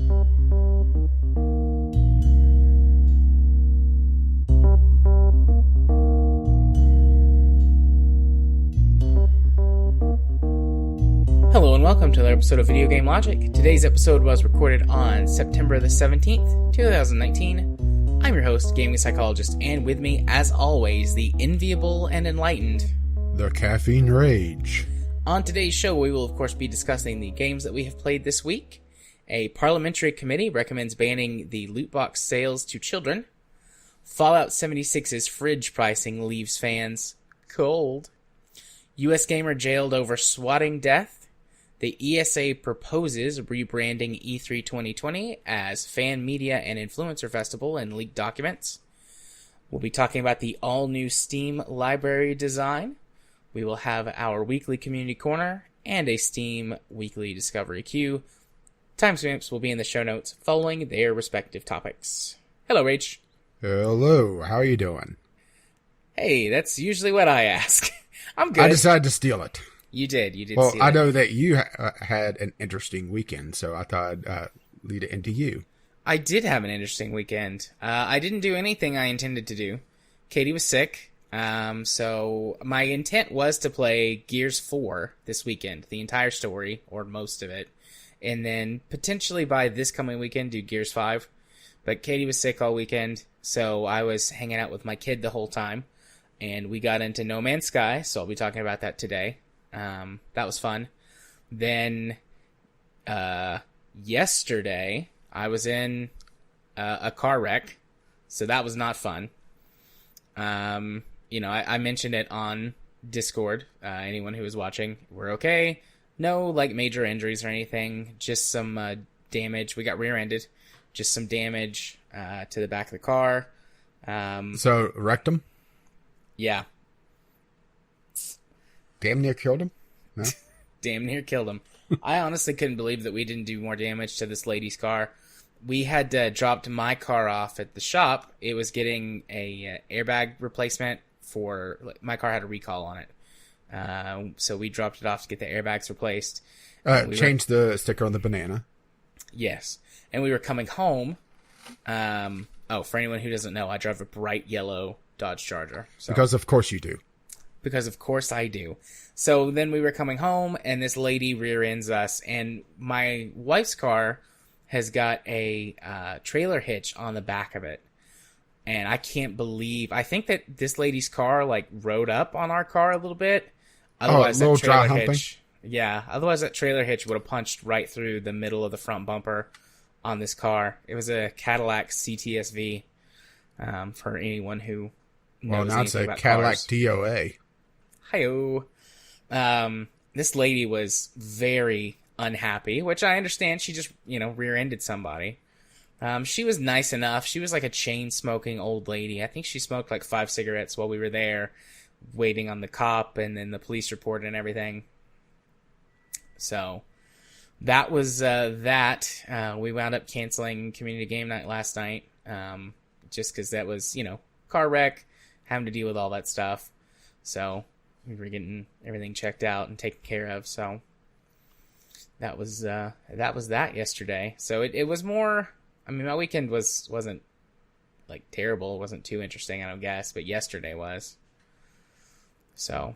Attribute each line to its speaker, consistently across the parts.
Speaker 1: Hello and welcome to another episode of Video Game Logic. Today's episode was recorded on September the 17th, 2019. I'm your host, Gaming Psychologist, and with me, as always, the enviable and enlightened...
Speaker 2: the Caffeine Rage.
Speaker 1: On today's show, we will of course be discussing the games that we have played this week. A parliamentary committee recommends banning the loot box sales to children. Fallout 76's fridge pricing leaves fans cold. US gamer jailed over swatting death. The ESA proposes rebranding E3 2020 as Fan Media and Influencer Festival in leaked documents. We'll be talking about the all-new Steam library design. We will have our weekly community corner and a Steam weekly discovery queue. Timestamps will be in the show notes following their respective topics. Hello, Rach.
Speaker 2: Hello, how are you doing?
Speaker 1: Hey, that's usually what I ask. I'm good.
Speaker 2: I decided to steal it.
Speaker 1: You did
Speaker 2: Well,
Speaker 1: steal
Speaker 2: I
Speaker 1: it.
Speaker 2: know that you had an interesting weekend, so I thought I'd lead it into you.
Speaker 1: I did have an interesting weekend. I didn't do anything I intended to do. Katie was sick, so my intent was to play Gears 4 this weekend, the entire story, or most of it, and then potentially by this coming weekend do Gears 5. But Katie was sick all weekend, so I was hanging out with my kid the whole time, and we got into No Man's Sky, so I'll be talking about that today. That was fun. Then, yesterday, I was in a car wreck, so that was not fun. I mentioned it on Discord. Anyone who was watching, we're okay. No, major injuries or anything. Just some damage. We got rear-ended. Just some damage to the back of the car.
Speaker 2: So, wrecked him?
Speaker 1: Yeah.
Speaker 2: Damn near killed him? No?
Speaker 1: Damn near killed him. I honestly couldn't believe that we didn't do more damage to this lady's car. We had dropped my car off at the shop. It was getting a airbag replacement for... my car had a recall on it. So we dropped it off to get the airbags replaced.
Speaker 2: Changed the sticker on the banana.
Speaker 1: Yes. And we were coming home. For anyone who doesn't know, I drive a bright yellow Dodge Charger. So.
Speaker 2: Because of course you do.
Speaker 1: Because of course I do. So then we were coming home, and this lady rear-ends us, and my wife's car has got a trailer hitch on the back of it. And I can't believe... I think that this lady's car, rode up on our car a little bit. Otherwise,
Speaker 2: a little
Speaker 1: that trailer
Speaker 2: dry humping?
Speaker 1: hitch... Yeah, otherwise that trailer hitch would have punched right through the middle of the front bumper on this car. It was a Cadillac CTSV, for anyone who knows
Speaker 2: now it's
Speaker 1: anything
Speaker 2: a
Speaker 1: about
Speaker 2: Cadillac
Speaker 1: cars.
Speaker 2: DOA.
Speaker 1: Hi-oh. This lady was very unhappy, which I understand. She just, rear-ended somebody. She was nice enough. She was like a chain-smoking old lady. I think she smoked 5 cigarettes while we were there, waiting on the cop and then the police report and everything. So, that was that. We wound up canceling community game night last night, just because that was, car wreck, having to deal with all that stuff. So... we were getting everything checked out and taken care of, so that was that yesterday. So it was more... my weekend wasn't terrible. It wasn't too interesting, I don't guess, but yesterday was. So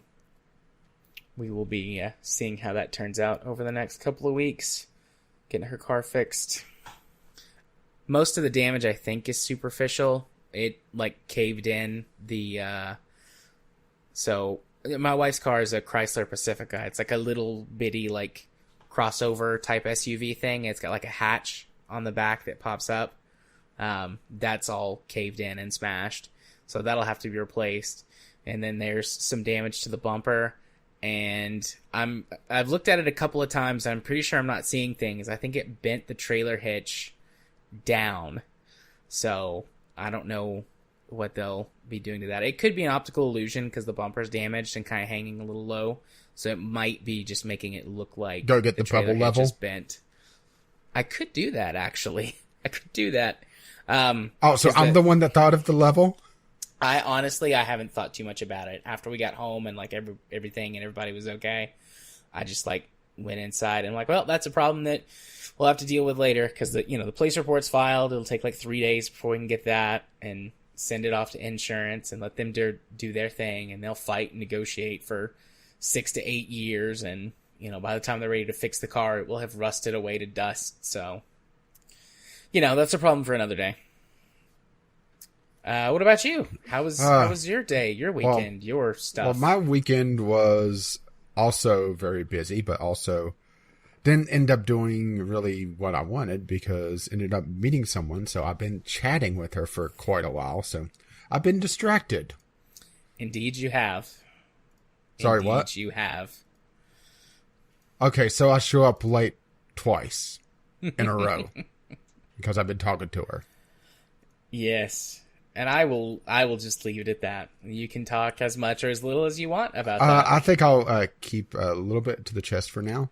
Speaker 1: we will be seeing how that turns out over the next couple of weeks, getting her car fixed. Most of the damage, I think, is superficial. It caved in the... So... my wife's car is a Chrysler Pacifica. It's a little bitty, crossover type SUV thing. It's got a hatch on the back that pops up. That's all caved in and smashed. So that'll have to be replaced. And then there's some damage to the bumper. And I've looked at it a couple of times. And I'm pretty sure I'm not seeing things. I think it bent the trailer hitch down. So I don't know what they'll be doing to that. It could be an optical illusion because the bumper's damaged and kind of hanging a little low. So it might be just making it look like
Speaker 2: Go get the
Speaker 1: trailer
Speaker 2: bubble
Speaker 1: hitch
Speaker 2: level.
Speaker 1: is bent. I could do that, actually. I could do that.
Speaker 2: So I'm the one that thought of the level?
Speaker 1: I honestly haven't thought too much about it. After we got home and everything and everybody was okay, I just went inside and I'm like, well, that's a problem that we'll have to deal with later because the police report's filed. It'll take like 3 days before we can get that and send it off to insurance and let them do their thing, and they'll fight and negotiate for 6 to 8 years, and by the time they're ready to fix the car, it will have rusted away to dust. So that's a problem for another day. What about you? How was your day, your weekend, your stuff?
Speaker 2: Well, my weekend was also very busy, but also didn't end up doing really what I wanted because ended up meeting someone. So I've been chatting with her for quite a while. So I've been distracted.
Speaker 1: Indeed you have.
Speaker 2: Sorry,
Speaker 1: Indeed
Speaker 2: what?
Speaker 1: You have.
Speaker 2: Okay, so I show up late twice in a row because I've been talking to her.
Speaker 1: Yes. And I will just leave it at that. You can talk as much or as little as you want about that.
Speaker 2: I think I'll keep a little bit to the chest for now.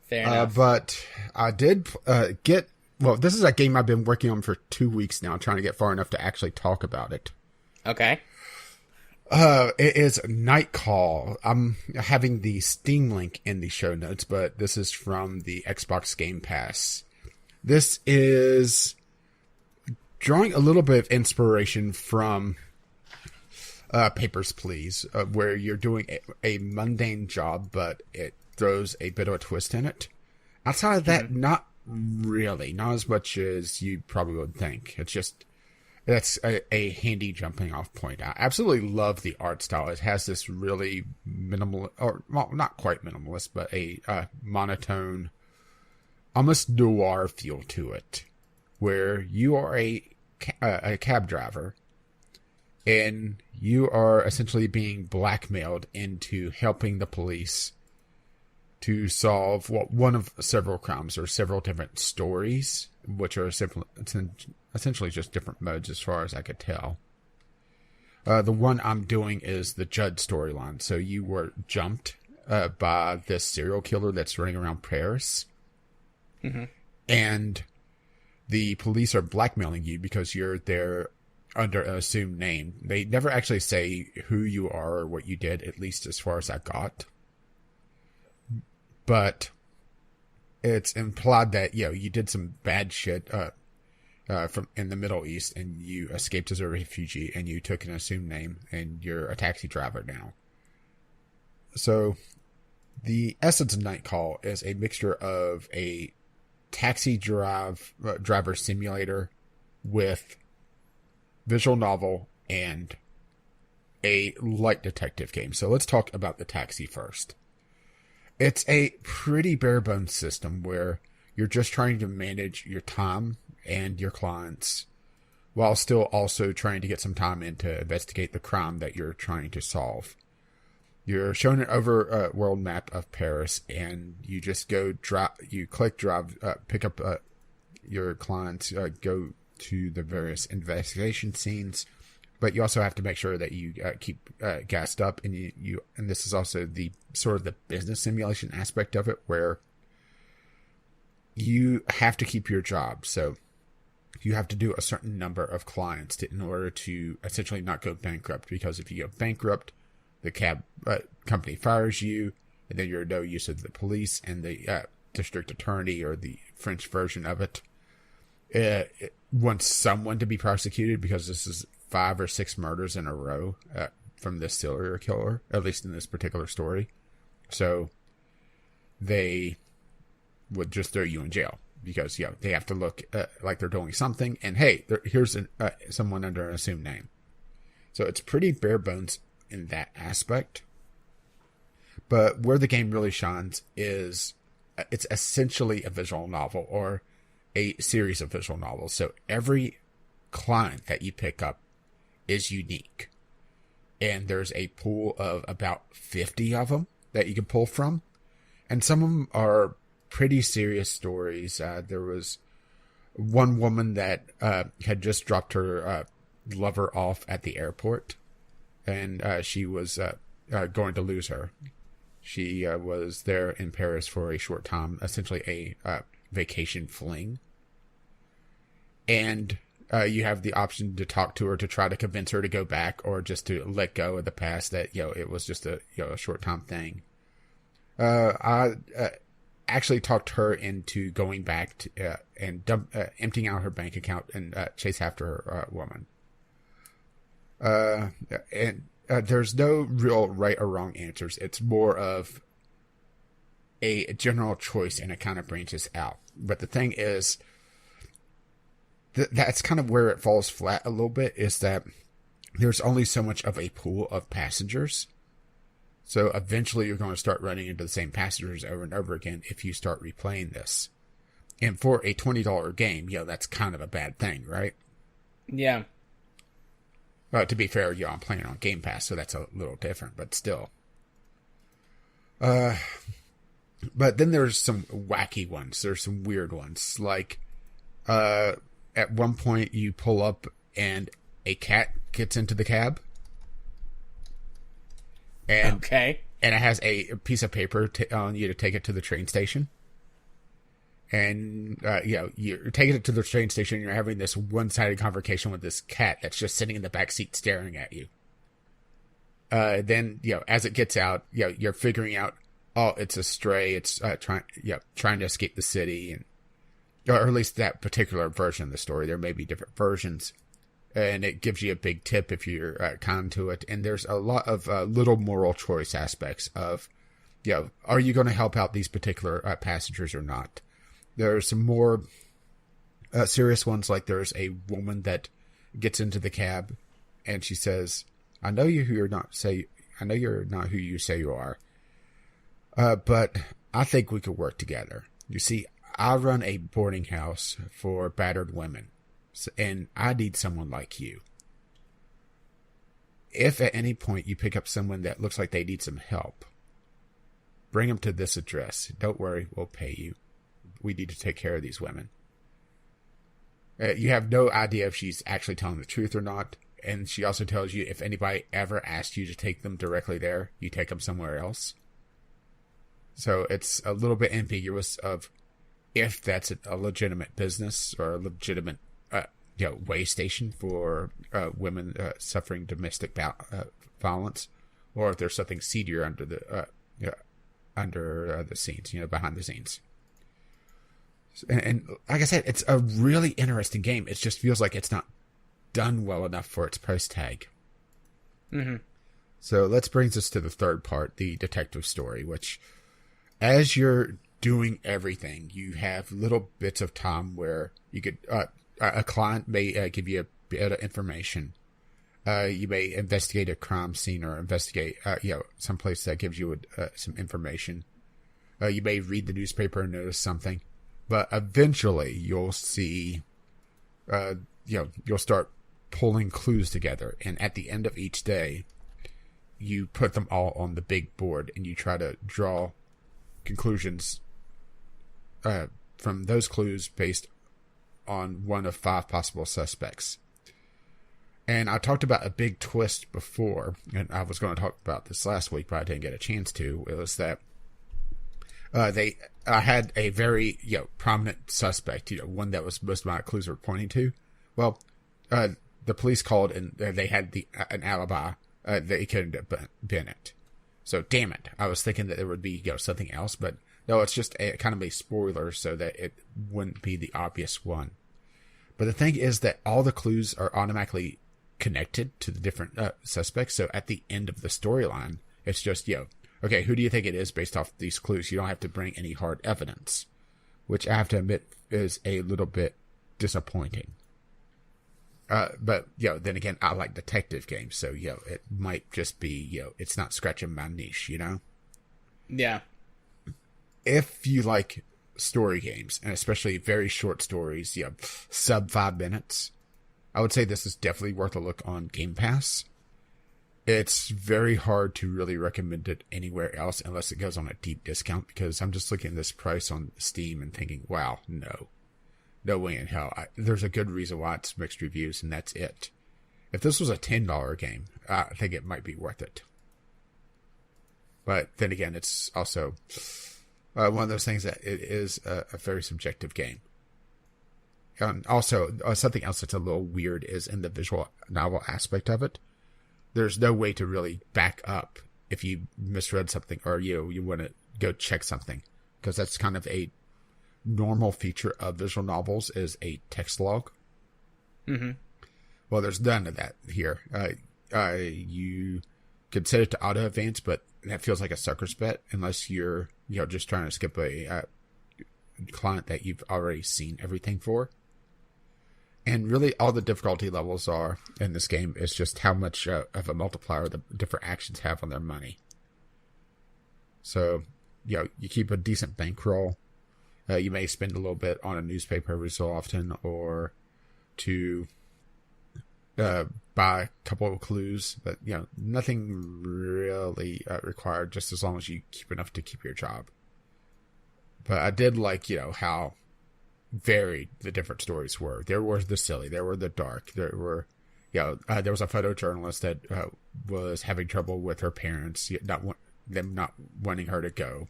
Speaker 1: Fair enough.
Speaker 2: But I did this is a game I've been working on for 2 weeks now, trying to get far enough to actually talk about it.
Speaker 1: Okay.
Speaker 2: It is Night Call. I'm having the Steam link in the show notes, but this is from the Xbox Game Pass. This is drawing a little bit of inspiration from Papers, Please, where you're doing a mundane job, but it throws a bit of a twist in it. Outside of that, not really. Not as much as you probably would think. It's just, that's a handy jumping off point. I absolutely love the art style. It has this really minimal, or well, not quite minimalist, but a monotone, almost noir feel to it, where you are a cab driver, and you are essentially being blackmailed into helping the police to solve one of several crimes or several different stories, which are essentially just different modes as far as I could tell. The one I'm doing is the Judd storyline. So you were jumped by this serial killer that's running around Paris.
Speaker 1: Mm-hmm.
Speaker 2: And the police are blackmailing you because you're there under an assumed name. They never actually say who you are or what you did, at least as far as I got. But it's implied that, you did some bad shit from in the Middle East, and you escaped as a refugee, and you took an assumed name, and you're a taxi driver now. So the essence of Night Call is a mixture of a taxi driver simulator with visual novel and a light detective game. So let's talk about the taxi first. It's a pretty bare bones system where you're just trying to manage your time and your clients while still also trying to get some time in to investigate the crime that you're trying to solve. You're shown an world map of Paris, and you just click drive, pick up your clients, go to the various investigation scenes, but you also have to make sure that you keep gassed up, and and this is also the sort of the business simulation aspect of it, where you have to keep your job. So you have to do a certain number of clients in order to essentially not go bankrupt, because if you go bankrupt, the cab company fires you, and then you're no use of the police, and the district attorney, or the French version of it, wants someone to be prosecuted because this is 5 or 6 murders in a row from this serial killer, at least in this particular story. So they would just throw you in jail because they have to look like they're doing something, and hey, here's someone under an assumed name. So it's pretty bare bones in that aspect. But where the game really shines is it's essentially a visual novel, or a series of visual novels. So every client that you pick up is unique, and there's a pool of about 50 of them that you can pull from, and some of them are pretty serious stories. There was one woman that had just dropped her lover off at the airport, and she was going to lose her. She was there in Paris for a short time, essentially a vacation fling. And you have the option to talk to her to try to convince her to go back, or just to let go of the past, that, it was just a short time thing. actually talked her into going back to, and emptying out her bank account and chase after her woman. There's no real right or wrong answers. It's more of a general choice, and it kind of branches out. But the thing is, that's kind of where it falls flat a little bit, is that there's only so much of a pool of passengers. So eventually you're going to start running into the same passengers over and over again if you start replaying this. And for a $20 game, that's kind of a bad thing, right?
Speaker 1: Yeah.
Speaker 2: Well, to be fair, I'm playing on Game Pass, so that's a little different, but still. But then there's some wacky ones. There's some weird ones. Like, at one point you pull up and a cat gets into the cab. And,
Speaker 1: okay.
Speaker 2: And it has a piece of paper on you to take it to the train station. And, you're taking it to the train station and you're having this one-sided conversation with this cat that's just sitting in the back seat staring at you. Then, as it gets out, you're figuring out, oh, it's a stray. It's trying to escape the city, and or at least that particular version of the story. There may be different versions, and it gives you a big tip if you're kind to it. And there's a lot of little moral choice aspects of, are you going to help out these particular passengers or not? There's some more serious ones, like there's a woman that gets into the cab, and she says, I know you're not who you say you are. But I think we could work together. You see, I run a boarding house for battered women, and I need someone like you. If at any point you pick up someone that looks like they need some help, bring them to this address. Don't worry, we'll pay you. We need to take care of these women. You have no idea if she's actually telling the truth or not. And she also tells you if anybody ever asks you to take them directly there, you take them somewhere else. So it's a little bit ambiguous of if that's a legitimate business or a legitimate, way station for women suffering domestic violence, or if there's something seedier under the scenes, behind the scenes. And like I said, it's a really interesting game. It just feels like it's not done well enough for its price tag.
Speaker 1: Mm-hmm.
Speaker 2: So let's bring us to the third part, the detective story, which, as you're doing everything, you have little bits of time where you could, a client may give you a bit of information. You may investigate a crime scene or investigate, someplace that gives you some information. You may read the newspaper and notice something, but eventually you'll see, you'll start pulling clues together. And at the end of each day, you put them all on the big board and you try to draw conclusions from those clues based on one of 5 possible suspects. And I talked about a big twist before, and I was going to talk about this last week, but I didn't get a chance to. It was that I had a very prominent suspect, one that was most of my clues were pointing to. Well, the police called and they had an alibi. They couldn't have been it. So damn it, I was thinking that there would be something else, but no, it's just kind of a spoiler so that it wouldn't be the obvious one. But the thing is that all the clues are automatically connected to the different suspects. So at the end of the storyline, it's just, okay, who do you think it is based off these clues? You don't have to bring any hard evidence, which I have to admit is a little bit disappointing. But, then again, I like detective games, so, it might just be, it's not scratching my niche,
Speaker 1: Yeah.
Speaker 2: If you like story games, and especially very short stories, sub 5 minutes, I would say this is definitely worth a look on Game Pass. It's very hard to really recommend it anywhere else unless it goes on a deep discount, because I'm just looking at this price on Steam and thinking, wow, no way in hell. There's a good reason why it's mixed reviews, and that's it. If this was a $10 game, I think it might be worth it. But then again, it's also one of those things that it is a very subjective game. And also, something else that's a little weird is in the visual novel aspect of it. There's no way to really back up if you misread something or you want to go check something, because that's kind of a normal feature of visual novels is a text log.
Speaker 1: Mm-hmm.
Speaker 2: Well, there's none of that here. You could set it to auto advance, but that feels like a sucker's bet unless you're just trying to skip a client that you've already seen everything for. And really, all the difficulty levels are in this game is just how much of a multiplier the different actions have on their money. So, you keep a decent bankroll. You may spend a little bit on a newspaper every so often, or to buy a couple of clues. But, nothing really required, just as long as you keep enough to keep your job. But I did like, how varied the different stories were. There was the silly, there were the dark, there were, there was a photojournalist that was having trouble with her parents, them not wanting her to go.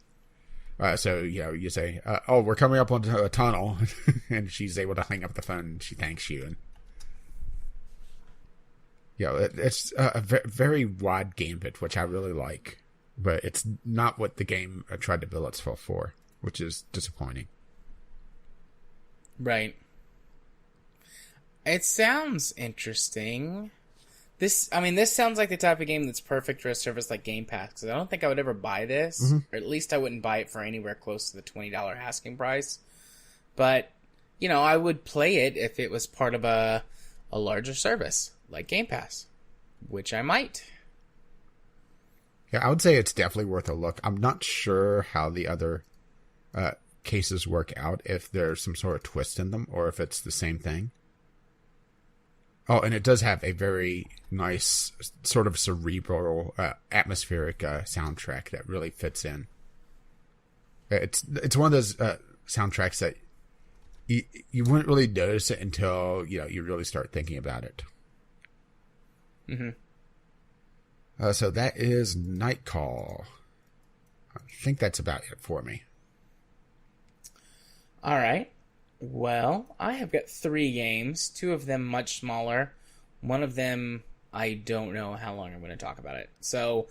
Speaker 2: So, you say, oh, we're coming up onto a tunnel, and she's able to hang up the phone, and she thanks you. And, it's a very wide gambit, which I really like, but it's not what the game tried to bill itself for, which is disappointing.
Speaker 1: Right. It sounds interesting. This sounds like the type of game that's perfect for a service like Game Pass, because I don't think I would ever buy this, or at least I wouldn't buy it for anywhere close to the $20 asking price. But, I would play it if it was part of a larger service, like Game Pass, which I might.
Speaker 2: Yeah, I would say it's definitely worth a look. I'm not sure how the other cases work out, if there's some sort of twist in them, or if it's the same thing. Oh, and it does have a very nice, sort of cerebral, atmospheric soundtrack that really fits in. It's one of those soundtracks that you wouldn't really notice it until you really start thinking about it.
Speaker 1: Mm-hmm.
Speaker 2: So that is Night Call. I think that's about it for me.
Speaker 1: All right. Well, I have got 3 games, 2 of them much smaller. One of them, I don't know how long I'm going to talk about it. So,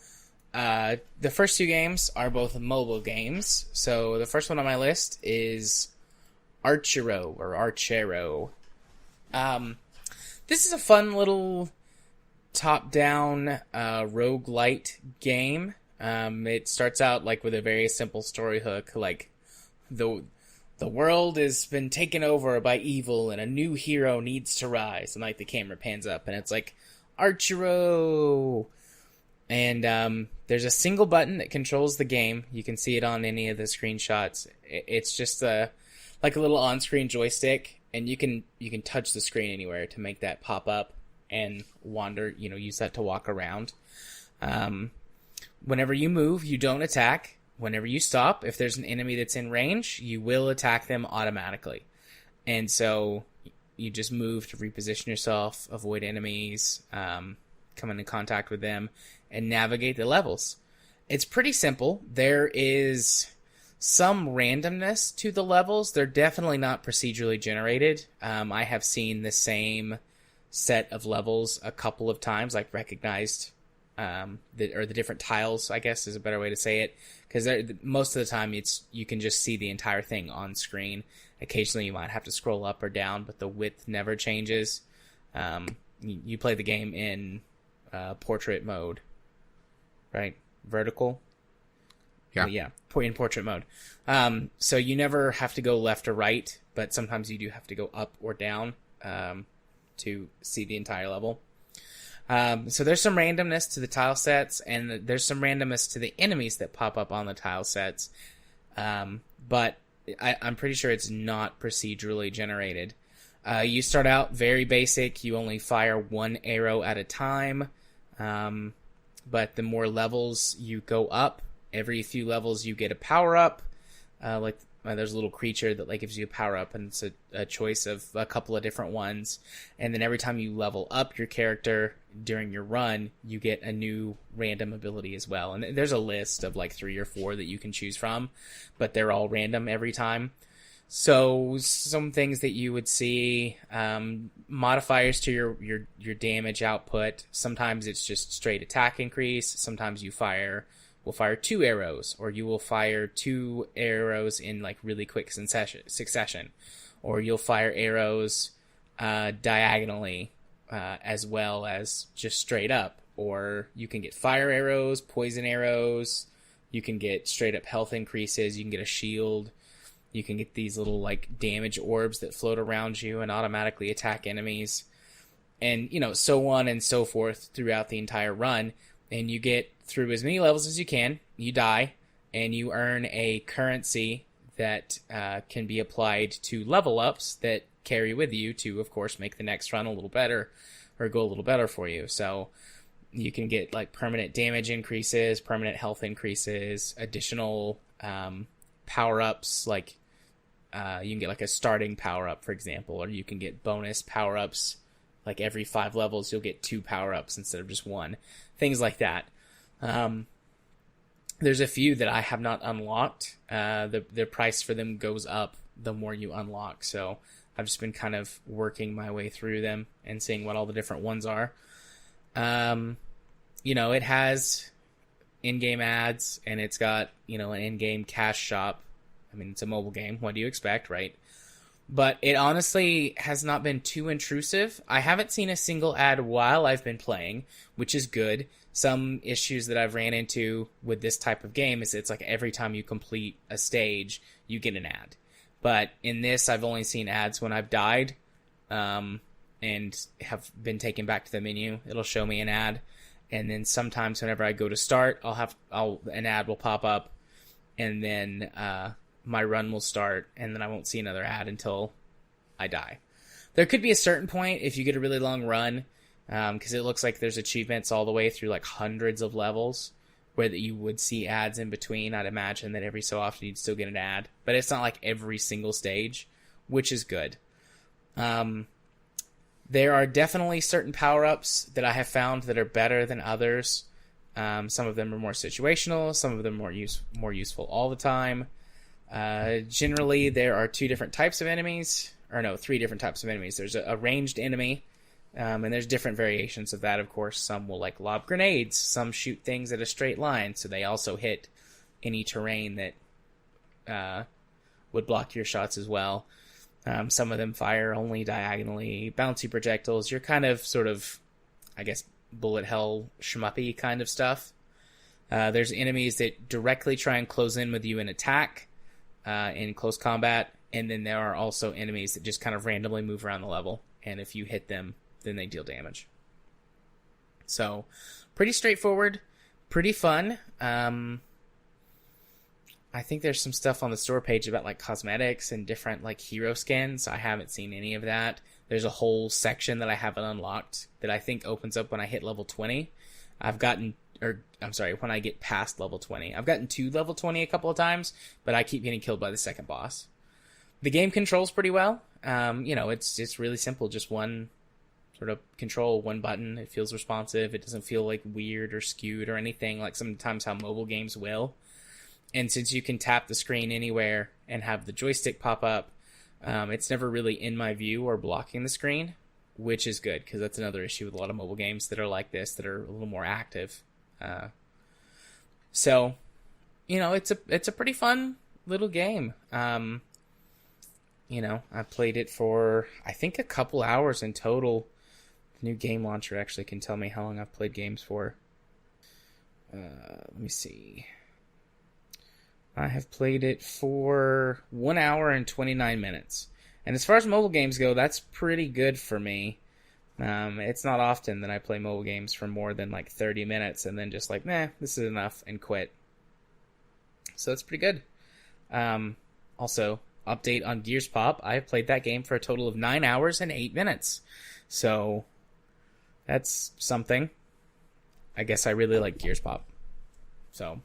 Speaker 1: the first 2 games are both mobile games. So, the first one on my list is Archero, or Archero. This is a fun little top-down roguelite game. It starts out with a very simple story hook, the world has been taken over by evil and a new hero needs to rise. And the camera pans up and it's Archero. And there's a single button that controls the game. You can see it on any of the screenshots. It's just a little on-screen joystick, and you can touch the screen anywhere to make that pop up and wander, use that to walk around. Whenever you move, you don't attack. Whenever you stop, if there's an enemy that's in range, you will attack them automatically. And so you just move to reposition yourself, avoid enemies, come into contact with them, and navigate the levels. It's pretty simple. There is some randomness to the levels. They're definitely not procedurally generated. I have seen the same set of levels a couple of times, recognized the different tiles, I guess is a better way to say it, because most of the time you can just see the entire thing on screen. Occasionally you might have to scroll up or down, but the width never changes. You play the game in portrait mode, right? Vertical. Yeah, in portrait mode. So you never have to go left or right, but sometimes you do have to go up or down to see the entire level. So there's some randomness to the tile sets, and there's some randomness to the enemies that pop up on the tile sets. But I'm pretty sure it's not procedurally generated. You start out very basic. You only fire 1 arrow at a time. But the more levels you go up, every few levels you get a power-up. There's a little creature that gives you a power-up, and it's a choice of a couple of different ones. And then every time you level up your character during your run, you get a new random ability as well. And there's a list of 3 or 4 that you can choose from, but they're all random every time. So some things that you would see, modifiers to your damage output. Sometimes it's just straight attack increase. Sometimes you fire will fire 2 arrows, or you will fire 2 arrows in like really quick succession, or you'll fire arrows diagonally as well as just straight up, or you can get fire arrows, poison arrows, you can get straight up health increases, you can get a shield, you can get these little like damage orbs that float around you and automatically attack enemies, and so on and so forth throughout the entire run. And you get through as many levels as you can, you die, and you earn a currency that can be applied to level ups that carry with you to, of course, make the next run a little better or go a little better for you. So you can get like permanent damage increases, permanent health increases, additional power-ups, like you can get like a starting power-up, for example, or you can get bonus power-ups. Like every 5 levels, you'll get 2 power-ups instead of just 1. Things like that. There's a few that I have not unlocked. The price for them goes up the more you unlock. So I've just been kind of working my way through them and seeing what all the different ones are. It has in-game ads, and it's got, an in-game cash shop. I mean, it's a mobile game. What do you expect, right? But it honestly has not been too intrusive. I haven't seen a single ad while I've been playing, which is good. Some issues that I've ran into with this type of game is it's like every time you complete a stage, you get an ad. But in this, I've only seen ads when I've died and have been taken back to the menu. It'll show me an ad. And then sometimes whenever I go to start, an ad will pop up, and then my run will start, and then I won't see another ad until I die. There could be a certain point if you get a really long run, because it looks like there's achievements all the way through like hundreds of levels where that you would see ads in between. I'd imagine that every so often you'd still get an ad, but it's not like every single stage, which is good. There are definitely certain power-ups that I have found that are better than others. Some of them are more situational, some of them more useful all the time. Generally, there are 3 different types of enemies. There's a ranged enemy, and there's different variations of that, of course. Some will like lob grenades, some shoot things at a straight line, so they also hit any terrain that would block your shots as well. Some of them fire only diagonally, bouncy projectiles. You're kind of sort of, I guess, bullet hell shmuppy kind of stuff. There's enemies that directly try and close in with you and attack in close combat, and then there are also enemies that just kind of randomly move around the level, and if you hit them, then they deal damage. So, pretty straightforward, pretty fun. I think there's some stuff on the store page about like cosmetics and different like hero skins. I haven't seen any of that. There's a whole section that I haven't unlocked that I think opens up when I hit level 20. When I get past level 20. I've gotten to level 20 a couple of times, but I keep getting killed by the second boss. The game controls pretty well. It's really simple. Just one sort of control, one button. It feels responsive. It doesn't feel like weird or skewed or anything like sometimes how mobile games will. And since you can tap the screen anywhere and have the joystick pop up, it's never really in my view or blocking the screen, which is good, because that's another issue with a lot of mobile games that are like this, that are a little more active. So, it's a pretty fun little game. I played it for, I think, a couple hours in total. The new game launcher actually can tell me how long I've played games for. Let me see. I have played it for 1 hour and 29 minutes. And as far as mobile games go, that's pretty good for me. It's not often that I play mobile games for more than like 30 minutes and then just like, this is enough, and quit. So that's pretty good. Also, update on Gears Pop. I have played that game for a total of 9 hours and 8 minutes. So that's something. I guess I really like Gears Pop. So,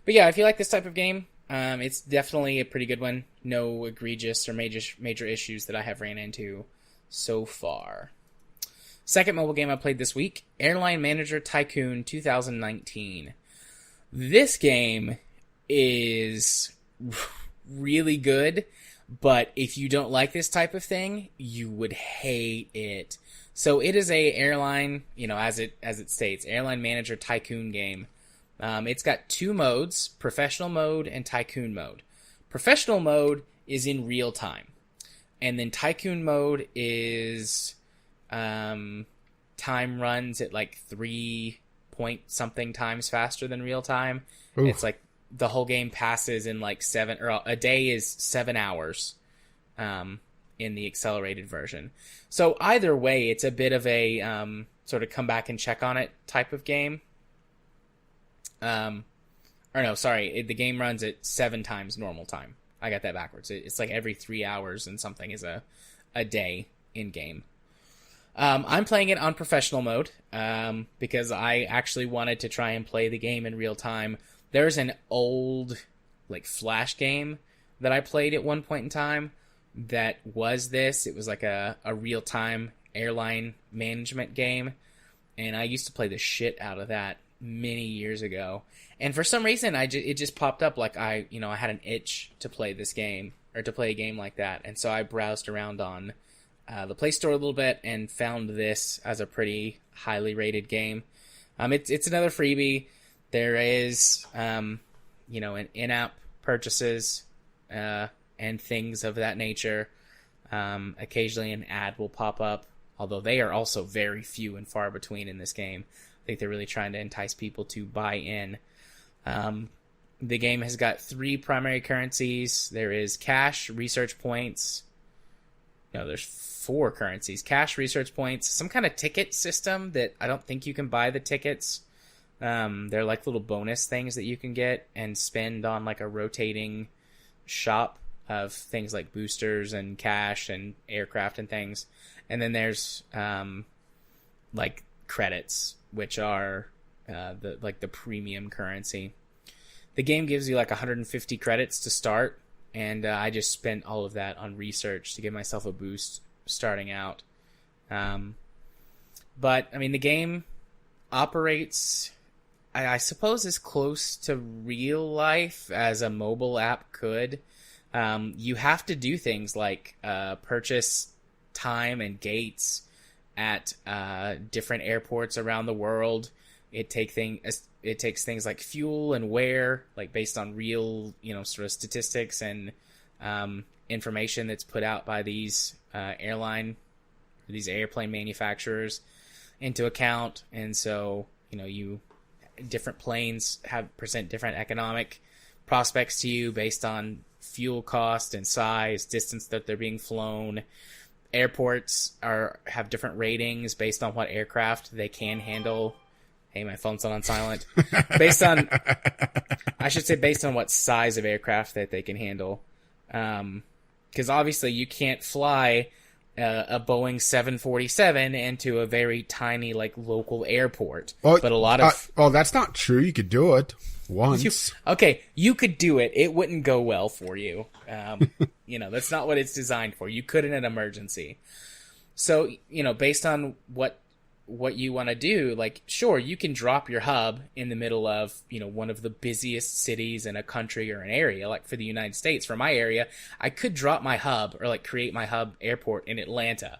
Speaker 1: but yeah, if you like this type of game, it's definitely a pretty good one. No egregious or major issues that I have ran into so far. Second mobile game I played this week, Airline Manager Tycoon 2019. This game is really good, but if you don't like this type of thing, you would hate it. So it is a airline, as it states, Airline Manager Tycoon game. It's got 2 modes, professional mode and tycoon mode. Professional mode is in real time. And then tycoon mode is time runs at like 3 point something times faster than real time.
Speaker 2: Oof.
Speaker 1: It's like the whole game passes in like 7, or a day is 7 hours in the accelerated version. So either way, it's a bit of a sort of come back and check on it type of game. The game runs at 7 times normal time. I got that backwards. It's like every 3 hours and something is a day in game. I'm playing it on professional mode because I actually wanted to try and play the game in real time. There's an old like Flash game that I played at one point in time that was this. It was like a real-time airline management game, and I used to play the shit out of that many years ago. And for some reason, it just popped up like I had an itch to play this game, or to play a game like that. And so I browsed around on the Play Store a little bit and found this as a pretty highly rated game. It's another freebie. There is, an in-app purchases and things of that nature. Occasionally an ad will pop up, although they are also very few and far between in this game. I think they're really trying to entice people to buy in. The game has got 3 primary currencies. There is cash, research points. No, there's 4 currencies. Cash, research points, some kind of ticket system that I don't think you can buy the tickets. They're like little bonus things that you can get and spend on like a rotating shop of things like boosters and cash and aircraft and things. And then there's like credits, which are the premium currency. The game gives you like 150 credits to start, and I just spent all of that on research to give myself a boost starting out. But I mean, the game operates, I suppose, as close to real life as a mobile app could. You have to do things like purchase time and gates at different airports around the world. It takes things like fuel and wear, like based on real, sort of statistics and information that's put out by these airplane manufacturers into account. And so, different planes present different economic prospects to you based on fuel cost and size, distance that they're being flown. Airports have different ratings based on what aircraft they can handle. Hey, my phone's not on silent. Based on what size of aircraft that they can handle. Because obviously you can't fly a Boeing 747 into a very tiny, like, local airport.
Speaker 2: Well,
Speaker 1: but a lot of...
Speaker 2: that's not true. You could do it once.
Speaker 1: You could do it. It wouldn't go well for you. That's not what it's designed for. You could in an emergency. So, based on what you want to do, like, sure, you can drop your hub in the middle of, one of the busiest cities in a country or an area. Like for the United States, for my area, I could drop my hub or like create my hub airport in Atlanta.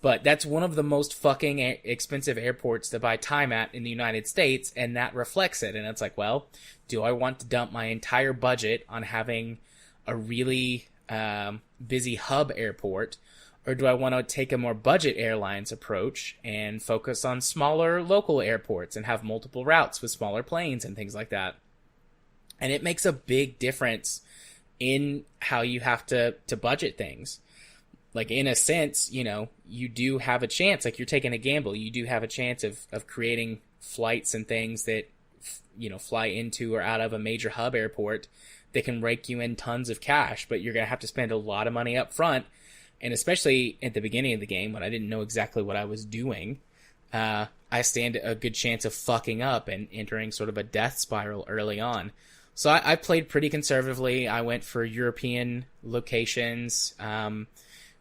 Speaker 1: But that's one of the most fucking expensive airports to buy time at in the United States, and that reflects it. And it's like, well, do I want to dump my entire budget on having a really busy hub airport, or do I want to take a more budget airlines approach and focus on smaller local airports and have multiple routes with smaller planes and things like that? And it makes a big difference in how you have to budget things. Like, in a sense, you do have a chance, like you're taking a gamble. You do have a chance of creating flights and things that, fly into or out of a major hub airport that can rake you in tons of cash, but you're going to have to spend a lot of money up front. And especially at the beginning of the game, when I didn't know exactly what I was doing, I stand a good chance of fucking up and entering sort of a death spiral early on. So I played pretty conservatively. I went for European locations,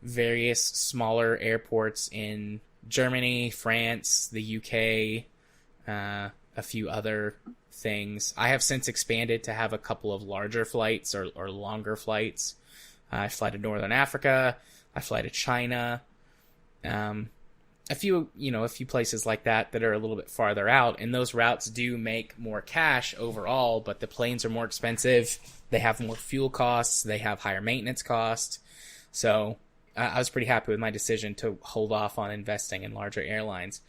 Speaker 1: various smaller airports in Germany, France, the UK, a few other things. I have since expanded to have a couple of larger flights or longer flights. I fly to Northern Africa. I fly to China. a few places like that are a little bit farther out, and those routes do make more cash overall, but the planes are more expensive. They have more fuel costs. They have higher maintenance costs. So I was pretty happy with my decision to hold off on investing in larger airlines.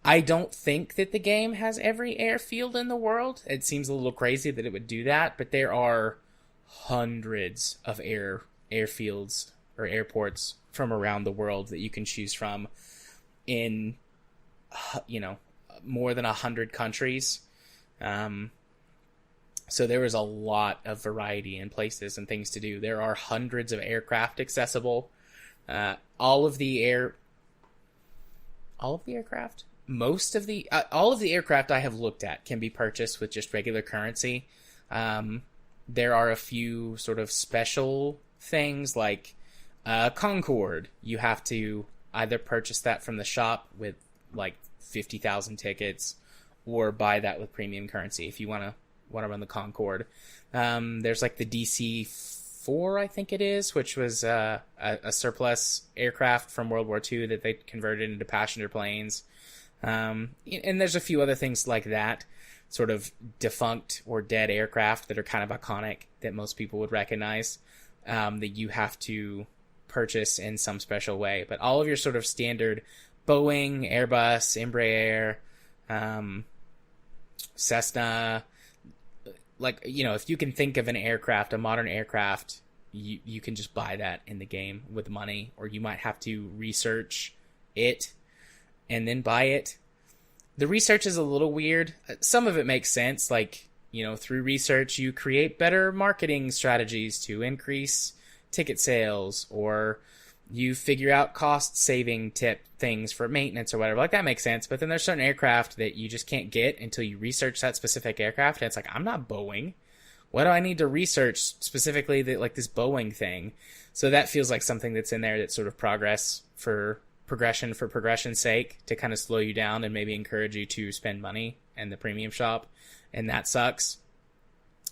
Speaker 1: I don't think that the game has every airfield in the world. It seems a little crazy that it would do that, but there are hundreds of airfields or airports from around the world that you can choose from in, more than 100 countries. So there is a lot of variety in places and things to do. There are hundreds of aircraft accessible. All of the aircraft I have looked at can be purchased with just regular currency. There are a few sort of special things like Concorde. You have to either purchase that from the shop with like 50,000 tickets or buy that with premium currency if you want to run the Concorde. There's like the DC-4, I think it is, which was a surplus aircraft from World War II that they converted into passenger planes. And there's a few other things like that, sort of defunct or dead aircraft that are kind of iconic that most people would recognize, that you have to purchase in some special way. But all of your sort of standard Boeing, Airbus, Embraer, Cessna, like, if you can think of an aircraft, a modern aircraft, you can just buy that in the game with money, or you might have to research it and then buy it. The research is a little weird. Some of it makes sense. Like, through research, you create better marketing strategies to increase ticket sales, or you figure out cost-saving tip things for maintenance or whatever. Like, that makes sense. But then there's certain aircraft that you just can't get until you research that specific aircraft. And it's like, I'm not Boeing. What do I need to research specifically that, like, this Boeing thing? So that feels like something that's in there that's sort of progression's sake, to kind of slow you down and maybe encourage you to spend money in the premium shop. And that sucks.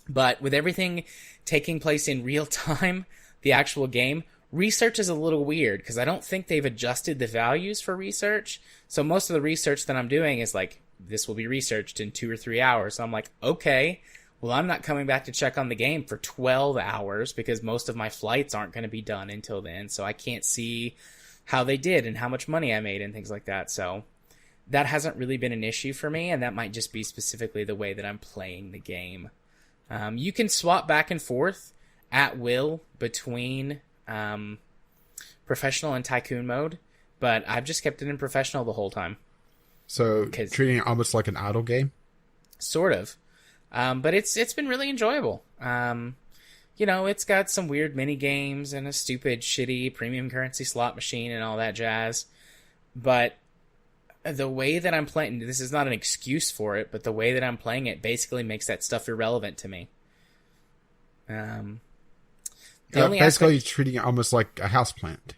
Speaker 1: But with everything taking place in real time, the actual game, research is a little weird because I don't think they've adjusted the values for research. So most of the research that I'm doing is like, this will be researched in 2 or 3 hours. So I'm like, okay, well, I'm not coming back to check on the game for 12 hours because most of my flights aren't going to be done until then. So I can't see how they did and how much money I made and things like that. So that hasn't really been an issue for me, and that might just be specifically the way that I'm playing the game. You can swap back and forth at will between professional and tycoon mode, but I've just kept it in professional the whole time.
Speaker 2: So treating it almost like an idle game?
Speaker 1: Sort of. But it's been really enjoyable. It's got some weird mini games and a stupid, shitty premium currency slot machine and all that jazz. But the way that I'm playing, this is not an excuse for it, but the way that I'm playing it basically makes that stuff irrelevant to me.
Speaker 2: Basically treating it almost like a houseplant.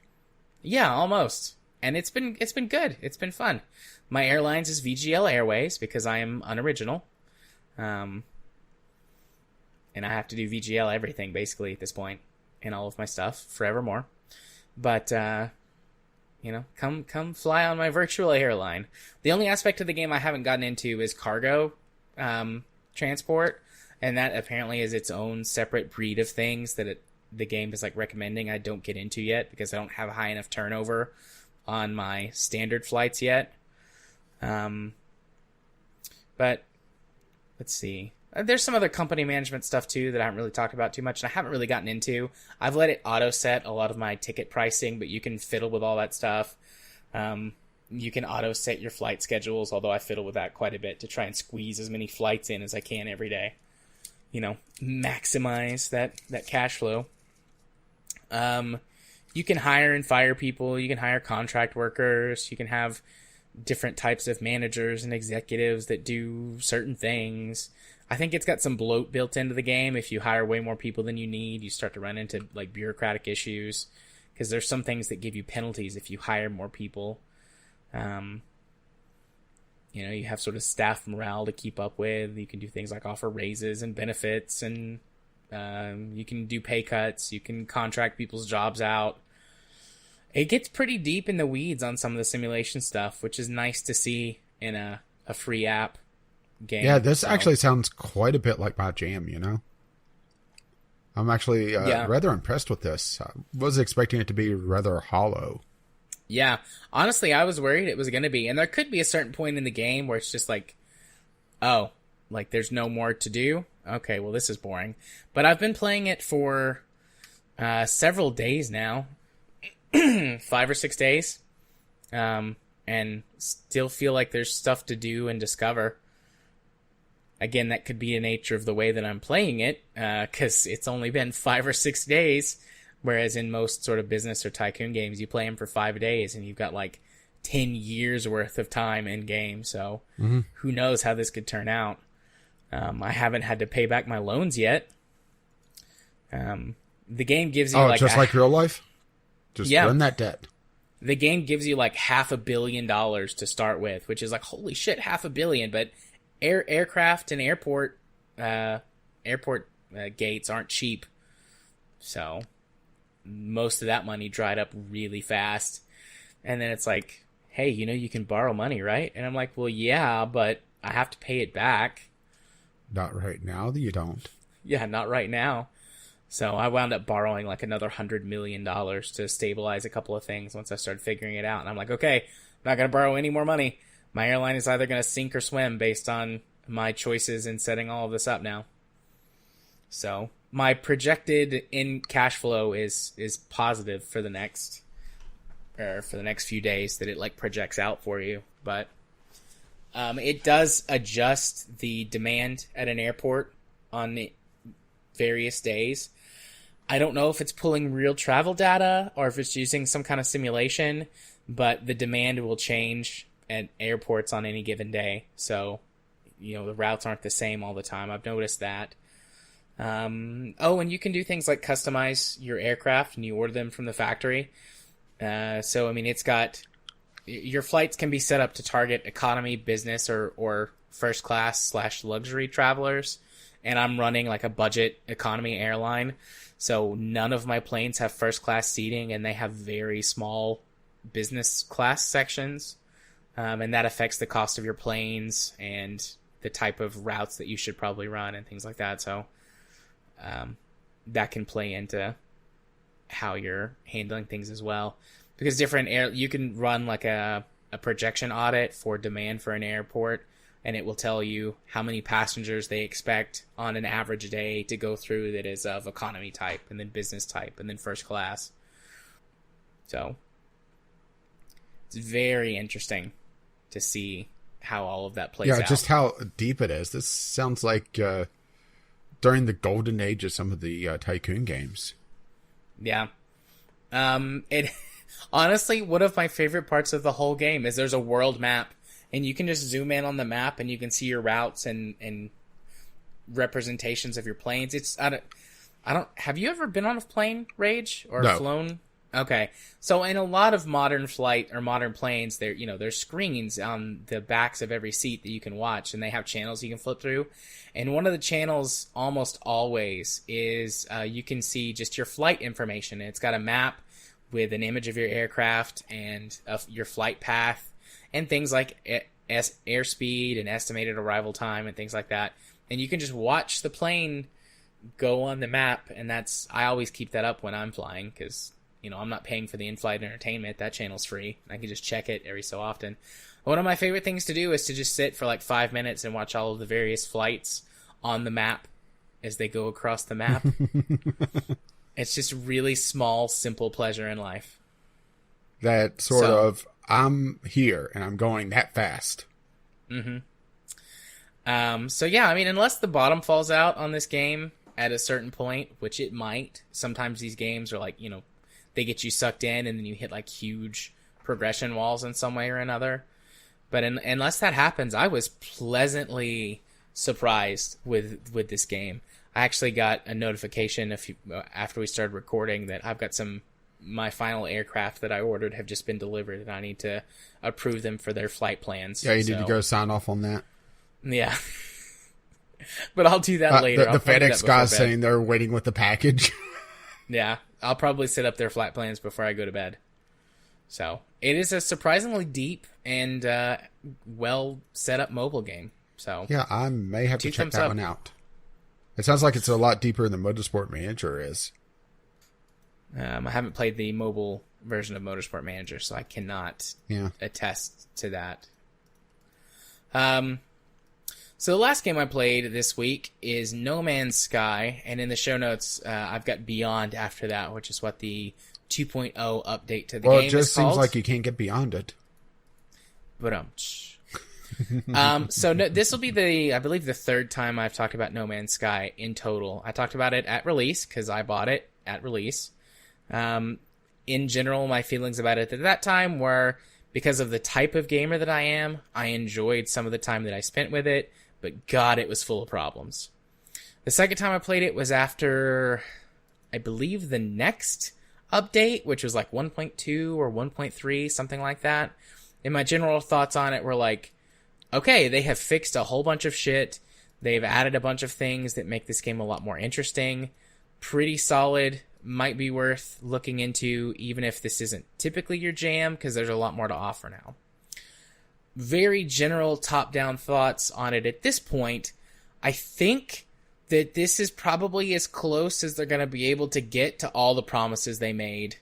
Speaker 2: Yeah,
Speaker 1: almost. And it's been good. It's been fun. My airlines is VGL Airways because I am unoriginal. And I have to do VGL everything basically at this point in all of my stuff forevermore. But come fly on my virtual airline. The only aspect of the game I haven't gotten into is cargo transport, and that apparently is its own separate breed of things that the game is like recommending I don't get into yet because I don't have a high enough turnover on my standard flights yet. But let's see. There's some other company management stuff too that I haven't really talked about too much and I haven't really gotten into. I've let it auto set a lot of my ticket pricing, but you can fiddle with all that stuff. You can auto set your flight schedules, although I fiddle with that quite a bit to try and squeeze as many flights in as I can every day. Maximize that cash flow. You can hire and fire people. You can hire contract workers. You can have different types of managers and executives that do certain things. I think it's got some bloat built into the game. If you hire way more people than you need, you start to run into like bureaucratic issues because there's some things that give you penalties if you hire more people. You have sort of staff morale to keep up with. You can do things like offer raises and benefits, and you can do pay cuts. You can contract people's jobs out. It gets pretty deep in the weeds on some of the simulation stuff, which is nice to see in a free app game.
Speaker 2: Yeah, this actually sounds quite a bit like my jam, you know? I'm actually rather impressed with this. I was expecting it to be rather hollow.
Speaker 1: Yeah, honestly, I was worried it was going to be. And there could be a certain point in the game where it's just like, oh, like there's no more to do? Okay, well, this is boring. But I've been playing it for several days now. 5 or 6 days. And still feel like there's stuff to do and discover. Again, that could be the nature of the way that I'm playing it, because it's only been 5 or 6 days, whereas in most sort of business or tycoon games, you play them for 5 days, and you've got like 10 years worth of time in game, so who knows how this could turn out. I haven't had to pay back my loans yet. The game gives you
Speaker 2: like real life? Just run that debt.
Speaker 1: The game gives you like $500 million to start with, which is like, holy shit, $500 million, but aircraft and airport gates aren't cheap, so most of that money dried up really fast. And then it's like, hey, you know, you can borrow money, right? And I'm like, well, yeah, but I have to pay it back.
Speaker 2: Not right now. You don't.
Speaker 1: Yeah, not right now. So I wound up borrowing like another $100 million to stabilize a couple of things once I started figuring it out. And I'm like, okay, I'm not going to borrow any more money. My airline is either going to sink or swim based on my choices in setting all of this up now. So my projected in cash flow is positive for the next few days that it like projects out for you. But it does adjust the demand at an airport on the various days. I don't know if it's pulling real travel data or if it's using some kind of simulation, but the demand will change at airports on any given day. So, you know, the routes aren't the same all the time. I've noticed that. And you can do things like customize your aircraft and you order them from the factory. So, I mean, it's got... Your flights can be set up to target economy, business, or first class / luxury travelers. And I'm running like a budget economy airline. So none of my planes have first class seating and they have very small business class sections. And that affects the cost of your planes and the type of routes that you should probably run and things like that. So that can play into how you're handling things as well. Because you can run like a projection audit for demand for an airport, and it will tell you how many passengers they expect on an average day to go through that is of economy type, and then business type, and then first class. So it's very interesting to see how all of that plays out.
Speaker 2: Yeah, just how deep it is. This sounds like during the golden age of some of the Tycoon games.
Speaker 1: Yeah. It honestly, one of my favorite parts of the whole game is there's a world map, and you can just zoom in on the map and you can see your routes and representations of your planes. I don't have you ever been on a plane, Rage, or
Speaker 2: No.
Speaker 1: flown? Okay. So in a lot of modern flight or modern planes, there's screens on the backs of every seat that you can watch, and they have channels you can flip through. And one of the channels almost always is you can see just your flight information. It's got a map with an image of your aircraft and your flight path and things like airspeed and estimated arrival time and things like that. And you can just watch the plane go on the map, and I always keep that up when I'm flying because, you know, I'm not paying for the in-flight entertainment. That channel's free. I can just check it every so often. One of my favorite things to do is to just sit for like 5 minutes and watch all of the various flights on the map as they go across the map. It's just really small, simple pleasure in life.
Speaker 2: That sort of, I'm here and I'm going that fast.
Speaker 1: Mm-hmm. So yeah, I mean, unless the bottom falls out on this game at a certain point, which it might. Sometimes these games are like, you know, they get you sucked in and then you hit like huge progression walls in some way or another. But unless that happens, I was pleasantly surprised with this game. I actually got a notification after we started recording that I've got my final aircraft that I ordered have just been delivered, and I need to approve them for their flight plans.
Speaker 2: Yeah, you need to go sign off on that.
Speaker 1: Yeah. But I'll do that later.
Speaker 2: The FedEx guy's saying they're waiting with the package.
Speaker 1: Yeah, I'll probably set up their flight plans before I go to bed. So it is a surprisingly deep and well set up mobile game. So
Speaker 2: Yeah, I may have to check that
Speaker 1: up.
Speaker 2: one out. It sounds like it's a lot deeper than Motorsport Manager is.
Speaker 1: I haven't played the mobile version of Motorsport Manager, so I cannot attest to that. So the last game I played this week is No Man's Sky, and in the show notes, I've got Beyond after that, which is what the 2.0 update to the game is called.
Speaker 2: Well, it just seems like you can't get beyond it.
Speaker 1: But so this will be I believe the third time I've talked about No Man's Sky in total. I talked about it at release because I bought it at release. In general, my feelings about it at that time were because of the type of gamer that I am, I enjoyed some of the time that I spent with it, but God, it was full of problems. The second time I played it was after, I believe, the next update, which was like 1.2 or 1.3, something like that. And my general thoughts on it were like, okay, they have fixed a whole bunch of shit. They've added a bunch of things that make this game a lot more interesting. Pretty solid. Might be worth looking into, even if this isn't typically your jam, because there's a lot more to offer now. Very general top-down thoughts on it at this point. I think that this is probably as close as they're going to be able to get to all the promises they made.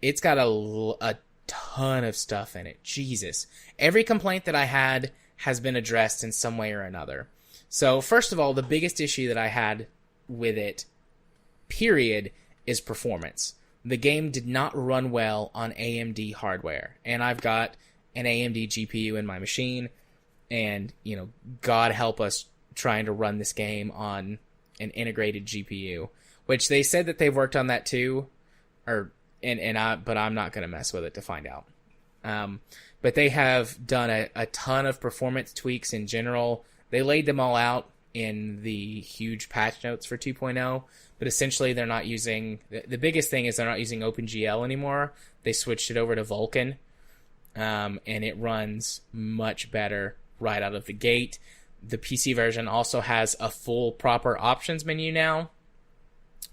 Speaker 1: It's got a ton of stuff in it. Jesus. Every complaint that I had has been addressed in some way or another. So, first of all, the biggest issue that I had with it, period, is performance. The game did not run well on AMD hardware, and I've got an AMD GPU in my machine, and, God help us trying to run this game on an integrated GPU, which they said that they've worked on that too, but I'm not going to mess with it to find out. But they have done a ton of performance tweaks in general. They laid them all out in the huge patch notes for 2.0, but essentially they're not using, the biggest thing is they're not using OpenGL anymore. They switched it over to Vulkan, and it runs much better right out of the gate. The PC version also has a full proper options menu now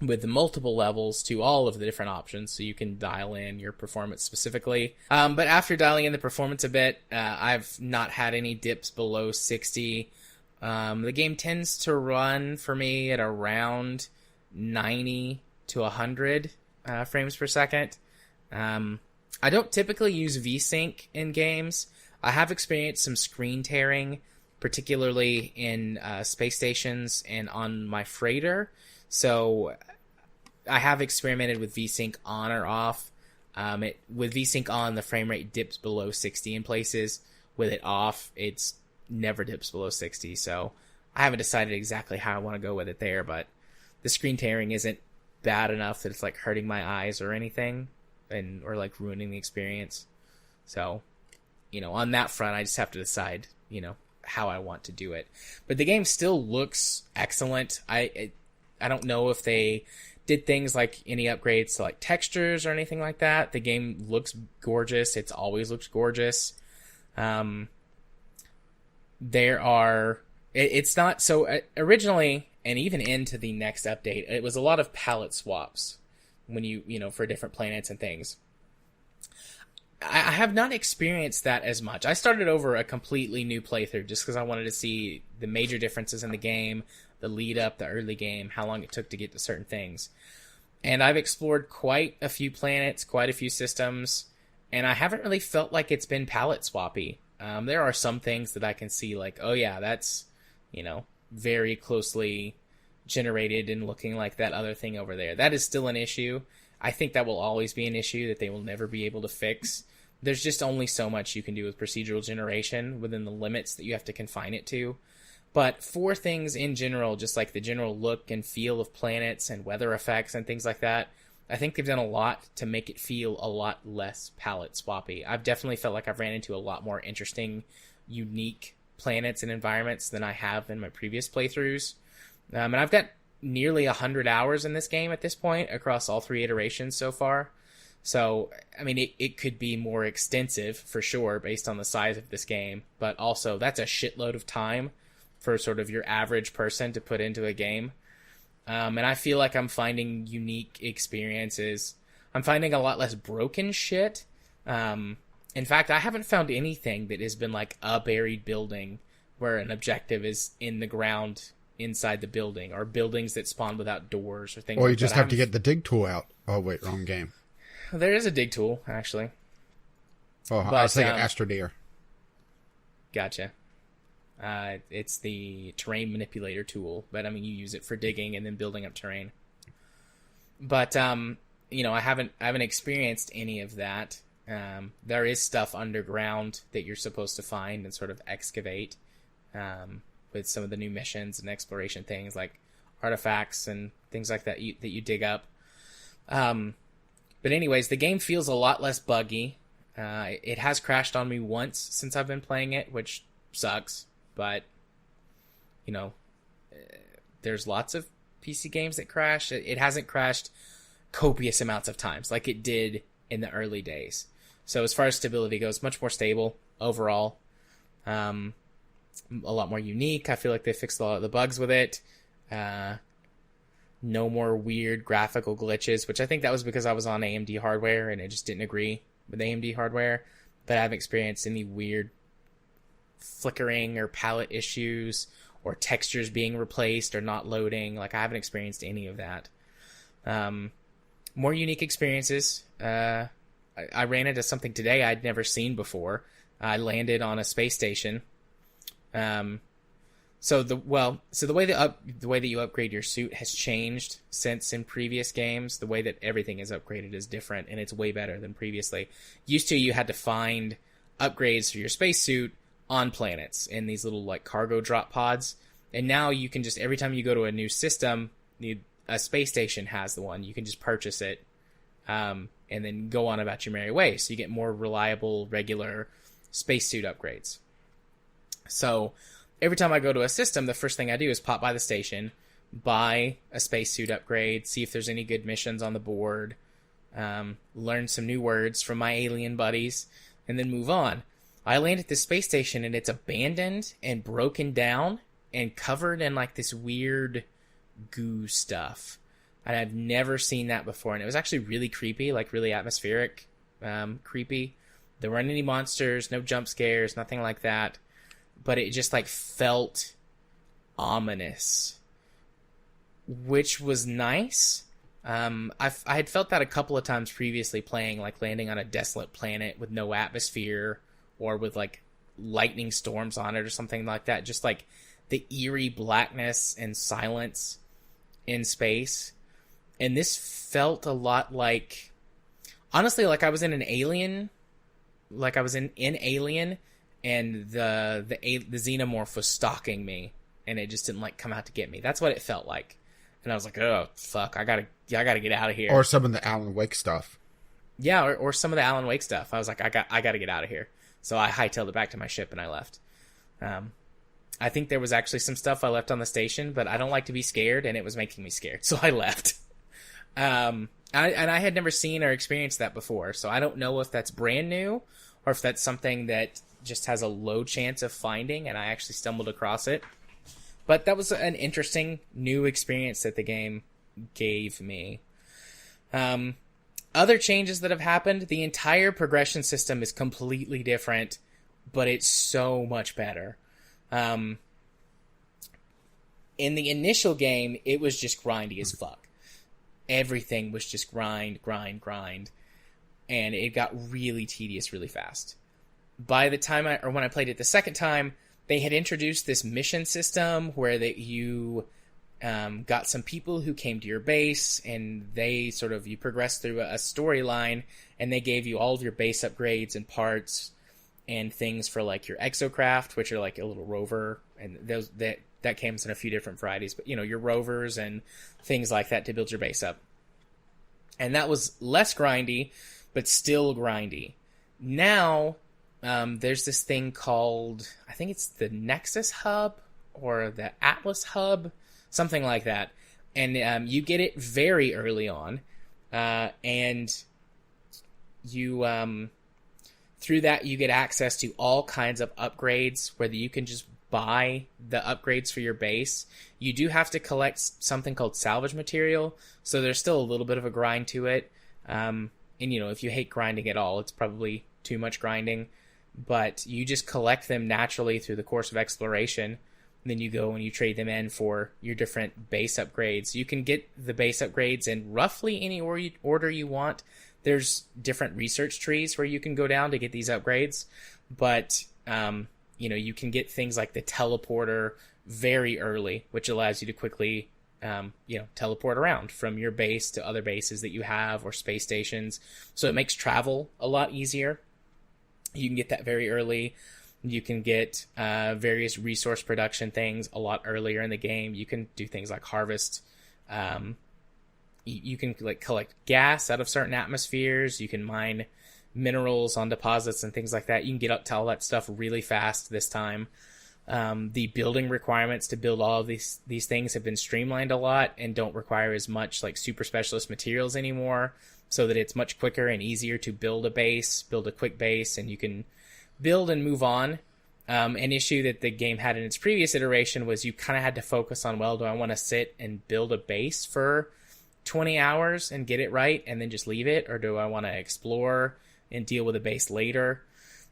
Speaker 1: with multiple levels to all of the different options, so you can dial in your performance specifically. But after dialing in the performance a bit, I've not had any dips below 60. The game tends to run for me at around 90 to 100 frames per second. I don't typically use VSync in games. I have experienced some screen tearing, particularly in space stations and on my freighter. So I have experimented with VSync on or off. With VSync on, the frame rate dips below 60 in places. With it off, it's never dips below 60. So I haven't decided exactly how I want to go with it there, but the screen tearing isn't bad enough that it's like hurting my eyes or anything, or like ruining the experience. So, on that front, I just have to decide, how I want to do it. But the game still looks excellent. I don't know if they did things like any upgrades to like textures or anything like that. The game looks gorgeous. It's always looked gorgeous. It's not so originally, and even into the next update, it was a lot of palette swaps when for different planets and things. I have not experienced that as much. I started over a completely new playthrough just because I wanted to see the major differences in the game, the lead up, the early game, how long it took to get to certain things. And I've explored quite a few planets, quite a few systems, and I haven't really felt like it's been palette swappy. There are some things that I can see like, oh yeah, that's, very closely generated and looking like that other thing over there. That is still an issue. I think that will always be an issue that they will never be able to fix. There's just only so much you can do with procedural generation within the limits that you have to confine it to. But for things in general, just like the general look and feel of planets and weather effects and things like that, I think they've done a lot to make it feel a lot less palette swappy. I've definitely felt like I've ran into a lot more interesting, unique planets and environments than I have in my previous playthroughs. And I've got nearly 100 hours in this game at this point across all 3 iterations so far. So, I mean, it could be more extensive for sure based on the size of this game, but also that's a shitload of time for sort of your average person to put into a game. And I feel like I'm finding unique experiences. I'm finding a lot less broken shit. In fact, I haven't found anything that has been like a buried building where an objective is in the ground inside the building, or buildings that spawn without doors or things like that.
Speaker 2: Or you just have to get the dig tool out. Oh, wait, wrong game.
Speaker 1: There is a dig tool, actually.
Speaker 2: Oh, I was thinking Astrodeer.
Speaker 1: Gotcha. It's the terrain manipulator tool, but I mean, you use it for digging and then building up terrain. But you know, I haven't experienced any of that. There is stuff underground that you're supposed to find and sort of excavate, with some of the new missions and exploration things like artifacts and things like that that you dig up. But anyways, the game feels a lot less buggy. It has crashed on me once since I've been playing it, which sucks. But, you know, there's lots of PC games that crash. It hasn't crashed copious amounts of times like it did in the early days. So as far as stability goes, much more stable overall. A lot more unique. I feel like they fixed a lot of the bugs with it. No more weird graphical glitches, which I think that was because I was on AMD hardware and it just didn't agree with AMD hardware. But I haven't experienced any weird flickering or palette issues or textures being replaced or not loading. Like, I haven't experienced any of that. More unique experiences. I ran into something today I'd never seen before. I landed on a space station. So the way that you upgrade your suit has changed since in previous games. The way that everything is upgraded is different, and it's way better than previously. Used to, you had to find upgrades for your spacesuit on planets in these little like cargo drop pods, and now you can just, every time you go to a new system, a space station has the one. You can just purchase it, and then go on about your merry way. So you get more reliable, regular spacesuit upgrades. So every time I go to a system, the first thing I do is pop by the station, buy a spacesuit upgrade, see if there's any good missions on the board, learn some new words from my alien buddies, and then move on. I land at this space station and it's abandoned and broken down and covered in like this weird goo stuff. And I've never seen that before. And it was actually really creepy, like really atmospheric, creepy. There weren't any monsters, no jump scares, nothing like that. But it just like felt ominous, which was nice. I had felt that a couple of times previously playing, like landing on a desolate planet with no atmosphere, or with like lightning storms on it or something like that. Just like the eerie blackness and silence in space. And this felt a lot like, honestly, like I was in an Alien, like I was in Alien, and the xenomorph was stalking me, and it just didn't like come out to get me. That's what it felt like. And I was like, oh fuck, I gotta get out of here.
Speaker 2: Or some of the Alan Wake stuff.
Speaker 1: Yeah, or some of the Alan Wake stuff. I was like, I gotta get out of here. So I hightailed it back to my ship and I left. I think there was actually some stuff I left on the station, but I don't like to be scared, and it was making me scared, so I left. I had never seen or experienced that before, so I don't know if that's brand new or if that's something that just has a low chance of finding, and I actually stumbled across it. But that was an interesting new experience that the game gave me. Other changes that have happened, the entire progression system is completely different, but it's so much better. In the initial game, it was just grindy as fuck. Everything was just grind, and it got really tedious really fast. By the time when I played it the second time, they had introduced this mission system where you got some people who came to your base, and they you progressed through a storyline, and they gave you all of your base upgrades and parts and things for like your exocraft, which are like a little rover, and that comes in a few different varieties, but your rovers and things like that to build your base up. And that was less grindy, but still grindy. Now, there's this thing called, I think it's the Nexus Hub or the Atlas Hub, something like that. And you get it very early on, and you through that you get access to all kinds of upgrades, whether you can just buy the upgrades for your base. You do have to collect something called salvage material, so there's still a little bit of a grind to it. and if you hate grinding at all, it's probably too much grinding, but you just collect them naturally through the course of exploration. And then you go and you trade them in for your different base upgrades. You can get the base upgrades in roughly any order you want. There's different research trees where you can go down to get these upgrades, but you can get things like the teleporter very early, which allows you to quickly teleport around from your base to other bases that you have or space stations. So it makes travel a lot easier. You can get that very early. You can get various resource production things a lot earlier in the game. You can do things like harvest. You can collect gas out of certain atmospheres. You can mine minerals on deposits and things like that. You can get up to all that stuff really fast this time. The building requirements to build all of these things have been streamlined a lot and don't require as much super specialist materials anymore, so that it's much quicker and easier to build a quick base, and you can build and move on. An issue that the game had in its previous iteration was you kind of had to focus on, do I want to sit and build a base for 20 hours and get it right and then just leave it, or do I want to explore and deal with a base later?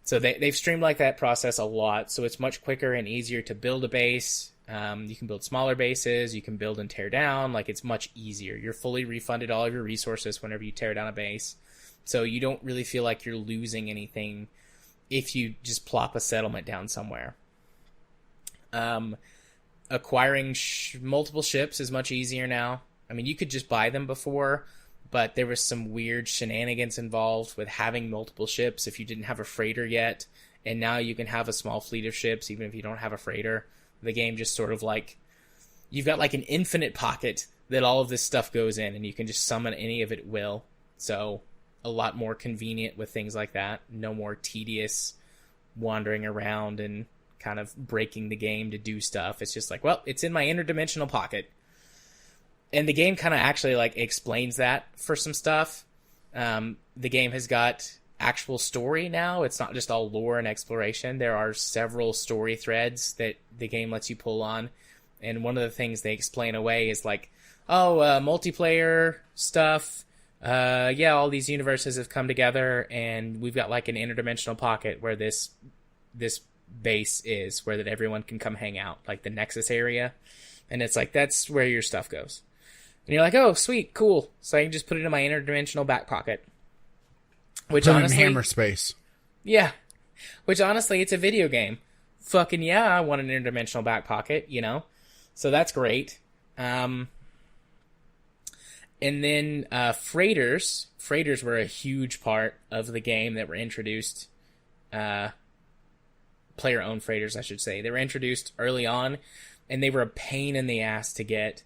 Speaker 1: So they've streamlined that process a lot, so it's much quicker and easier to build a base. You can build smaller bases, you can build and tear down, it's much easier. You're fully refunded all of your resources whenever you tear down a base, so you don't really feel like you're losing anything if you just plop a settlement down somewhere. Acquiring multiple ships is much easier now. I mean, you could just buy them before, but there was some weird shenanigans involved with having multiple ships if you didn't have a freighter yet, and now you can have a small fleet of ships even if you don't have a freighter. The game just sort of you've got an infinite pocket that all of this stuff goes in, and you can just summon any of it at will. So a lot more convenient with things like that. No more tedious wandering around and kind of breaking the game to do stuff. It's just it's in my interdimensional pocket. And the game kind of actually explains that for some stuff. The game has got actual story now. It's not just all lore and exploration. There are several story threads that the game lets you pull on. And one of the things they explain away is multiplayer stuff. All these universes have come together, and we've got an interdimensional pocket where this base is, where that everyone can come hang out, the Nexus area. And it's that's where your stuff goes. And you're oh, sweet, cool. So I can just put it in my interdimensional back pocket. Which honestly,
Speaker 2: hammer space.
Speaker 1: Yeah. Which honestly, it's a video game. Fucking yeah, I want an interdimensional back pocket, So that's great. And then freighters. Freighters were a huge part of the game that were introduced. Player-owned freighters, I should say. They were introduced early on, and they were a pain in the ass to get.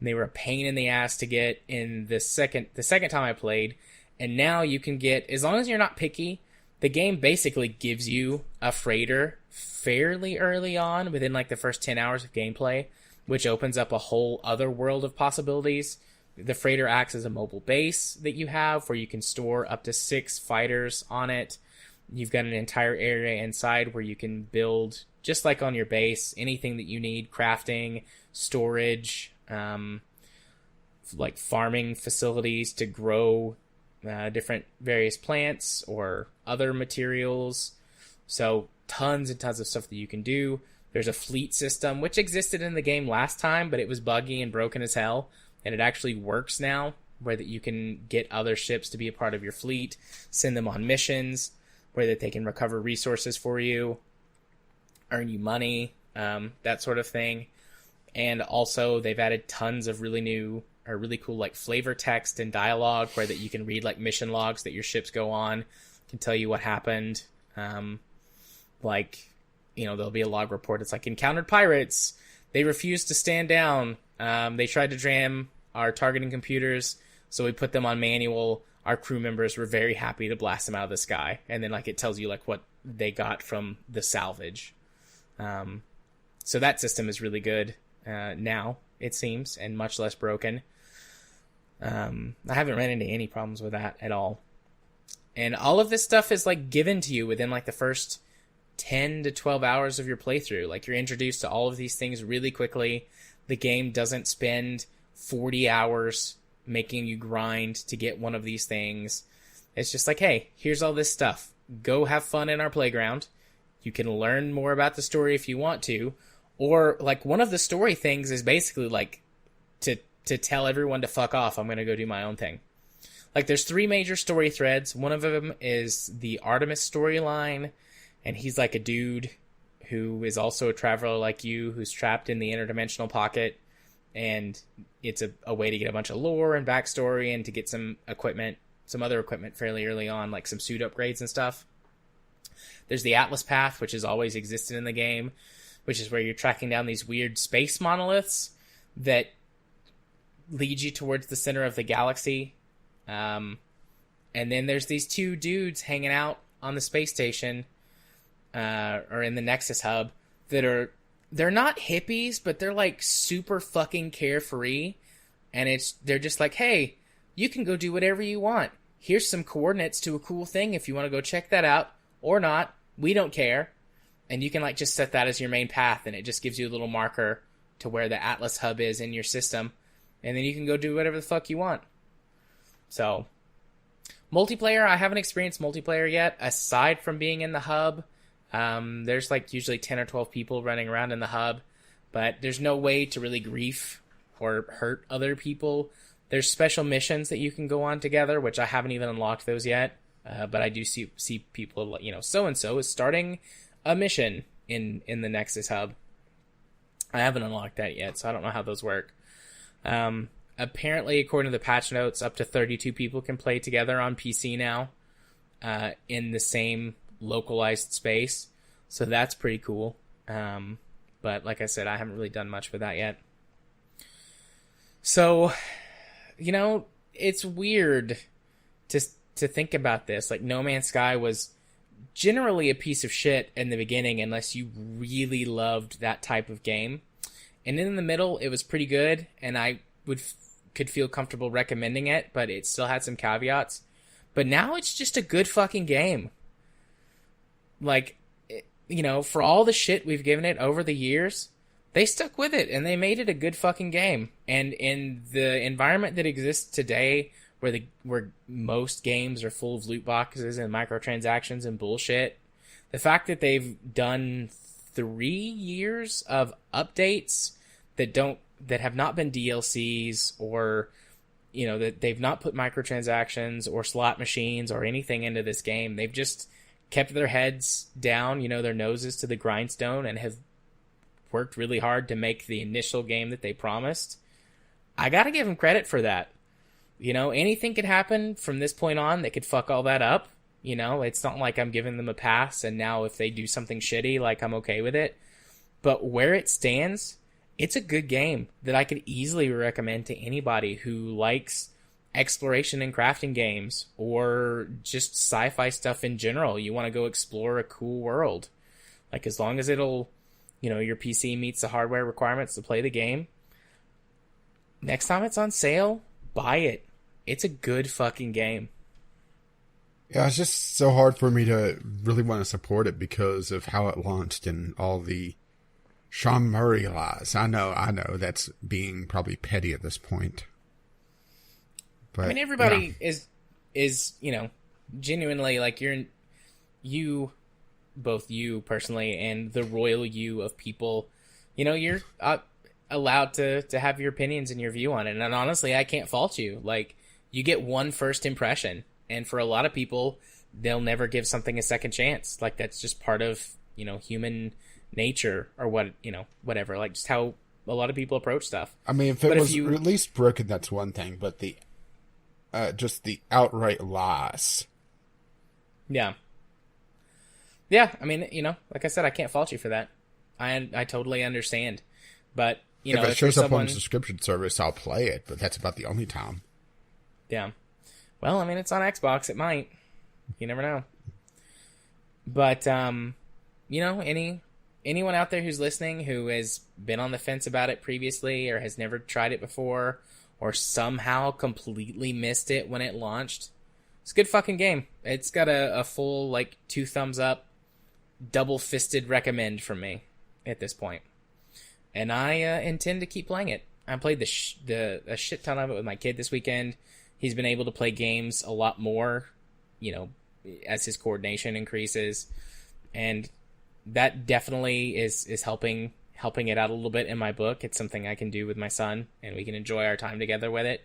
Speaker 1: They were a pain in the ass to get in the second time I played. And now you can get, as long as you're not picky, the game basically gives you a freighter fairly early on, within the first 10 hours of gameplay, which opens up a whole other world of possibilities. The freighter acts as a mobile base that you have, where you can store up to 6 fighters on it. You've got an entire area inside where you can build, just like on your base, anything that you need: crafting, storage, farming facilities to grow different various plants or other materials. So tons and tons of stuff that you can do. There's a fleet system, which existed in the game last time, but it was buggy and broken as hell. And it actually works now, where that you can get other ships to be a part of your fleet, send them on missions, where that they can recover resources for you, earn you money, that sort of thing. And also, they've added tons of really cool flavor text and dialogue, where that you can read mission logs that your ships go on, can tell you what happened. There'll be a log report. It's encountered pirates. They refused to stand down. They tried to jam our targeting computers, so we put them on manual. Our crew members were very happy to blast them out of the sky. And then it tells you what they got from the salvage. So that system is really good now, it seems, and much less broken. I haven't ran into any problems with that at all. And all of this stuff is given to you within the first 10 to 12 hours of your playthrough. You're introduced to all of these things really quickly. The game doesn't spend 40 hours making you grind to get one of these things. It's just like, hey, here's all this stuff. Go have fun in our playground. You can learn more about the story if you want to. Or, like, one of the story things is basically, like, to tell everyone to fuck off. I'm going to go do my own thing. Like, there's 3 major story threads. One of them is the Artemis storyline, and he's, like, a dude who is also a traveler like you, who's trapped in the interdimensional pocket, and it's a way to get a bunch of lore and backstory and to get some equipment, some other equipment fairly early on, like some suit upgrades and stuff. There's the Atlas Path, which has always existed in the game, which is where you're tracking down these weird space monoliths that lead you towards the center of the galaxy. And then there's these 2 dudes hanging out on the space station, or in the Nexus hub, they're not hippies, but they're like super fucking carefree. And they're just like, hey, you can go do whatever you want. Here's some coordinates to a cool thing if you want to go check that out or not. We don't care. And you can like just set that as your main path, and it just gives you a little marker to where the Atlas hub is in your system. And then you can go do whatever the fuck you want. So, multiplayer, I haven't experienced multiplayer yet, aside from being in the hub. There's like usually 10 or 12 people running around in the hub, but there's no way to really grief or hurt other people. There's special missions that you can go on together, which I haven't even unlocked those yet. But I do see people, so-and-so is starting a mission in the Nexus hub. I haven't unlocked that yet, so I don't know how those work. Apparently, according to the patch notes, up to 32 people can play together on PC now, in the same localized space. So that's pretty cool. But like I said, I haven't really done much with that yet. So, it's weird to think about this. Like, No Man's Sky was generally a piece of shit in the beginning unless you really loved that type of game. And in the middle, it was pretty good, and I could feel comfortable recommending it, but it still had some caveats. But now it's just a good fucking game. Like, for all the shit we've given it over the years, they stuck with it, and they made it a good fucking game. And in the environment that exists today, where most games are full of loot boxes and microtransactions and bullshit, the fact that they've done 3 years of updates that have not been DLCs, or that they've not put microtransactions or slot machines or anything into this game. They've just kept their heads down, their noses to the grindstone, and have worked really hard to make the initial game that they promised. I gotta give them credit for that. Anything could happen from this point on that could fuck all that up. It's not like I'm giving them a pass, and now if they do something shitty, like, I'm okay with it. But where it stands, it's a good game that I could easily recommend to anybody who likes exploration and crafting games, or just sci-fi stuff in general. You want to go explore a cool world. Like, as long as your PC meets the hardware requirements to play the game, next time it's on sale, buy it. It's a good fucking game.
Speaker 2: Yeah, it's just so hard for me to really want to support it because of how it launched and all the Sean Murray lies. I know that's being probably petty at this point. But,
Speaker 1: I mean, everybody is genuinely, like, both you personally and the royal you of people, you're allowed to have your opinions and your view on it. And honestly, I can't fault you. Like, you get one first impression, and for a lot of people, they'll never give something a second chance. Like, that's just part of, human nature, or whatever. Like, just how a lot of people approach stuff. I mean,
Speaker 2: if it was at least broken, that's one thing, but just the outright lies.
Speaker 1: Yeah. Yeah, I mean, like I said, I can't fault you for that. I totally understand. But,
Speaker 2: if it shows up on the subscription service, I'll play it, but that's about the only time.
Speaker 1: Yeah. Well, I mean, it's on Xbox. It might. You never know. But, anyone out there who's listening who has been on the fence about it previously, or has never tried it before, or somehow completely missed it when it launched, it's a good fucking game. It's got a full, 2 thumbs up, double-fisted recommend from me at this point. And I intend to keep playing it. I played a shit ton of it with my kid this weekend. He's been able to play games a lot more as his coordination increases. And that definitely is helping it out a little bit in my book. It's something I can do with my son, and we can enjoy our time together with it.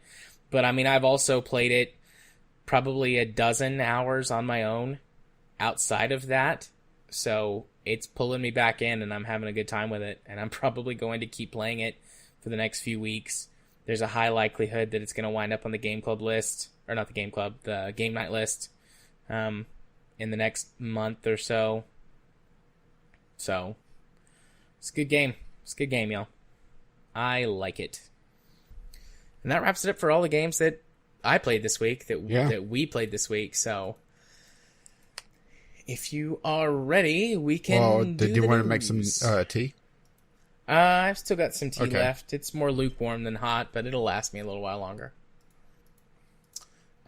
Speaker 1: But I mean, I've also played it probably a dozen hours on my own outside of that. So it's pulling me back in, and I'm having a good time with it. And I'm probably going to keep playing it for the next few weeks. There's a high likelihood that it's going to wind up on the game club list, or not the game club, the game night list, in the next month or so. So it's a good game. It's a good game, y'all. I like it. And that wraps it up for all the games that I played this week, that we played this week. So if you are ready, we can
Speaker 2: did you want to make some tea?
Speaker 1: I've still got some tea left. It's more lukewarm than hot, but it'll last me a little while longer.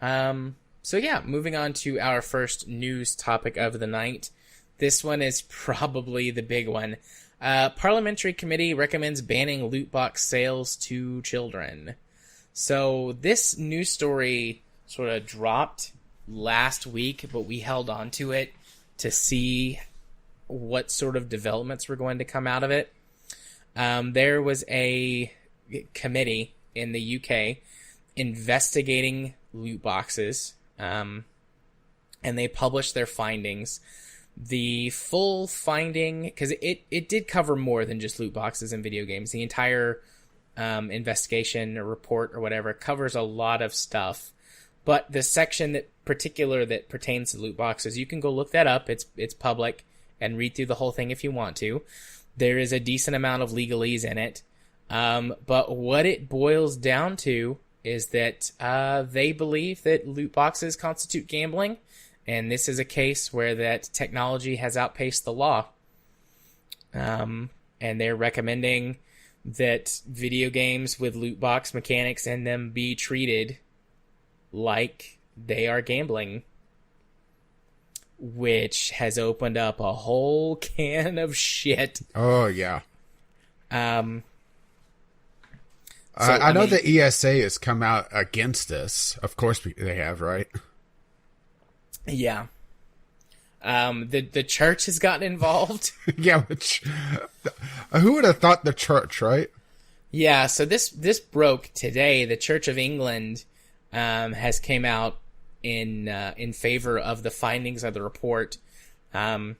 Speaker 1: So yeah, moving on to our first news topic of the night. This one is probably the big one. Parliamentary committee recommends banning loot box sales to children. So this news story sort of dropped last week, but we held on to it to see what sort of developments were going to come out of it. There was a committee in the UK investigating loot boxes, and they published their findings. The full finding, because it did cover more than just loot boxes in video games. The entire investigation or report or whatever covers a lot of stuff. But the section that pertains to loot boxes, you can go look that up. It's public, and read through the whole thing if you want to. There is a decent amount of legalese in it. But what it boils down to is that they believe that loot boxes constitute gambling. And this is a case where that technology has outpaced the law. And they're recommending that video games with loot box mechanics in them be treated like they are gambling, which has opened up a whole can of shit.
Speaker 2: Oh, yeah.
Speaker 1: I
Speaker 2: know the ESA has come out against this. Of course they have, right?
Speaker 1: Yeah. The church has gotten involved.
Speaker 2: Yeah, who would have thought the church, right?
Speaker 1: Yeah, so this broke today. The Church of England has came out in favor of the findings of the report, saying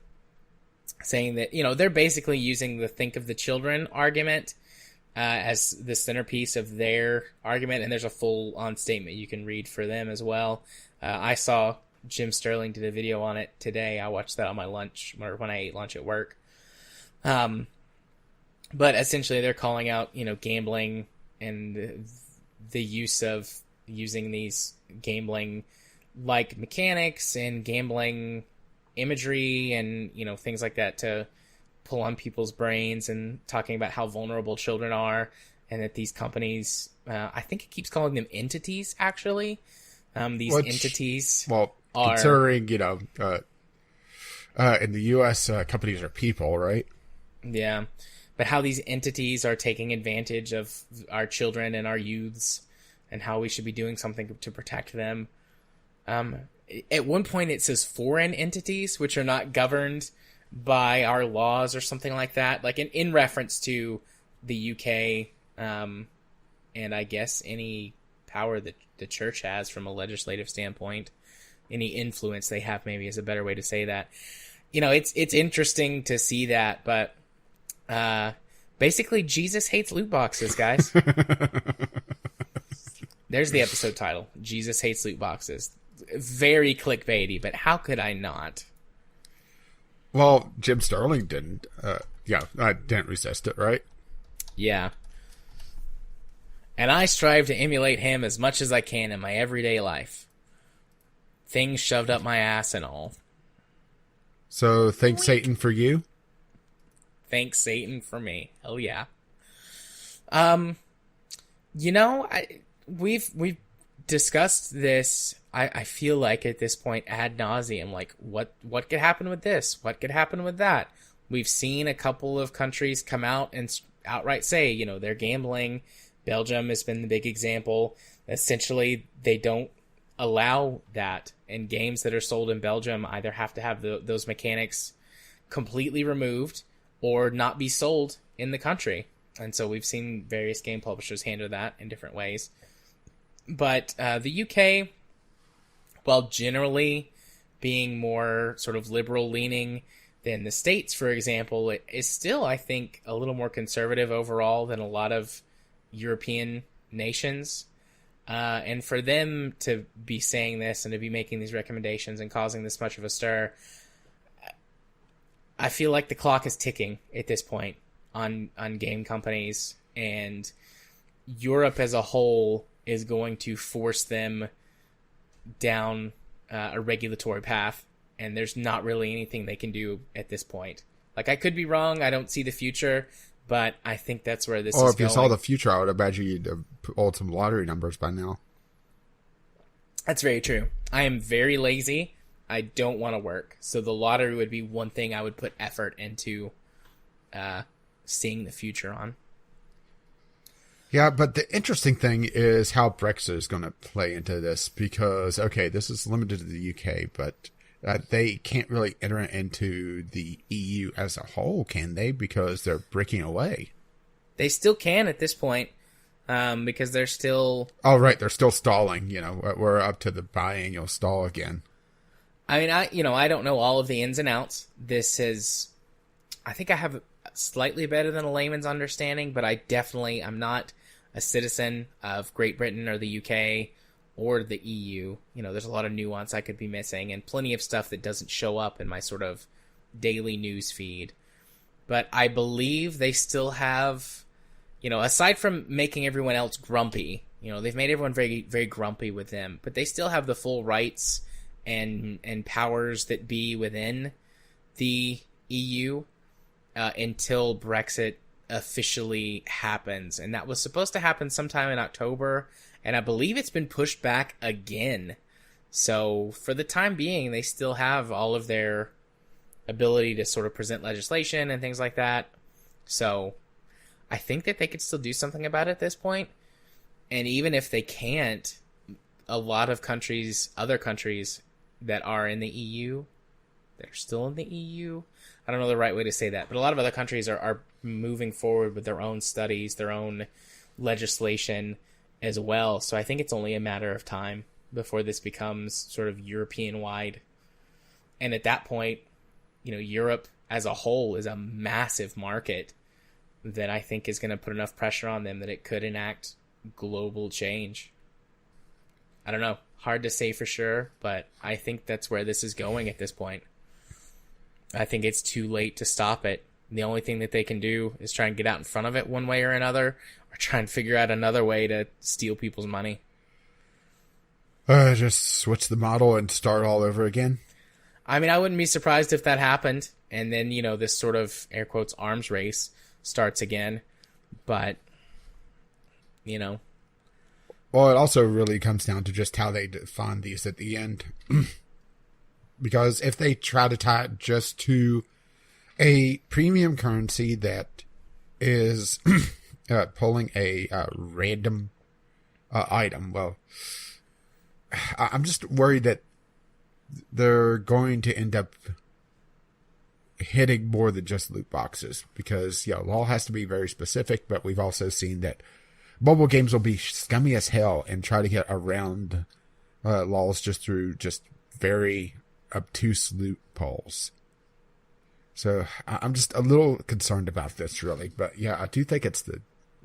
Speaker 1: that, they're basically using the think of the children argument as the centerpiece of their argument, and there's a full-on statement you can read for them as well. I saw Jim Sterling did a video on it today. I watched that on my lunch, or when I ate lunch at work. But essentially they're calling out, gambling and the use of using these gambling-like mechanics and gambling imagery and, things like that to pull on people's brains, and talking about how vulnerable children are, and that these companies, I think it keeps calling them entities, actually. Entities are...
Speaker 2: Considering, in the U.S., companies are people, right?
Speaker 1: Yeah. But how these entities are taking advantage of our children and our youths, and how we should be doing something to protect them. At one point it says foreign entities, which are not governed by our laws or something like that. Like in reference to the UK, and I guess any power that the church has from a legislative standpoint. Any influence they have, maybe, is a better way to say that. It's interesting to see that, but basically Jesus hates loot boxes, guys. There's the episode title. Jesus hates loot boxes. Very clickbaity, but how could I not?
Speaker 2: Well, Jim Sterling didn't. I didn't resist it, right?
Speaker 1: Yeah. And I strive to emulate him as much as I can in my everyday life. Things shoved up my ass and all.
Speaker 2: So, thanks Satan for you?
Speaker 1: Thanks Satan for me. Hell yeah. We've discussed this, I feel like at this point ad nauseum, like what could happen with this? What could happen with that? We've seen a couple of countries come out and outright say, they're gambling. Belgium has been the big example. Essentially, they don't allow that, and games that are sold in Belgium either have to have those mechanics completely removed or not be sold in the country. And so we've seen various game publishers handle that in different ways. But the UK, while generally being more sort of liberal leaning than the States, for example, it is still, I think, a little more conservative overall than a lot of European nations. And for them to be saying this and to be making these recommendations and causing this much of a stir, I feel like the clock is ticking at this point on game companies, and Europe as a whole is going to force them down a regulatory path, and there's not really anything they can do at this point. Like, I could be wrong, I don't see the future, but I think that's where this is going.
Speaker 2: Or if you saw the future, I would imagine you'd have pulled some lottery numbers by now.
Speaker 1: That's very true. I am very lazy. I don't want to work. So the lottery would be one thing I would put effort into seeing the future on.
Speaker 2: Yeah, but the interesting thing is how Brexit is going to play into this, because, okay, this is limited to the UK, but they can't really enter into the EU as a whole, can they? Because they're breaking away.
Speaker 1: They still can at this point, because they're still...
Speaker 2: Oh, right, they're still stalling. You know, we're up to the biannual stall again.
Speaker 1: I mean, I don't know all of the ins and outs. I think I have slightly better than a layman's understanding, but I'm not a citizen of Great Britain or the UK or the EU. You know, there's a lot of nuance I could be missing, and plenty of stuff that doesn't show up in my sort of daily news feed. But I believe they still have, you know, aside from making everyone else grumpy, you know, they've made everyone very, very grumpy with them, but they still have the full rights and powers that be within the EU until Brexit officially happens. And that was supposed to happen sometime in October, and I believe it's been pushed back again. So for the time being, they still have all of their ability to sort of present legislation and things like that. So I think that they could still do something about it at this point. And even if they can't, a lot of other countries that are in the EU, that are still in the EU, I don't know the right way to say that, but a lot of other countries are moving forward with their own studies, their own legislation as well. So I think it's only a matter of time before this becomes sort of European-wide. And at that point, you know, Europe as a whole is a massive market that I think is going to put enough pressure on them that it could enact global change. I don't know. Hard to say for sure, but I think that's where this is going at this point. I think it's too late to stop it. The only thing that they can do is try and get out in front of it one way or another, or try and figure out another way to steal people's money.
Speaker 2: Just switch the model and start all over again?
Speaker 1: I mean, I wouldn't be surprised if that happened, and then, you know, this sort of, air quotes, arms race starts again. But, you know.
Speaker 2: Well, it also really comes down to just how they define these at the end. Because if they try to tie it just to a premium currency that is pulling a random item, well, I'm just worried that they're going to end up hitting more than just loot boxes. Because, you know, law has to be very specific, but we've also seen that mobile games will be scummy as hell and try to get around laws just through just very obtuse loopholes. So I'm just a little concerned about this, really. But yeah, I do think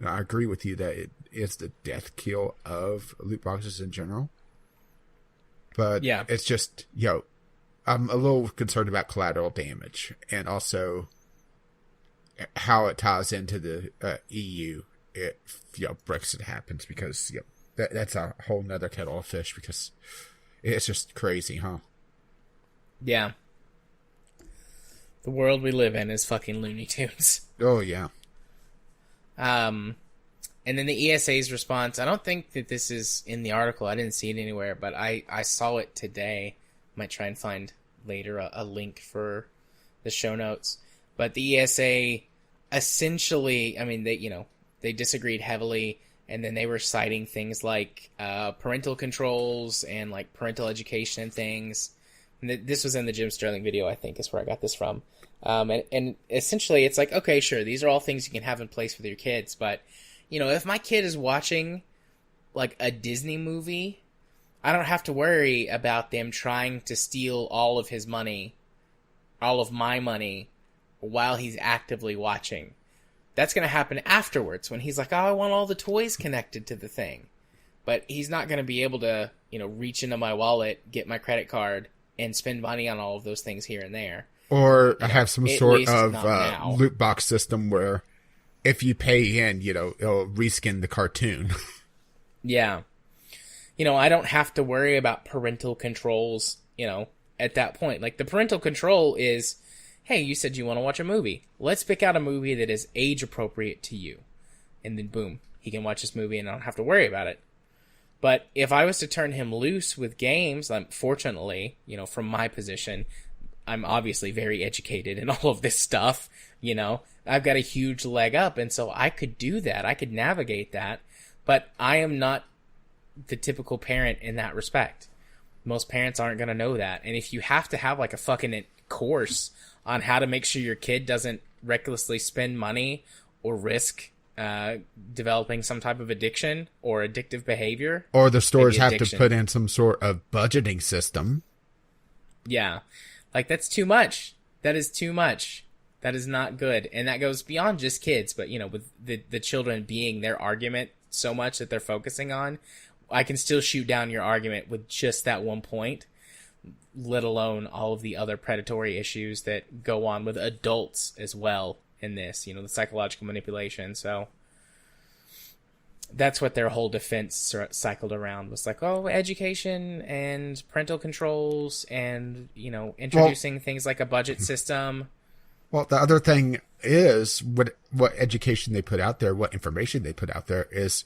Speaker 2: I agree with you that it is the death kill of loot boxes in general. But yeah, it's just, you know, I'm a little concerned about collateral damage and also how it ties into the EU if, you know, Brexit happens, because, you know, that's a whole nother kettle of fish, because it's just crazy, huh?
Speaker 1: Yeah. The world we live in is fucking Looney Tunes.
Speaker 2: Oh, yeah.
Speaker 1: And then the ESA's response, I don't think that this is in the article. I didn't see it anywhere, but I saw it today. Might try and find later a link for the show notes. But the ESA essentially, I mean, they disagreed heavily and then they were citing things like parental controls and like parental education and things. And this was in the Jim Sterling video, I think, is where I got this from. And essentially, it's like, okay, sure, these are all things you can have in place with your kids, but if my kid is watching like a Disney movie, I don't have to worry about them trying to steal all of his money, all of my money, while he's actively watching. That's going to happen afterwards when he's like, oh, I want all the toys connected to the thing. But he's not going to be able to, reach into my wallet, get my credit card, and spend money on all of those things here and there.
Speaker 2: Or have some sort of loot box system where if you pay in, it'll reskin the cartoon.
Speaker 1: Yeah. I don't have to worry about parental controls, at that point. Like, the parental control is, hey, you said you want to watch a movie. Let's pick out a movie that is age appropriate to you. And then, boom, he can watch this movie and I don't have to worry about it. But if I was to turn him loose with games, fortunately, from my position, I'm obviously very educated in all of this stuff. I've got a huge leg up. And so I could do that. I could navigate that. But I am not the typical parent in that respect. Most parents aren't going to know that. And if you have to have like a fucking course on how to make sure your kid doesn't recklessly spend money or risk developing some type of addiction or addictive behavior.
Speaker 2: Or the stores have to put in some sort of budgeting system.
Speaker 1: Yeah. Like, that's too much. That is too much. That is not good. And that goes beyond just kids, but, with the children being their argument so much that they're focusing on, I can still shoot down your argument with just that one point, let alone all of the other predatory issues that go on with adults as well in this, the psychological manipulation. So that's what their whole defense cycled around, was like, oh, education and parental controls and, introducing things like a budget system.
Speaker 2: Well, the other thing is what education they put out there, what information they put out there is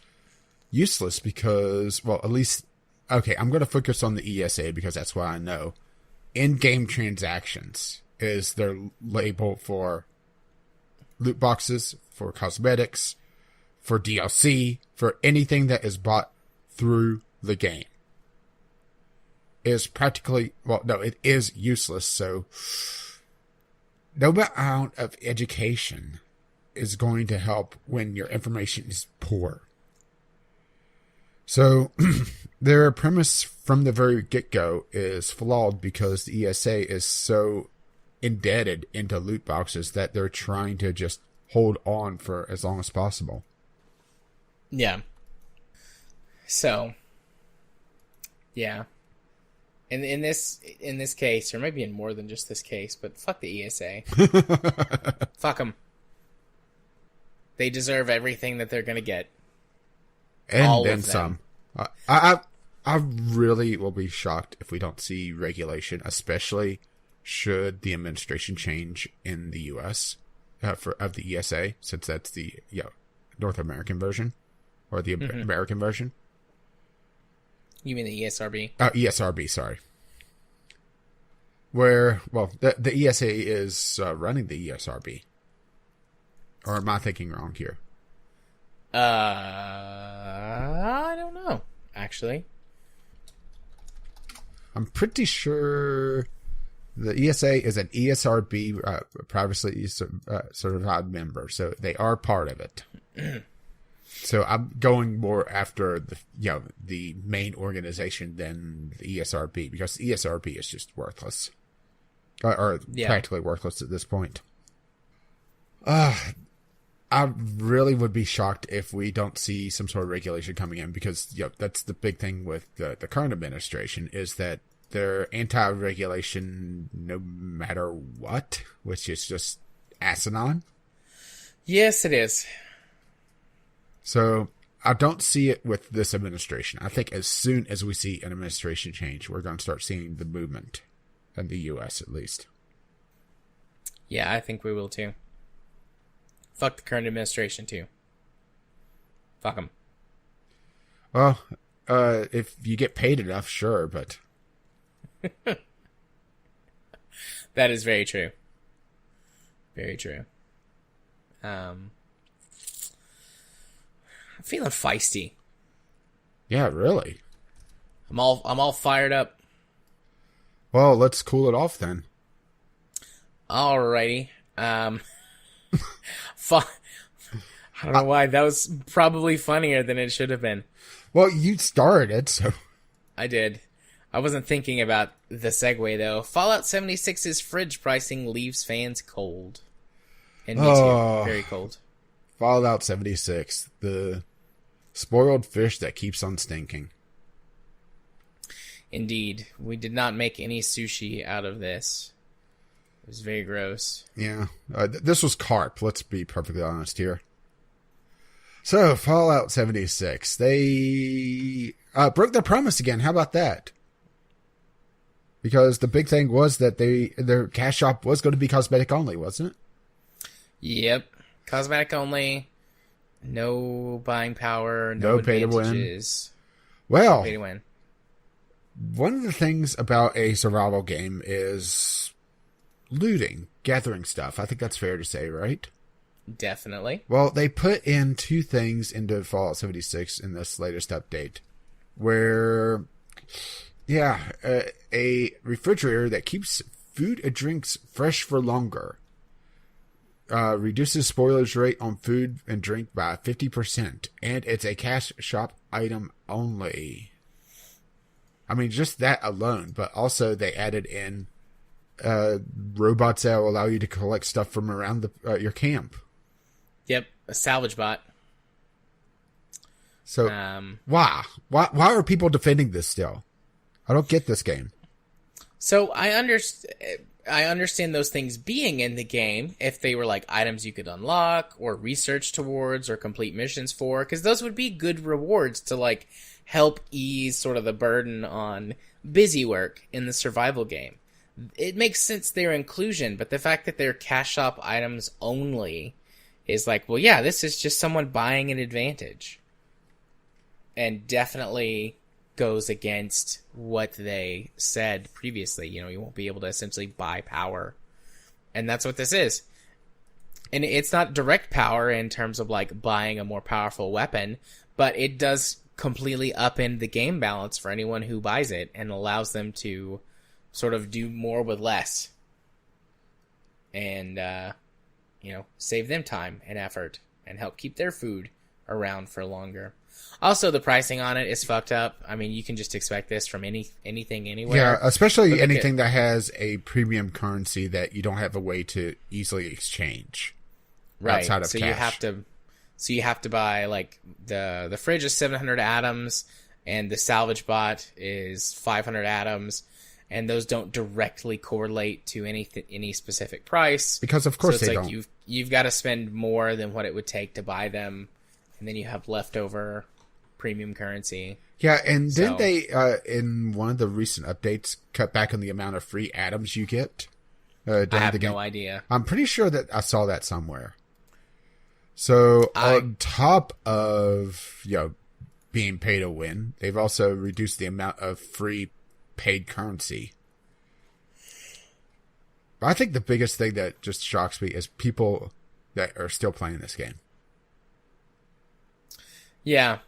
Speaker 2: useless because, well, at least, okay, I'm going to focus on the ESA because that's what I know. In-game transactions is their label for loot boxes, for cosmetics, for DLC, for anything that is bought through the game. Is practically, well, no, it is useless, so no amount of education is going to help when your information is poor. So their premise from the very get-go is flawed because the ESA is so indebted into loot boxes that they're trying to just hold on for as long as possible.
Speaker 1: Yeah. So, yeah. In this case, or maybe in more than just this case, but fuck the ESA. Fuck them. They deserve everything that they're going to get.
Speaker 2: And then some. I really will be shocked if we don't see regulation, especially should the administration change in the U.S. Of the ESA, since that's the North American version, or the American version.
Speaker 1: You mean the ESRB?
Speaker 2: ESRB, sorry. Where, well, the ESA is running the ESRB. Or am I thinking wrong here?
Speaker 1: I don't know, actually.
Speaker 2: I'm pretty sure the ESA is an ESRB privacy certified member, so they are part of it. So I'm going more after the main organization than the ESRB, because the ESRB is just worthless, or practically worthless at this point. I really would be shocked if we don't see some sort of regulation coming in, because that's the big thing with the current administration, is that they're anti-regulation no matter what, which is just asinine.
Speaker 1: Yes, it is.
Speaker 2: So I don't see it with this administration. I think as soon as we see an administration change, we're going to start seeing the movement in the U.S. at least.
Speaker 1: Yeah, I think we will too. Fuck the current administration too. Fuck them.
Speaker 2: Well, if you get paid enough, sure, but
Speaker 1: that is very true. Very true. I'm feeling feisty.
Speaker 2: Yeah, really.
Speaker 1: I'm all fired up.
Speaker 2: Well, let's cool it off then.
Speaker 1: Alrighty. I don't know why. That was probably funnier than it should have been.
Speaker 2: Well, you started, so...
Speaker 1: I did. I wasn't thinking about the segue, though. Fallout 76's fridge pricing leaves fans cold. And me too. Very cold.
Speaker 2: Fallout 76. The spoiled fish that keeps on stinking.
Speaker 1: Indeed. We did not make any sushi out of this. It was very gross.
Speaker 2: Yeah. This was carp. Let's be perfectly honest here. So, Fallout 76. They broke their promise again. How about that? Because the big thing was that their cash shop was going to be cosmetic only, wasn't it?
Speaker 1: Yep. Cosmetic only. No buying power. No
Speaker 2: pay to win.
Speaker 1: advantages.
Speaker 2: Well,
Speaker 1: No pay to win.
Speaker 2: One of the things about a survival game is looting, gathering stuff. I think that's fair to say, right?
Speaker 1: Definitely.
Speaker 2: Well, they put in two things into Fallout 76 in this latest update. Where, a refrigerator that keeps food and drinks fresh for longer. Reduces spoilage rate on food and drink by 50%. And it's a cash shop item only. I mean, just that alone. But also they added in robots that will allow you to collect stuff from around your camp.
Speaker 1: Yep, a salvage bot.
Speaker 2: So, why are people defending this still? I don't get this game.
Speaker 1: So I understand those things being in the game if they were like items you could unlock or research towards or complete missions for, because those would be good rewards to like help ease sort of the burden on busy work in the survival game. It makes sense their inclusion, but the fact that they're cash shop items only is like, well, yeah, this is just someone buying an advantage. And definitely goes against what they said previously. You know, you won't be able to essentially buy power. And that's what this is. And it's not direct power in terms of like buying a more powerful weapon, but it does completely upend the game balance for anyone who buys it and allows them to sort of do more with less. And, save them time and effort and help keep their food around for longer. Also, the pricing on it is fucked up. I mean, you can just expect this from anything, anywhere.
Speaker 2: Yeah, especially anything that has a premium currency that you don't have a way to easily exchange.
Speaker 1: Right.
Speaker 2: Outside of
Speaker 1: so
Speaker 2: cash.
Speaker 1: you have to buy like the fridge is 700 atoms, and the salvage bot is 500 atoms, and those don't directly correlate to any specific price.
Speaker 2: Because of course
Speaker 1: so it's
Speaker 2: they
Speaker 1: like
Speaker 2: don't.
Speaker 1: You've got to spend more than what it would take to buy them, and then you have leftover premium currency.
Speaker 2: Yeah, and didn't they, in one of the recent updates, cut back on the amount of free atoms you get?
Speaker 1: I have no idea.
Speaker 2: I'm pretty sure that I saw that somewhere. So, on top of, being pay to win, they've also reduced the amount of free paid currency. But I think the biggest thing that just shocks me is people that are still playing this game.
Speaker 1: Yeah.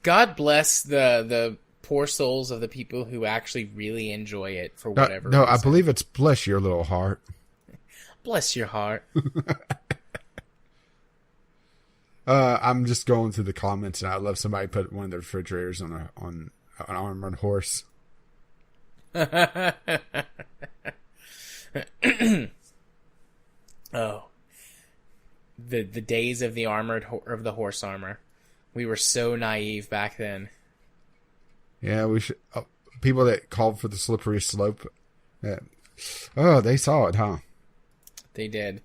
Speaker 1: God bless the poor souls of the people who actually really enjoy it for whatever reason.
Speaker 2: I believe it's bless your little heart.
Speaker 1: Bless your heart.
Speaker 2: I'm just going through the comments, and I love somebody put one of the refrigerators on an armored horse.
Speaker 1: Oh, the days of the of the horse armor. We were so naive back then.
Speaker 2: Yeah, we should. People that called for the slippery slope. They saw it, huh?
Speaker 1: They did.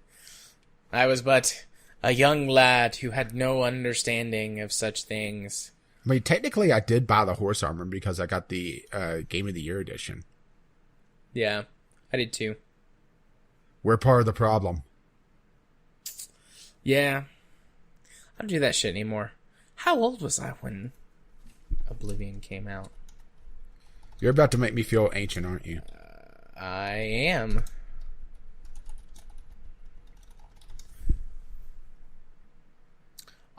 Speaker 1: I was but a young lad who had no understanding of such things.
Speaker 2: I mean, technically, I did buy the horse armor because I got the Game of the Year edition.
Speaker 1: Yeah, I did too.
Speaker 2: We're part of the problem.
Speaker 1: Yeah. I don't do that shit anymore. How old was I when Oblivion came out?
Speaker 2: You're about to make me feel ancient, aren't you?
Speaker 1: I am.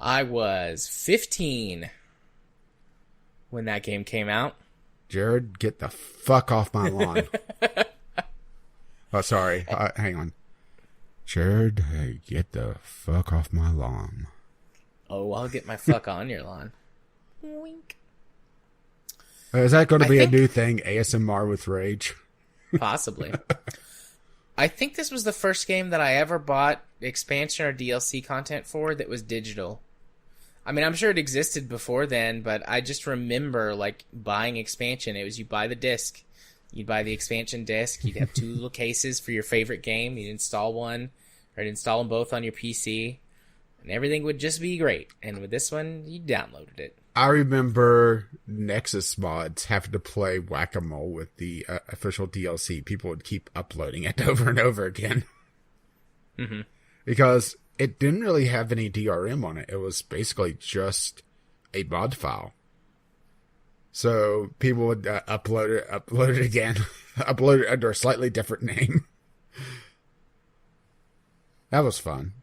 Speaker 1: I was 15 when that game came out.
Speaker 2: Jared, get the fuck off my lawn. Oh, sorry. Hang on. Jared, hey, get the fuck off my lawn.
Speaker 1: Oh, I'll get my fuck on your lawn. Wink.
Speaker 2: Is that going to be a new thing? ASMR with rage?
Speaker 1: Possibly. I think this was the first game that I ever bought expansion or DLC content for that was digital. I mean, I'm sure it existed before then, but I just remember, like, buying expansion. It was you buy the disc. You'd buy the expansion disc. You'd have 2 little cases for your favorite game. You'd install one, or install them both on your PC, and everything would just be great. And with this one, you downloaded it.
Speaker 2: I remember Nexus mods having to play Whack-A-Mole with the official DLC. People would keep uploading it over and over again.
Speaker 1: Mm-hmm.
Speaker 2: Because it didn't really have any DRM on it. It was basically just a mod file. So people would upload it again, upload it under a slightly different name. That was fun.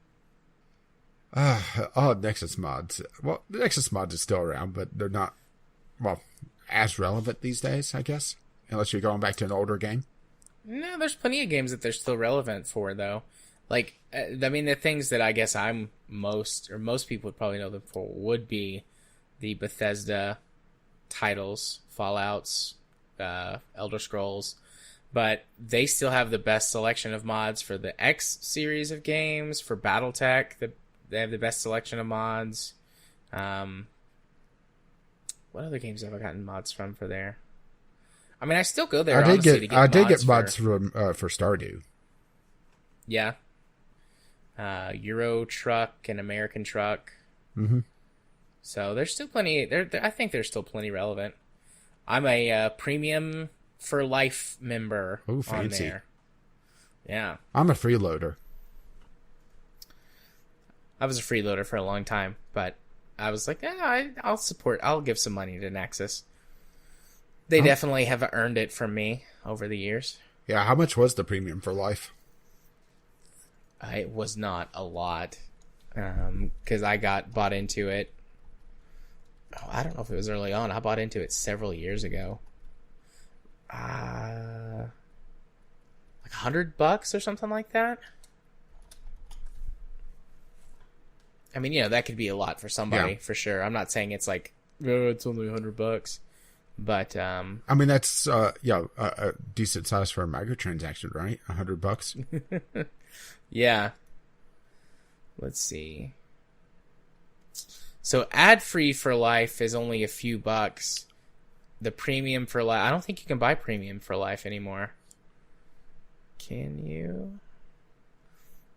Speaker 2: Nexus mods. Well, the Nexus mods are still around, but they're not, well, as relevant these days, I guess. Unless you're going back to an older game.
Speaker 1: No, there's plenty of games that they're still relevant for, though. Like, I mean, the things that I guess I'm most people would probably know them for would be the Bethesda titles, Fallouts, Elder Scrolls. But they still have the best selection of mods for the X series of games, for BattleTech, they have the best selection of mods. What other games have I gotten mods from for there? I mean, I still go there.
Speaker 2: I did get mods for Stardew.
Speaker 1: Yeah. Euro Truck and American Truck.
Speaker 2: Mm-hmm.
Speaker 1: So there's still plenty. I think there's still plenty relevant. I'm a Premium for Life member.
Speaker 2: Oh, fancy.
Speaker 1: On there. Yeah.
Speaker 2: I'm a freeloader.
Speaker 1: I was a freeloader for a long time, but I was like, I'll give some money to Nexus. They definitely have earned it from me over the years.
Speaker 2: Yeah, how much was the Premium for Life?
Speaker 1: It was not a lot, because I got bought into it. Oh, I don't know if it was early on. I bought into it several years ago. Like $100 or something like that. I mean, that could be a lot for somebody, for sure. I'm not saying it's like, it's only $100, but I
Speaker 2: mean, that's a decent size for a microtransaction, right? $100.
Speaker 1: Yeah. Let's see. So ad-free for life is only a few bucks. The premium for life, I don't think you can buy premium for life anymore. Can you?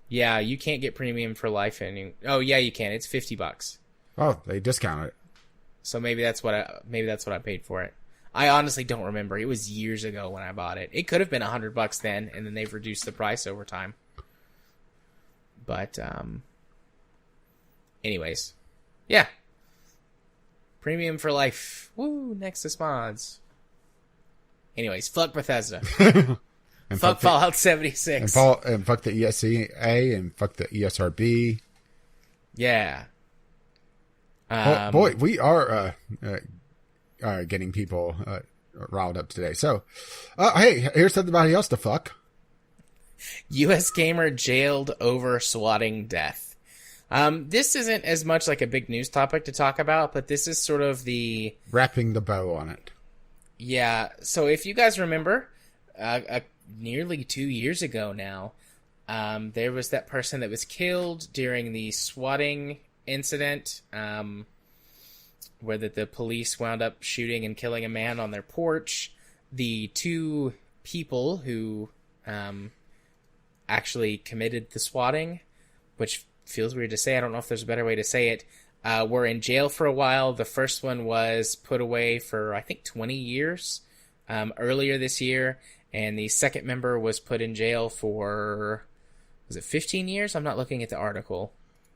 Speaker 1: Yeah, you can't get premium for life anymore. Oh, yeah, you can. It's $50.
Speaker 2: Oh, they discount it.
Speaker 1: So maybe that's what I paid for it. I honestly don't remember. It was years ago when I bought it. It could have been $100 then, and then they've reduced the price over time. But anyways, yeah. Premium for life. Woo, Nexus mods. Anyways, fuck Bethesda.
Speaker 2: And
Speaker 1: fuck Fallout 76.
Speaker 2: And fuck the ESEA and fuck the ESRB.
Speaker 1: Yeah.
Speaker 2: Boy, we are getting people riled up today. So, hey, here's somebody else to fuck.
Speaker 1: U.S. gamer jailed over swatting death. This isn't as much like a big news topic to talk about, but this is sort of the...
Speaker 2: wrapping the bow on it.
Speaker 1: Yeah, so if you guys remember, nearly 2 years ago now, there was that person that was killed during the swatting incident, where the police wound up shooting and killing a man on their porch. The 2 people who actually committed the swatting, which feels weird to say, I don't know if there's a better way to say it, were in jail for a while. The first one was put away for, I think, 20 years earlier this year, and the second member was put in jail for, was it 15 years? I'm not looking at the article.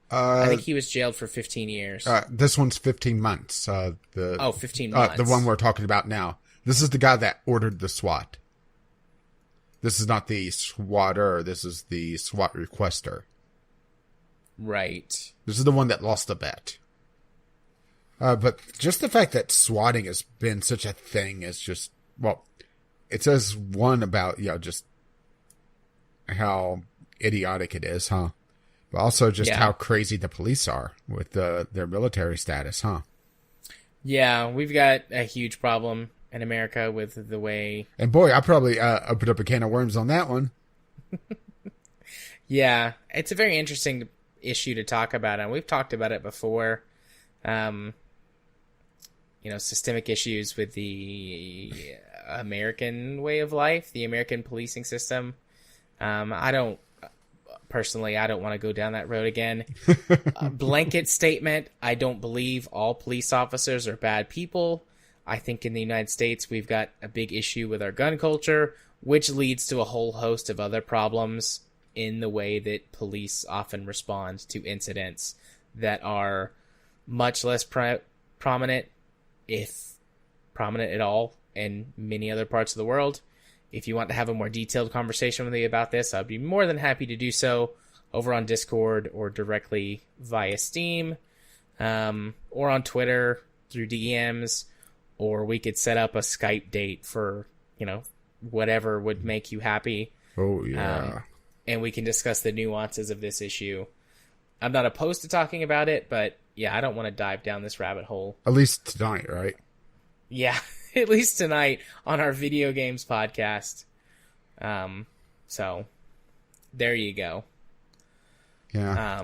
Speaker 1: I think he was jailed for 15 years.
Speaker 2: This one's 15 months.
Speaker 1: 15 months.
Speaker 2: The one we're talking about now. This is the guy that ordered the SWAT. This is not the SWATer. This is the SWAT requester.
Speaker 1: Right.
Speaker 2: This is the one that lost the bet. But just the fact that swatting has been such a thing is just, well, it says one about, just how idiotic it is, huh? But also just how crazy the police are with their military status, huh?
Speaker 1: Yeah, we've got a huge problem in America with the way...
Speaker 2: And boy, I probably opened up a can of worms on that one.
Speaker 1: Yeah, it's a very interesting issue to talk about, and we've talked about it before. Systemic issues with the American way of life, the American policing system. I don't want to go down that road again. A blanket statement, I don't believe all police officers are bad people. I think in the United States, we've got a big issue with our gun culture, which leads to a whole host of other problems in the way that police often respond to incidents that are much less prominent, if prominent at all, in many other parts of the world. If you want to have a more detailed conversation with me about this, I'd be more than happy to do so over on Discord or directly via Steam, or on Twitter through DMs, or we could set up a Skype date for, whatever would make you happy.
Speaker 2: Oh, yeah.
Speaker 1: And we can discuss the nuances of this issue. I'm not opposed to talking about it, but yeah, I don't want to dive down this rabbit hole.
Speaker 2: At least tonight, right?
Speaker 1: Yeah, at least tonight on our video games podcast. So there you go.
Speaker 2: Yeah.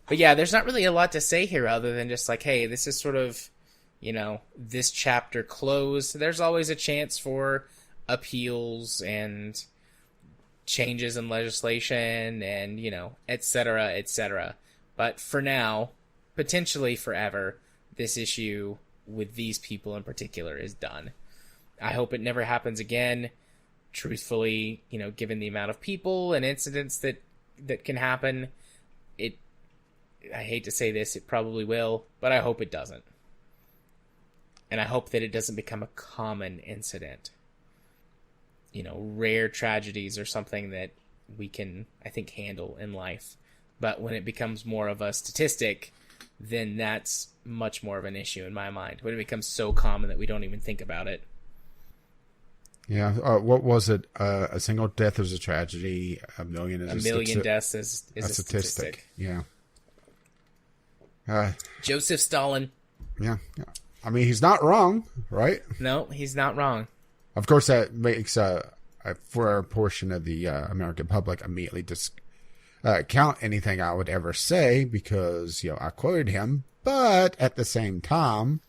Speaker 1: But yeah, there's not really a lot to say here other than just like, hey, this is sort of, this chapter closed. There's always a chance for appeals and changes in legislation and, et cetera, et cetera. But for now, potentially forever, this issue with these people in particular is done. I hope it never happens again. Truthfully, given the amount of people and incidents that can happen, I hate to say this, it probably will, but I hope it doesn't. And I hope that it doesn't become a common incident. Rare tragedies are something that we can, I think, handle in life. But when it becomes more of a statistic, then that's much more of an issue in my mind. When it becomes so common that we don't even think about it.
Speaker 2: Yeah. What was it? A single death is a tragedy. A million
Speaker 1: deaths is a statistic.
Speaker 2: Yeah.
Speaker 1: Joseph Stalin.
Speaker 2: Yeah. I mean, he's not wrong, right?
Speaker 1: No, he's not wrong.
Speaker 2: Of course, that makes for a portion of the American public immediately discount anything I would ever say because I quoted him, but at the same time,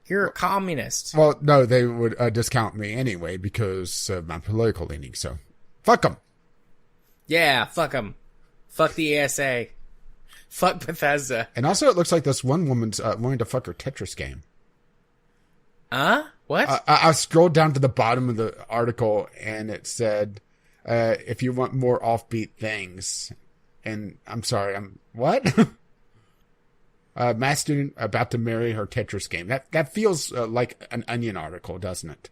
Speaker 1: you're a communist.
Speaker 2: Well, no, they would discount me anyway because of my political leaning. So, fuck them.
Speaker 1: Yeah, fuck them. Fuck the ASA. Fuck Bethesda.
Speaker 2: And also, it looks like this one woman's wanting to fuck her Tetris game.
Speaker 1: What?
Speaker 2: I scrolled down to the bottom of the article and it said, if you want more offbeat things. And I'm sorry, what? Math student about to marry her Tetris game. That feels like an Onion article, doesn't it?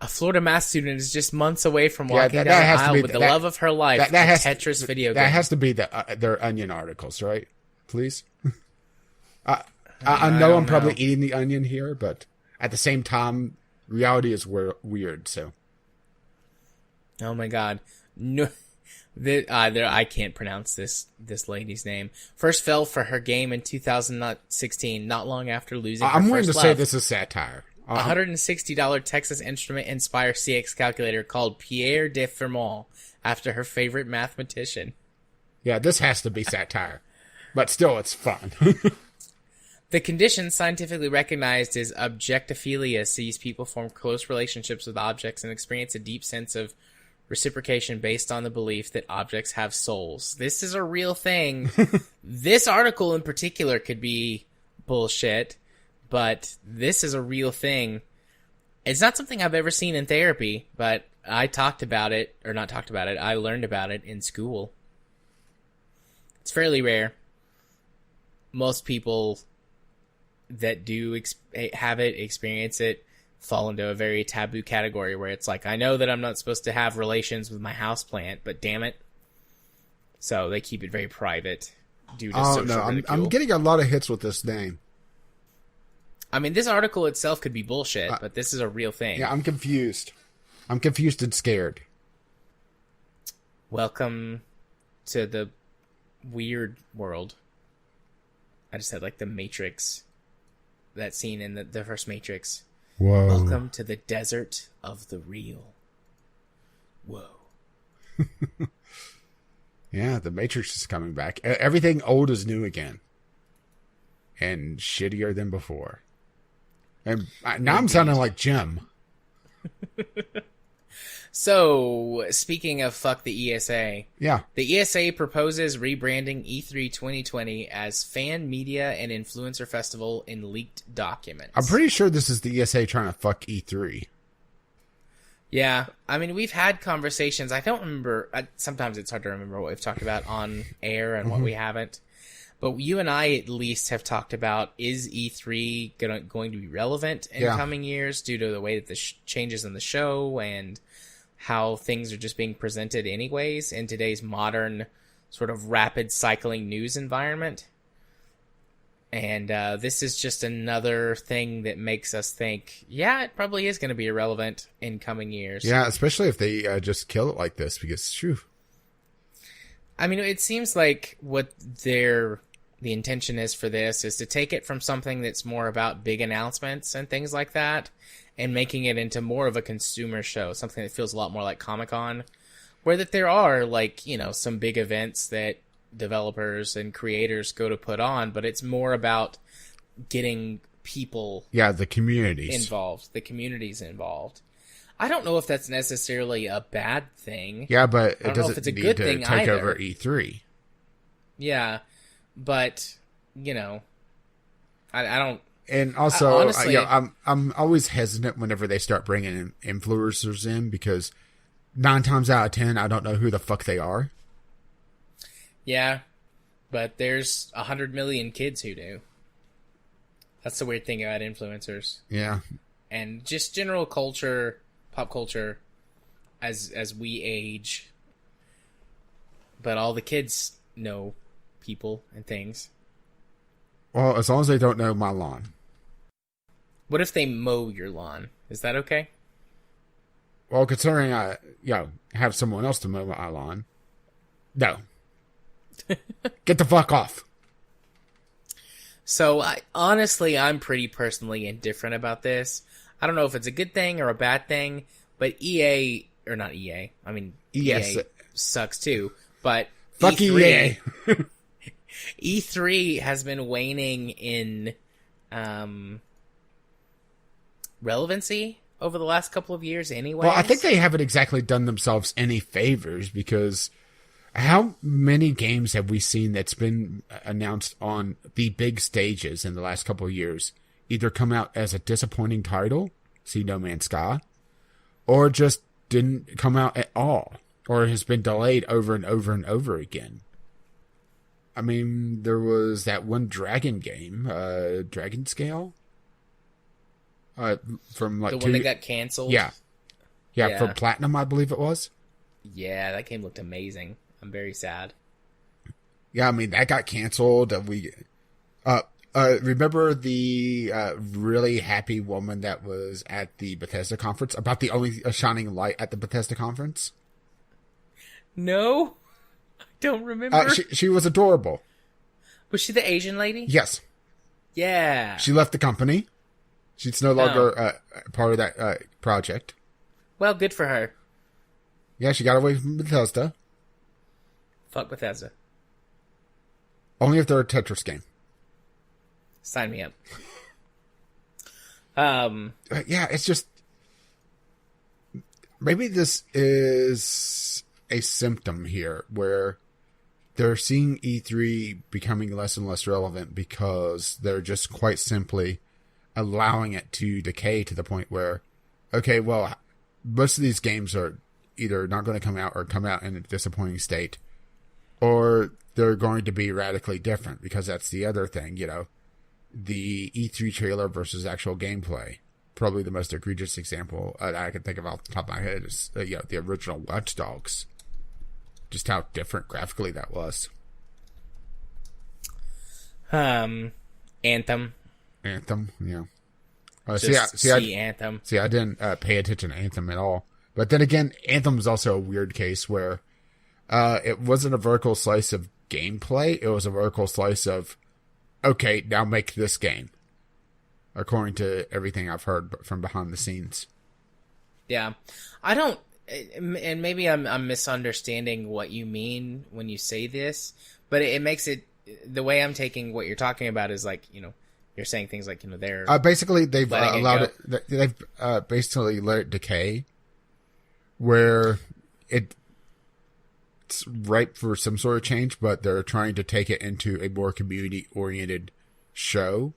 Speaker 1: A Florida math student is just months away from walking down the aisle with the love of her life, Tetris video game.
Speaker 2: That has to be their Onion articles, right? Please? I know I'm probably eating the onion here, but at the same time, reality is weird, so.
Speaker 1: Oh my god. No, I can't pronounce this lady's name. First fell for her game in 2016, not long after losing her
Speaker 2: I'm willing to
Speaker 1: first
Speaker 2: say
Speaker 1: love.
Speaker 2: this is satire.
Speaker 1: $160 Texas Instrument Inspire CX calculator called Pierre de Fermont after her favorite mathematician.
Speaker 2: Yeah, this has to be satire. But still, it's fun.
Speaker 1: The condition, scientifically recognized as objectophilia, sees people form close relationships with objects and experience a deep sense of reciprocation based on the belief that objects have souls. This is a real thing. This article in particular could be bullshit, but this is a real thing. It's not something I've ever seen in therapy, but I I learned about it in school. It's fairly rare. Most people that do experience it fall into a very taboo category where it's like, I know that I'm not supposed to have relations with my houseplant, but damn it, So they keep it very private due to
Speaker 2: Oh
Speaker 1: social
Speaker 2: no,
Speaker 1: ridicule.
Speaker 2: I'm getting a lot of hits with this name.
Speaker 1: I mean, this article itself could be bullshit, but this is a real thing.
Speaker 2: Yeah, I'm confused. I'm confused and scared.
Speaker 1: Welcome to the weird world. I just had like the Matrix, that scene in the first Matrix.
Speaker 2: Whoa.
Speaker 1: Welcome to the desert of the real. Whoa.
Speaker 2: Yeah, the Matrix is coming back. Everything old is new again. And shittier than before. And now I'm sounding like Jim.
Speaker 1: So, speaking of fuck the ESA.
Speaker 2: Yeah.
Speaker 1: The ESA proposes rebranding E3 2020 as Fan Media and Influencer Festival in leaked documents.
Speaker 2: I'm pretty sure this is the ESA trying to fuck E3.
Speaker 1: Yeah, I mean, we've had conversations. I don't remember. Sometimes it's hard to remember what we've talked about on air and what we haven't. But you and I at least have talked about, is E3 going to be relevant in coming years due to the way that the changes in the show and how things are just being presented anyways in today's modern sort of rapid cycling news environment. And this is just another thing that makes us think, yeah, it probably is going to be irrelevant in coming years.
Speaker 2: Yeah, especially if they just kill it like this, because, phew.
Speaker 1: I mean, it seems like what the intention is for this is to take it from something that's more about big announcements and things like that and making it into more of a consumer show, something that feels a lot more like Comic-Con, where that there are, like, you know, some big events that developers and creators go to put on, but it's more about getting people
Speaker 2: the communities
Speaker 1: involved, the communities involved. I don't know if that's necessarily a bad thing.
Speaker 2: Yeah, but it doesn't
Speaker 1: if it's a
Speaker 2: need
Speaker 1: good
Speaker 2: to
Speaker 1: thing
Speaker 2: take
Speaker 1: either.
Speaker 2: over E3.
Speaker 1: Yeah, but, you know, I don't...
Speaker 2: And also,
Speaker 1: honestly,
Speaker 2: I'm always hesitant whenever they start bringing influencers in, because 9 times out of 10, I don't know who the fuck they are.
Speaker 1: Yeah, but there's 100 million kids who do. That's the weird thing about influencers.
Speaker 2: Yeah.
Speaker 1: And just general culture, pop culture, as we age. But all the kids know people and things.
Speaker 2: Well, as long as they don't know my lawn.
Speaker 1: What if they mow your lawn? Is that okay?
Speaker 2: Well, considering I, have someone else to mow my lawn, no. Get the fuck off.
Speaker 1: So, I'm pretty personally indifferent about this. I don't know if it's a good thing or a bad thing, but EA sucks too, but
Speaker 2: fuck
Speaker 1: E3,
Speaker 2: EA.
Speaker 1: E3 has been waning in relevancy over the last couple of years anyway.
Speaker 2: Well, I think they haven't exactly done themselves any favors, because how many games have we seen that's been announced on the big stages in the last couple of years either come out as a disappointing title, see No Man's Sky, or just didn't come out at all, or has been delayed over and over and over again? I mean, there was that one Dragon game, Dragon Scale, from like
Speaker 1: the one that got canceled.
Speaker 2: Yeah, from Platinum, I believe it was.
Speaker 1: Yeah, that game looked amazing. I'm very sad.
Speaker 2: Yeah, I mean, that got canceled. Remember the really happy woman that was at the Bethesda conference, about the only shining light at the Bethesda conference?
Speaker 1: No, I don't remember.
Speaker 2: She was adorable.
Speaker 1: Was she the Asian lady?
Speaker 2: Yes.
Speaker 1: Yeah.
Speaker 2: She left the company. She's no longer part of that project.
Speaker 1: Well, good for her.
Speaker 2: Yeah, she got away from Bethesda.
Speaker 1: Fuck Bethesda.
Speaker 2: Only if they're a Tetris game.
Speaker 1: Sign me up.
Speaker 2: Yeah, it's just... Maybe this is a symptom here, where they're seeing E3 becoming less and less relevant because they're just quite simply allowing it to decay to the point where, okay, well, most of these games are either not going to come out or come out in a disappointing state, or they're going to be radically different, because that's the other thing, the E3 trailer versus actual gameplay. Probably the most egregious example I can think of off the top of my head is, the original Watch Dogs. just how different graphically that was.
Speaker 1: Anthem.
Speaker 2: Anthem, yeah.
Speaker 1: Anthem.
Speaker 2: See, I didn't pay attention to Anthem at all. But then again, Anthem was also a weird case where it wasn't a vertical slice of gameplay. It was a vertical slice of, okay, now make this game. According to everything I've heard from behind the scenes.
Speaker 1: Yeah. I don't, and maybe I'm misunderstanding what you mean when you say this, but it makes it, the way I'm taking what you're talking about is like, you're saying things like, they're
Speaker 2: basically they've allowed it, they've basically let it decay, where it's ripe for some sort of change, but they're trying to take it into a more community-oriented show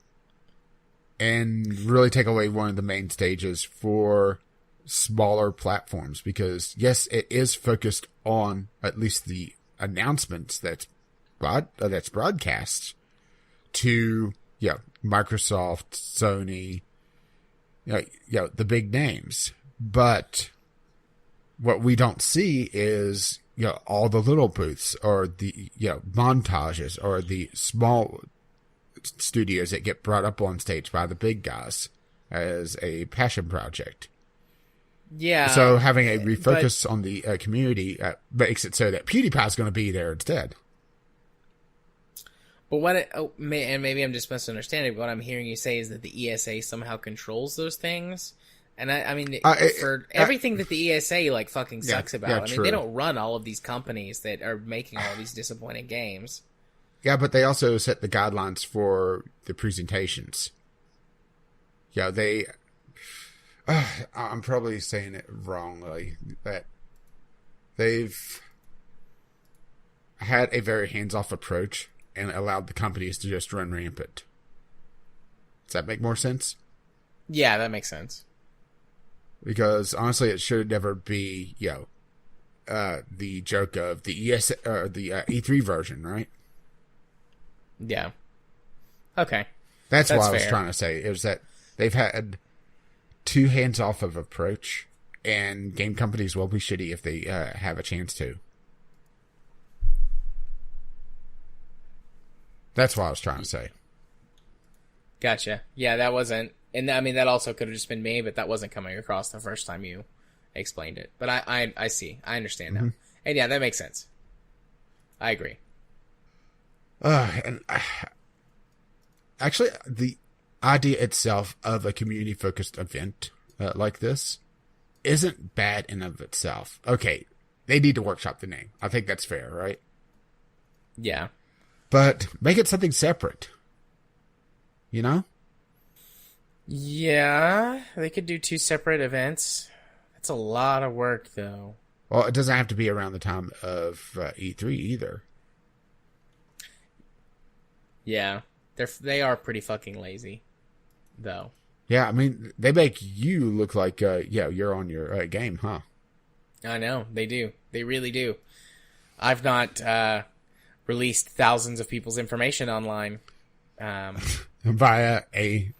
Speaker 2: and really take away one of the main stages for smaller platforms. Because, yes, it is focused on at least the announcements that's broadcast to, Microsoft, Sony, the big names. But what we don't see is, all the little booths or the, montages or the small studios that get brought up on stage by the big guys as a passion project.
Speaker 1: Yeah.
Speaker 2: So having a refocus on the community makes it so that PewDiePie's going to be there instead.
Speaker 1: But maybe I'm just misunderstanding, but what I'm hearing you say is that the ESA somehow controls those things. And I mean, for everything that the ESA fucking sucks about, I mean, they don't run all of these companies that are making all these disappointing games.
Speaker 2: Yeah, but they also set the guidelines for the presentations. Yeah, I'm probably saying it wrongly, that they've had a very hands-off approach and allowed the companies to just run rampant. Does that make more sense?
Speaker 1: Yeah, that makes sense.
Speaker 2: Because honestly, it should never be, the joke of the or the E3 version, right?
Speaker 1: Yeah. Okay.
Speaker 2: That's what I was trying to say. Is that they've had too hands-off of approach, and game companies will be shitty if they have a chance to. That's what I was trying to say.
Speaker 1: Gotcha. Yeah, that wasn't... And I mean, that also could have just been me, but that wasn't coming across the first time you explained it. But I see. I understand now. And yeah, that makes sense. I agree.
Speaker 2: Actually, the idea itself of a community-focused event like this isn't bad in of itself. Okay, they need to workshop the name. I think that's fair, right?
Speaker 1: Yeah.
Speaker 2: But make it something separate.
Speaker 1: Yeah, they could do 2 separate events. That's a lot of work, though.
Speaker 2: Well, it doesn't have to be around the time of E3 either.
Speaker 1: Yeah, they are pretty fucking lazy, though.
Speaker 2: Yeah, I mean, they make you look like, you're on your game, huh?
Speaker 1: I know, they do. They really do. I've not released thousands of people's information online.
Speaker 2: Via a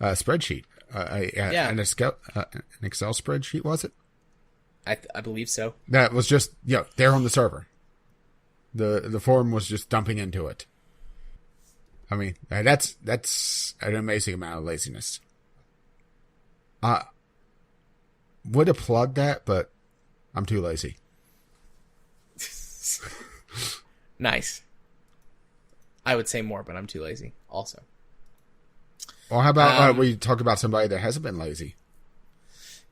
Speaker 2: spreadsheet. An Excel spreadsheet, was it?
Speaker 1: I believe so.
Speaker 2: That was just, there on the server. The form was just dumping into it. I mean, that's an amazing amount of laziness. Would applaud that, but I'm too lazy.
Speaker 1: Nice. I would say more, but I'm too lazy also.
Speaker 2: Well, how about we talk about somebody that hasn't been lazy?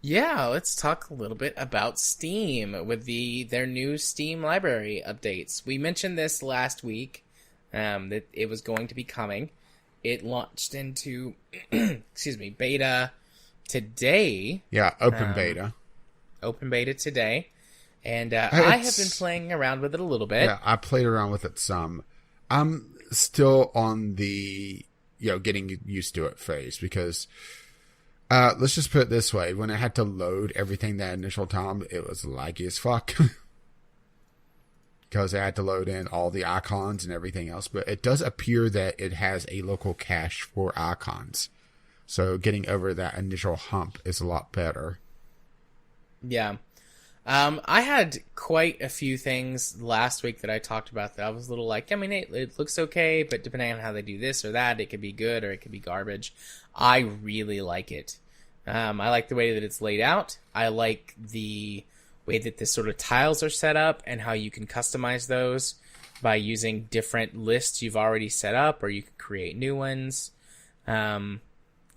Speaker 1: Yeah, let's talk a little bit about Steam with their new Steam library updates. We mentioned this last week, that it was going to be coming. It launched into, beta today.
Speaker 2: Yeah, open beta.
Speaker 1: Open beta today. And I have been playing around with it a little bit.
Speaker 2: Yeah, I played around with it some. I'm still on the, getting used to it phase because, let's just put it this way. When I had to load everything that initial time, it was laggy as fuck. Because I had to load in all the icons and everything else. But it does appear that it has a local cache for icons. So getting over that initial hump is a lot better.
Speaker 1: Yeah. I had quite a few things last week that I talked about that I was a little like, I mean, it looks okay, but depending on how they do this or that, it could be good or it could be garbage. I really like it. I like the way that it's laid out. I like the way that the sort of tiles are set up and how you can customize those by using different lists you've already set up, or you can create new ones. The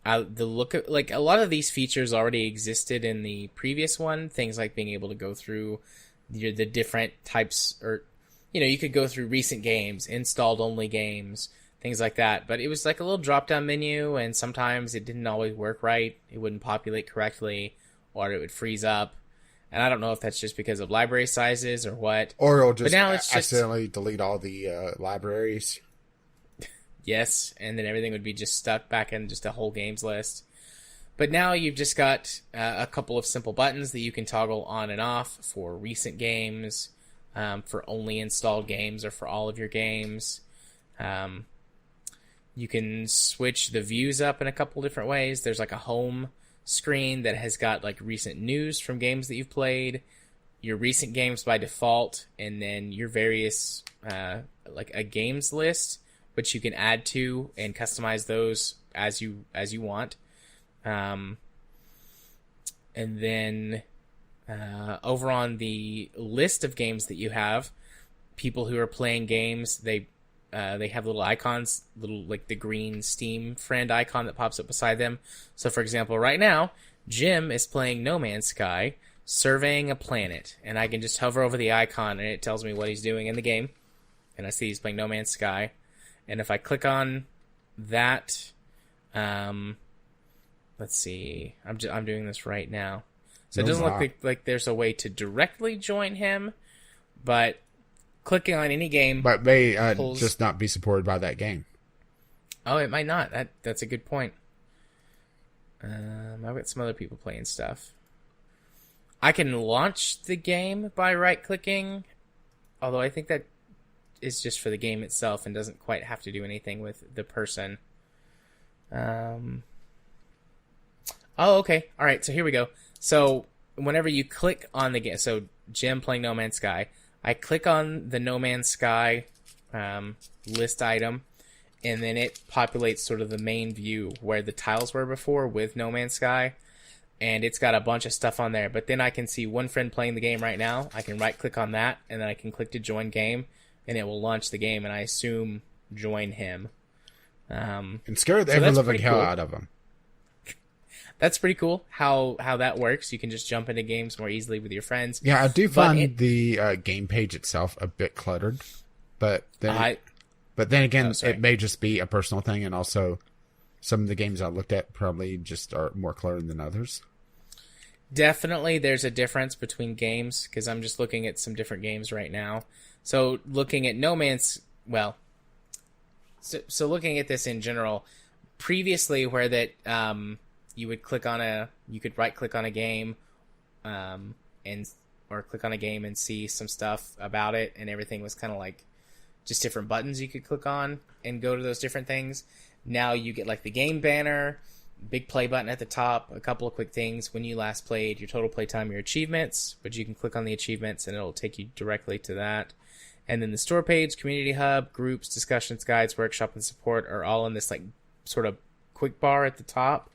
Speaker 1: look of, like, a lot of these features already existed in the previous one. Things like being able to go through the different types, or, you know, you could go through recent games, installed only games, things like that. But it was like a little drop down menu, and sometimes it didn't always work right. It wouldn't populate correctly, or it would freeze up. And I don't know if that's just because of library sizes or what.
Speaker 2: Or it'll just,
Speaker 1: but now it's just
Speaker 2: accidentally delete all the libraries.
Speaker 1: Yes, and then everything would be just stuck back in just a whole games list. But now you've just got a couple of simple buttons that you can toggle on and off for recent games, for only installed games, or for all of your games. You can switch the views up in a couple different ways. There's like a home screen that has got like recent news from games that you've played, your recent games by default, and then your various like a games list, which you can add to and customize those as you want. And then over on the list of games that you have, people who are playing games, they have little icons, little like the green Steam friend icon that pops up beside them. So, for example, right now, Jim is playing No Man's Sky, surveying a planet, and I can just hover over the icon, and it tells me what he's doing in the game. And I see he's playing No Man's Sky. And if I click on that, let's see, I'm doing this right now. So it doesn't look like there's a way to directly join him, but clicking on any game,
Speaker 2: but may just not be supported by that game.
Speaker 1: Oh, it might not. That's a good point. I've got some other people playing stuff. I can launch the game by right-clicking, although I think that is just for the game itself and doesn't quite have to do anything with the person. Oh, okay. All right, so here we go. So whenever you click on the game, so Jim playing No Man's Sky, I click on the No Man's Sky list item, and then it populates sort of the main view where the tiles were before with No Man's Sky, and it's got a bunch of stuff on there. But then I can see one friend playing the game right now. I can right-click on that, and then I can click to join game, and it will launch the game, and I assume join him.
Speaker 2: And scare the ever-living hell out of him.
Speaker 1: That's pretty cool how that works. You can just jump into games more easily with your friends.
Speaker 2: Yeah, I do find the game page itself a bit cluttered, but then again, it may just be a personal thing, and also some of the games I looked at probably just are more cluttered than others.
Speaker 1: Definitely, there's a difference between games, because I'm just looking at some different games right now. So looking at No Man's, well, so looking at this in general, previously where that you would you could right click on a game, or click on a game and see some stuff about it, and everything was kind of like just different buttons you could click on and go to those different things. Now you get like the game banner, big play button at the top, a couple of quick things: when you last played, your total play time, your achievements, but you can click on the achievements and it'll take you directly to that. And then the store page, community hub, groups, discussions, guides, workshop, and support are all in this like sort of quick bar at the top.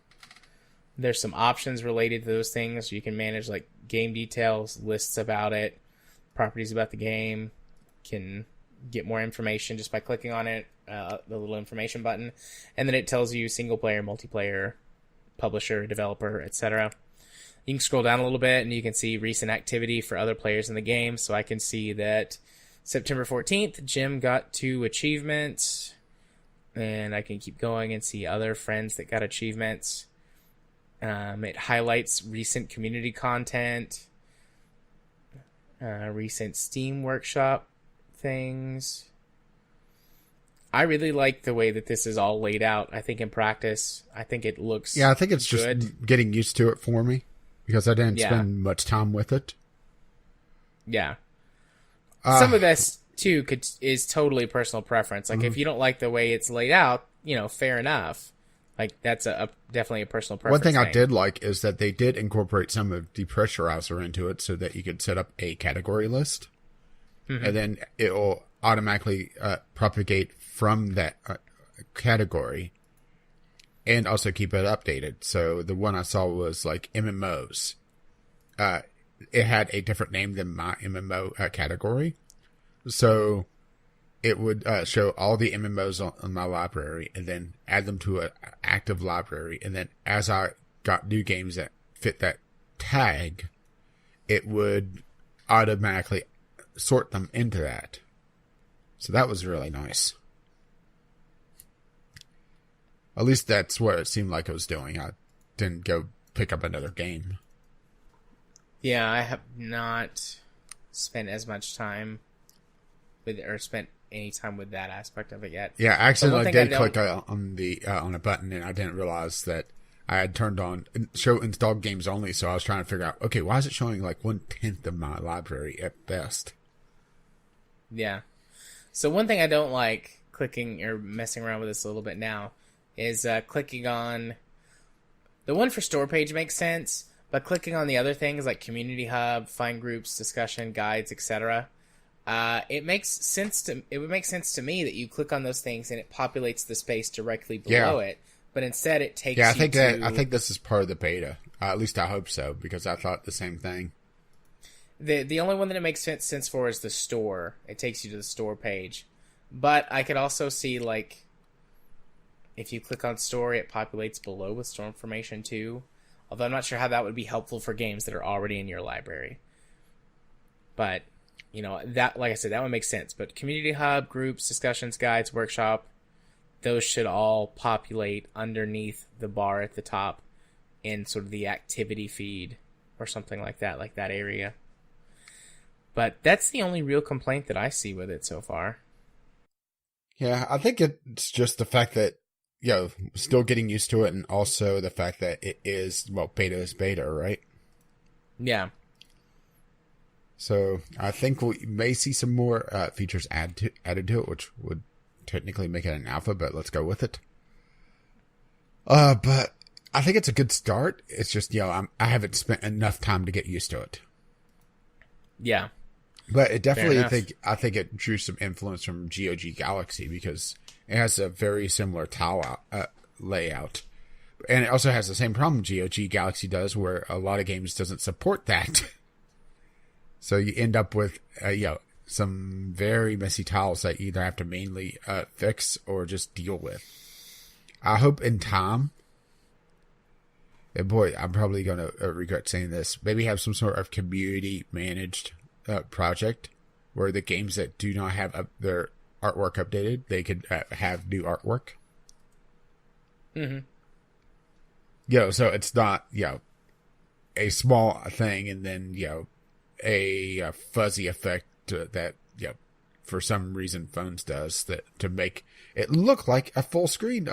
Speaker 1: There's some options related to those things. You can manage like game details, lists about it, properties about the game. Can get more information just by clicking on it, the little information button. And then it tells you single player, multiplayer, publisher, developer, etc. You can scroll down a little bit and you can see recent activity for other players in the game. So I can see that September 14th, Jim got 2 achievements. And I can keep going and see other friends that got achievements. It highlights recent community content, recent Steam Workshop things. I really like the way that this is all laid out. I think in practice, I think it looks
Speaker 2: I think it's
Speaker 1: good.
Speaker 2: Just getting used to it for me, because I didn't spend much time with it.
Speaker 1: Yeah. Some of this, too, is totally personal preference. Like, if you don't like the way it's laid out, fair enough. Like, that's definitely a personal preference.
Speaker 2: One thing I did like is that they did incorporate some of depressurizer into it so that you could set up a category list. Mm-hmm. And then it will automatically propagate from that category and also keep it updated. So the one I saw was like MMOs. It had a different name than my MMO category. So it would show all the MMOs on my library and then add them to an active library. And then as I got new games that fit that tag, it would automatically sort them into that. So that was really nice. At least that's what it seemed like it was doing. I didn't go pick up another game.
Speaker 1: Yeah, I have not spent as much time with it, or spent any time with that aspect of it yet.
Speaker 2: Yeah, actually, I did click on a button, and I didn't realize that I had turned on show installed games only. So I was trying to figure out, okay, why is it showing like 1/10 of my library at best?
Speaker 1: Yeah. So one thing I don't like clicking or messing around with this a little bit now is clicking on the one for store page makes sense, but clicking on the other things like community hub, find groups, discussion, guides, etc. It would make sense to me that you click on those things and it populates the space directly below it, but instead it takes.
Speaker 2: Yeah, I think this is part of the beta. At least I hope so, because I thought the same thing.
Speaker 1: The only one that it makes sense for is the store. It takes you to the store page, but I could also see like if you click on store, it populates below with store information too. Although I'm not sure how that would be helpful for games that are already in your library. But you know, that, like I said, that one makes sense. But community hub, groups, discussions, guides, workshop, those should all populate underneath the bar at the top in sort of the activity feed or something like that area. But that's the only real complaint that I see with it so far.
Speaker 2: Yeah, I think it's just the fact that, still getting used to it, and also the fact that it is, beta is beta, right?
Speaker 1: Yeah.
Speaker 2: So I think we may see some more features added to it, which would technically make it an alpha, but let's go with it. But I think it's a good start. It's just, I haven't spent enough time to get used to it.
Speaker 1: Yeah.
Speaker 2: But it definitely, I think it drew some influence from GOG Galaxy, because it has a very similar tile layout. And it also has the same problem GOG Galaxy does, where a lot of games doesn't support that. So you end up with, some very messy tiles that you either have to mainly fix or just deal with. I hope in time, and boy, I'm probably going to regret saying this, maybe have some sort of community managed project where the games that do not have their artwork updated, they could have new artwork.
Speaker 1: Mm-hmm.
Speaker 2: So it's not, a small thing and then, a fuzzy effect that, for some reason phones does that to make it look like a full screen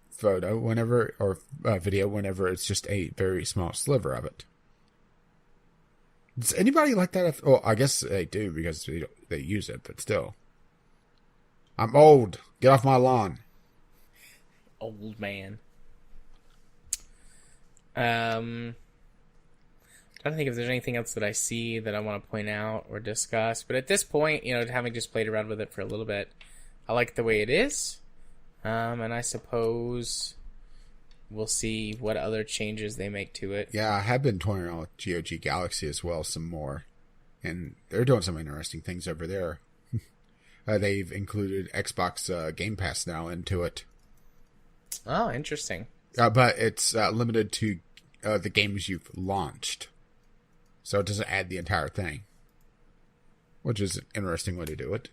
Speaker 2: photo or video whenever it's just a very small sliver of it. Does anybody like that? Well, I guess they do because they use it, but still. I'm old. Get off my lawn.
Speaker 1: Old man. I don't think if there's anything else that I see that I want to point out or discuss. But at this point, having just played around with it for a little bit, I like the way it is. And I suppose we'll see what other changes they make to it.
Speaker 2: Yeah, I have been toying around with GOG Galaxy as well some more. And they're doing some interesting things over there. They've included Xbox Game Pass now into it.
Speaker 1: Oh, interesting.
Speaker 2: But it's limited to the games you've launched. So it doesn't add the entire thing. Which is an interesting way to do it.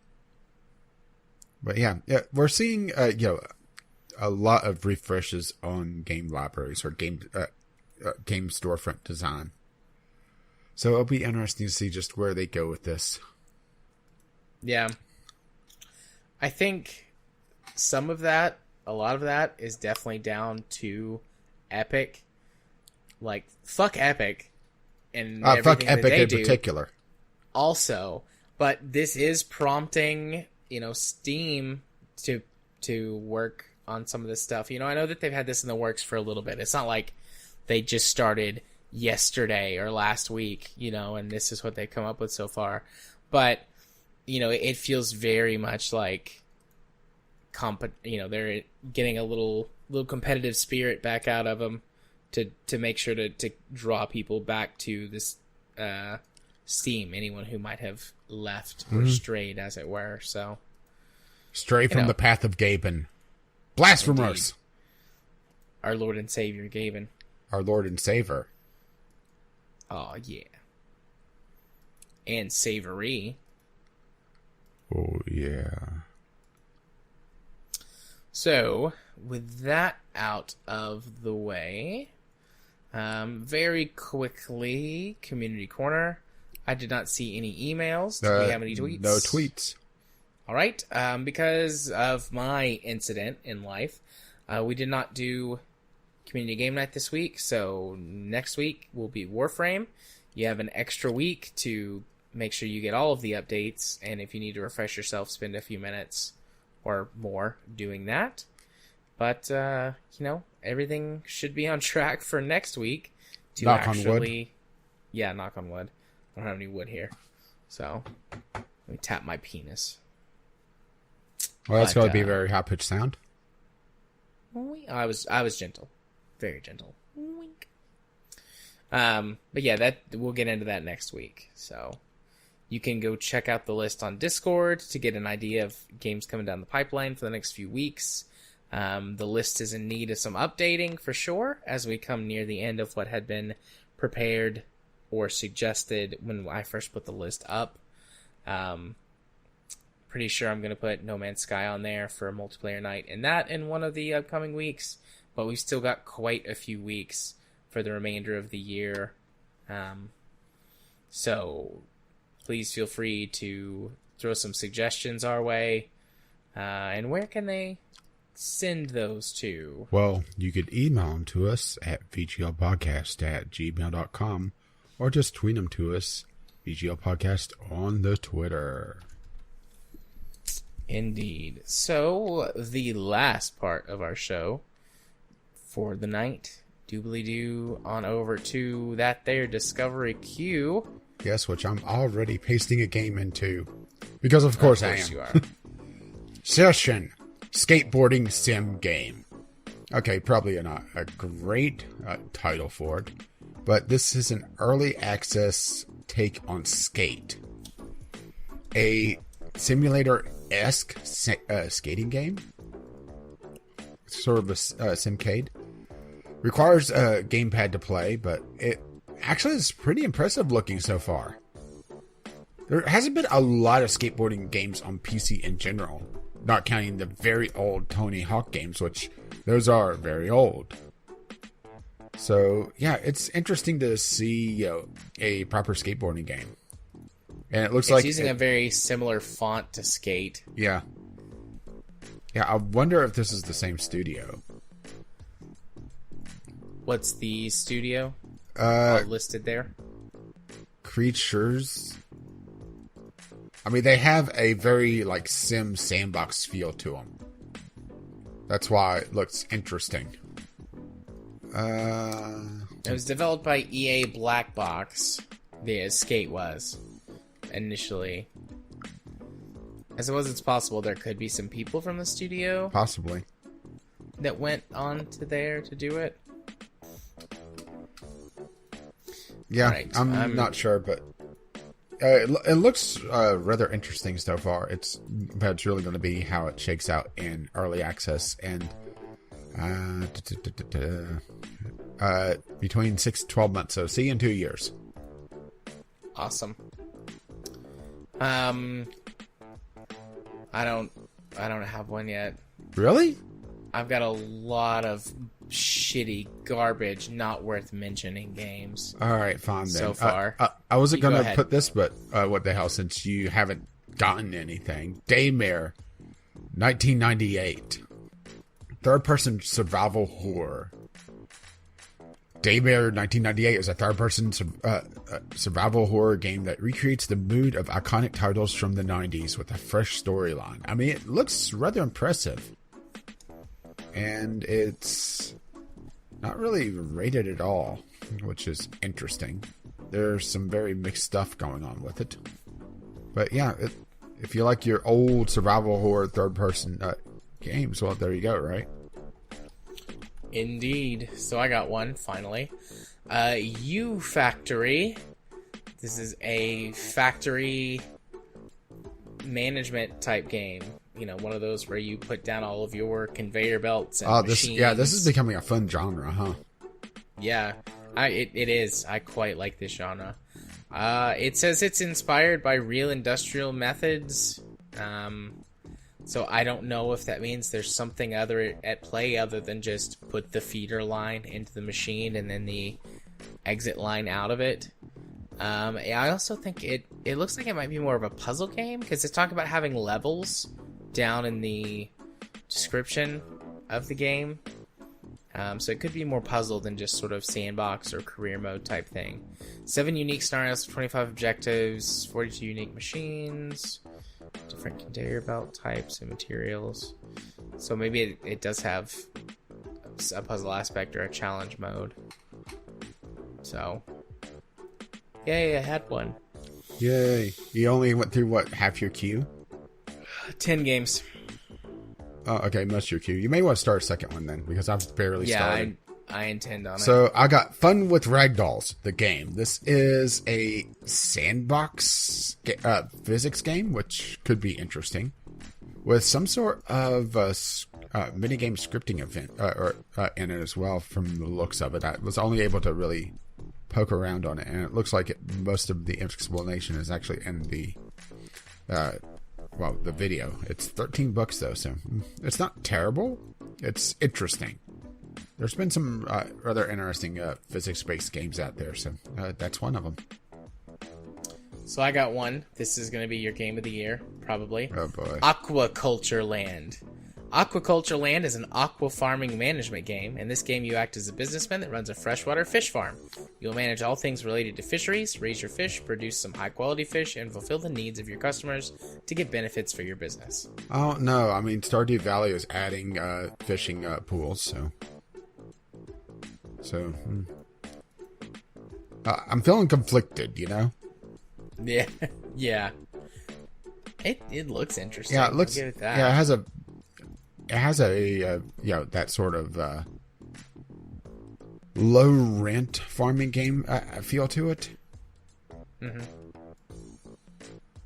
Speaker 2: But yeah, we're seeing a lot of refreshes on game libraries or game storefront design. So it'll be interesting to see just where they go with this.
Speaker 1: Yeah. I think a lot of that is definitely down to Epic. Like, fuck Epic and everything
Speaker 2: fuck
Speaker 1: that
Speaker 2: Epic
Speaker 1: they
Speaker 2: in
Speaker 1: do.
Speaker 2: particular.
Speaker 1: Also, but this is prompting, Steam to work on some of this stuff. I know that they've had this in the works for a little bit. It's not like they just started yesterday or last week, and this is what they've come up with so far. But, it feels very much like they're getting a little competitive spirit back out of them to make sure to draw people back to this Steam, anyone who might have left or strayed, as it were. So
Speaker 2: stray from the path of Gaben. Blasphemers.
Speaker 1: Indeed. Our Lord and Savior Gaben.
Speaker 2: Our Lord and Savior.
Speaker 1: Oh, yeah. And savory.
Speaker 2: Oh, yeah.
Speaker 1: So, with that out of the way, very quickly, Community Corner. I did not see any emails. Do we have any tweets?
Speaker 2: No tweets.
Speaker 1: All right. Because of my incident in life, we did not do Community Game Night this week. So next week will be Warframe. You have an extra week to make sure you get all of the updates. And if you need to refresh yourself, spend a few minutes or more doing that. But, everything should be on track for next week to
Speaker 2: knock on wood.
Speaker 1: Yeah, knock on wood. I don't have any wood here. So, let me tap my penis.
Speaker 2: Well, that's going to be a very high-pitched sound.
Speaker 1: I was gentle. Very gentle. Wink. But yeah, we'll get into that next week. So, you can go check out the list on Discord to get an idea of games coming down the pipeline for the next few weeks. The list is in need of some updating for sure as we come near the end of what had been prepared or suggested when I first put the list up. Pretty sure I'm going to put No Man's Sky on there for a multiplayer night and that in one of the upcoming weeks, but we've still got quite a few weeks for the remainder of the year. So please feel free to throw some suggestions our way. And where can they send those to?
Speaker 2: Well, you could email them to us at vglpodcast@gmail.com or just tweet them to us, VGLpodcast, on the Twitter.
Speaker 1: Indeed. So, the last part of our show for the night, doobly-doo on over to that there Discovery queue.
Speaker 2: Yes, which I'm already pasting a game into. Because of course I am.
Speaker 1: You are.
Speaker 2: Session. Skateboarding sim game. Okay, probably not a great title for it, but this is an early access take on Skate. A simulator-esque skating game. Sort of a simcade. Requires a gamepad to play, but it actually is pretty impressive looking so far. There hasn't been a lot of skateboarding games on PC in general, not counting the very old Tony Hawk games, which those are very old. So, yeah, it's interesting to see a proper skateboarding game. And it looks like
Speaker 1: it's using a very similar font to Skate.
Speaker 2: Yeah. Yeah, I wonder if this is the same studio.
Speaker 1: What's the studio listed there?
Speaker 2: Creatures. I mean, they have a very, sim sandbox feel to them. That's why it looks interesting.
Speaker 1: It was developed by EA Black Box. The Skate was initially. I suppose it's possible there could be some people from the studio
Speaker 2: Possibly.
Speaker 1: that went on to there to do it.
Speaker 2: Yeah,
Speaker 1: Right,
Speaker 2: I'm not sure, but it looks rather interesting so far. It's really going to be how it shakes out in early access and between 6 to 12 months. So see you in 2 years.
Speaker 1: Awesome. I don't have one yet.
Speaker 2: Really?
Speaker 1: I've got a lot of shitty garbage, not worth mentioning games.
Speaker 2: All right, fine then.
Speaker 1: So far.
Speaker 2: I wasn't going to
Speaker 1: ahead.
Speaker 2: put this, but what the hell, since you haven't gotten anything. Daymare, 1998. Third-person survival horror. Daymare 1998 is a third-person survival horror game that recreates the mood of iconic titles from the 90s with a fresh storyline. I mean, it looks rather impressive. and it's not really rated at all, which is interesting. There's some very mixed stuff going on with it. But yeah, if you like your old survival horror third-person games, well, there you go, right?
Speaker 1: Indeed. So I got one, finally. U Factory. This is a factory management type game. You know, one of those where you put down all of your conveyor belts and machines.
Speaker 2: This is becoming a fun genre, huh?
Speaker 1: Yeah, it is. I quite like this genre. It says it's inspired by real industrial methods. So I don't know if that means there's something other at play other than just put the feeder line into the machine and then the exit line out of it. I also think it looks like it might be more of a puzzle game because it's talking about having levels down in the description of the game. So it could be more puzzle than just sort of sandbox or career mode type thing. 7 unique scenarios, 25 objectives, 42 unique machines, different conveyor belt types and materials. So maybe it does have a puzzle aspect or a challenge mode. So, yay, I had one.
Speaker 2: Yay. You only went through, what, half your queue?
Speaker 1: 10 games.
Speaker 2: Oh, okay, most your queue. You may want to start a second one then, because I've barely started.
Speaker 1: I intend on it.
Speaker 2: So I got Fun with Ragdolls, the game. This is a sandbox physics game, which could be interesting, with some sort of minigame scripting event in it as well. From the looks of it, I was only able to really poke around on it, and it looks like most of the explanation is actually in the the video. It's $13 though, so it's not terrible. It's interesting. There's been some rather interesting physics-based games out there, so that's one of them.
Speaker 1: So I got one. This is going to be your game of the year, probably.
Speaker 2: Oh boy.
Speaker 1: Aquaculture Land. Aquaculture Land is an aqua farming management game. In this game, you act as a businessman that runs a freshwater fish farm. You'll manage all things related to fisheries, raise your fish, produce some high-quality fish, and fulfill the needs of your customers to get benefits for your business.
Speaker 2: Oh, no. I mean, Stardew Valley is adding fishing pools, so I'm feeling conflicted, you know?
Speaker 1: Yeah. Yeah. It looks interesting.
Speaker 2: Yeah, it looks...
Speaker 1: I'll give it that.
Speaker 2: Yeah, it has a that sort of low rent farming game feel to it.
Speaker 1: Mm-hmm.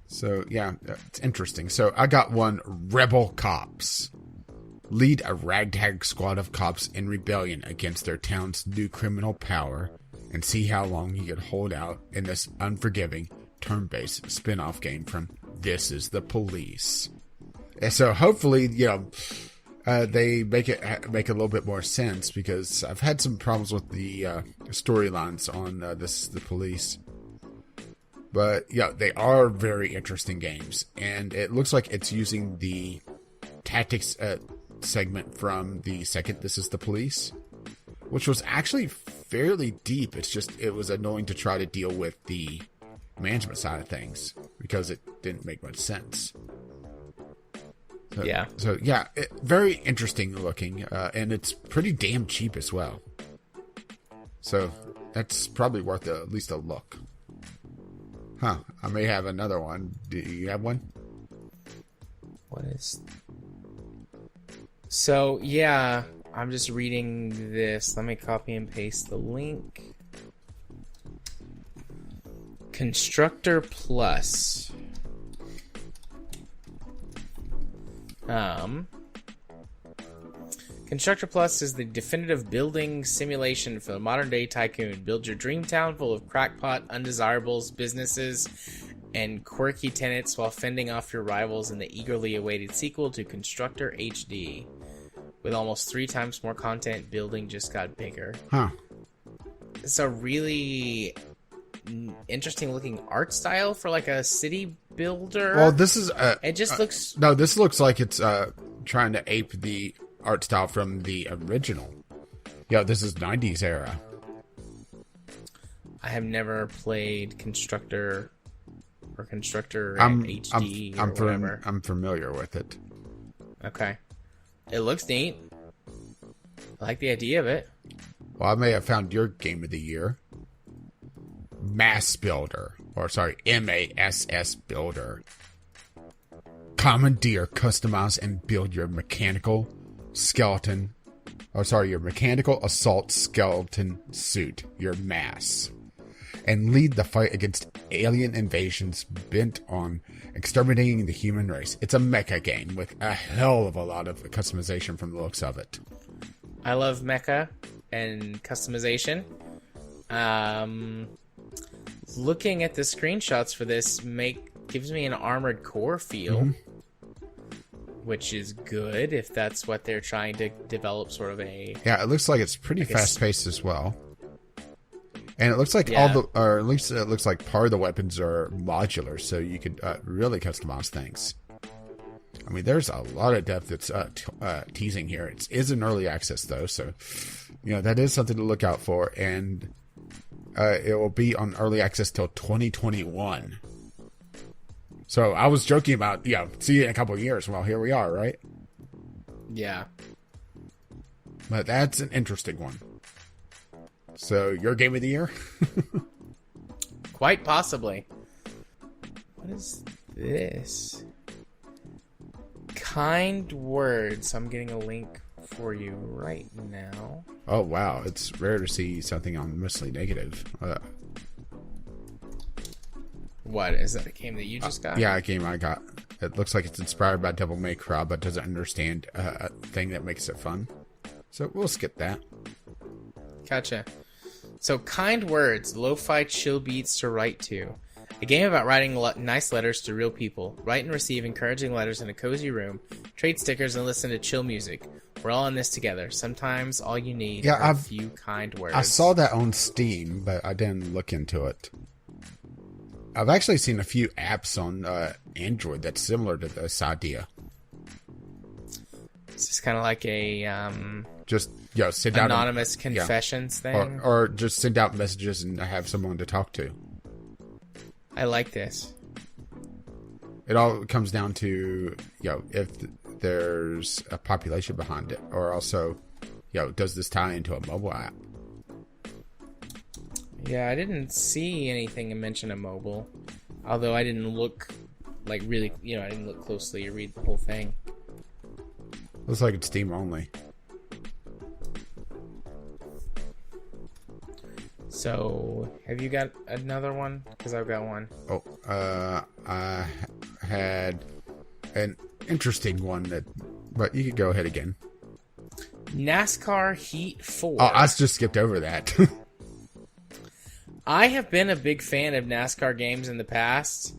Speaker 2: So yeah, it's interesting. So I got one. Rebel Cops. Lead a ragtag squad of cops in rebellion against their town's new criminal power, and see how long you can hold out in this unforgiving turn-based spin-off game from This Is the Police. And so hopefully, they make it a little bit more sense, because I've had some problems with the storylines on This Is the Police. But yeah, they are very interesting games, and it looks like it's using the tactics segment from the second This Is the Police, which was actually fairly deep. It's just it was annoying to try to deal with the management side of things because it didn't make much sense. So yeah, very interesting looking, and it's pretty damn cheap as well. So that's probably worth at least a look. Huh, I may have another one. Do you have one?
Speaker 1: What is... So, yeah, I'm just reading this. Let me copy and paste the link. Constructor Plus. Constructor Plus is the definitive building simulation for the modern-day Tycoon. Build your dream town full of crackpot, undesirables, businesses, and quirky tenants while fending off your rivals in the eagerly awaited sequel to Constructor HD. With almost 3 times more content, building just got bigger.
Speaker 2: Huh.
Speaker 1: It's a really interesting looking art style for like a city builder.
Speaker 2: Well, this is...
Speaker 1: it just looks...
Speaker 2: No, this looks like it's trying to ape the art style from the original. Yeah, this is 90s era.
Speaker 1: I have never played Constructor or Constructor HD or whatever.
Speaker 2: I'm familiar with it.
Speaker 1: Okay. It looks neat. I like the idea of it.
Speaker 2: Well, I may have found your game of the year. Mass Builder. Or, sorry, MASS Builder. Commandeer, customize, and build your mechanical assault skeleton suit, your mass, and lead the fight against alien invasions bent on exterminating the human race. It's a mecha game with a hell of a lot of customization from the looks of it.
Speaker 1: I love mecha and customization. Looking at the screenshots for this gives me an Armored Core feel, which is good if that's what they're trying to develop, sort of a...
Speaker 2: Yeah, it looks like it's pretty fast-paced as well. And it looks like at least it looks like part of the weapons are modular, so you could really customize things. I mean, there's a lot of depth that's teasing here. It is an early access, though, so that is something to look out for, and it will be on early access till 2021. So I was joking about, see you in a couple of years. Well, here we are, right?
Speaker 1: Yeah.
Speaker 2: But that's an interesting one. So, your game of the year?
Speaker 1: Quite possibly. What is this? Kind Words. I'm getting a link for you right now.
Speaker 2: Oh, wow. It's rare to see something on mostly negative.
Speaker 1: What? Is that a game that you just got?
Speaker 2: Yeah, a game I got. It looks like it's inspired by Devil May Cry, but doesn't understand a thing that makes it fun. So we'll skip that.
Speaker 1: Gotcha. So, Kind Words, lo-fi chill beats to write to. A game about writing nice letters to real people. Write and receive encouraging letters in a cozy room. Trade stickers and listen to chill music. We're all in this together. Sometimes all you need are a few kind words.
Speaker 2: I saw that on Steam, but I didn't look into it. I've actually seen a few apps on Android that's similar to this idea.
Speaker 1: It's just kind of like a
Speaker 2: just send out
Speaker 1: anonymous confessions thing,
Speaker 2: or just send out messages and have someone to talk to.
Speaker 1: I like this.
Speaker 2: It all comes down to if there's a population behind it, or also does this tie into a mobile app?
Speaker 1: Yeah, I didn't see anything mention a mobile, although I didn't look I didn't look closely or read the whole thing.
Speaker 2: Looks like it's Steam only.
Speaker 1: So, have you got another one? Because I've got one.
Speaker 2: Oh, I had an interesting one but you could go ahead again.
Speaker 1: NASCAR Heat 4.
Speaker 2: Oh, I just skipped over that.
Speaker 1: I have been a big fan of NASCAR games in the past.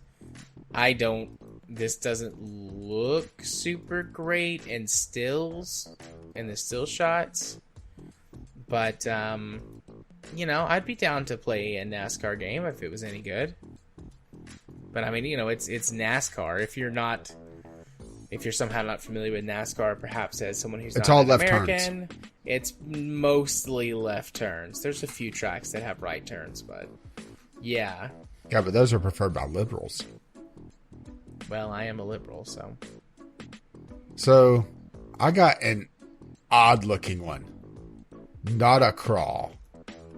Speaker 1: This doesn't look super great in the still shots. But, I'd be down to play a NASCAR game if it was any good. But I mean, it's NASCAR. If you're somehow not familiar with NASCAR, perhaps as someone who's not
Speaker 2: all
Speaker 1: left
Speaker 2: turns.
Speaker 1: American, it's mostly left turns. There's a few tracks that have right turns, but yeah.
Speaker 2: Yeah, but those are preferred by liberals.
Speaker 1: Well, I am a liberal, so.
Speaker 2: So, I got an odd-looking one. Not a crawl.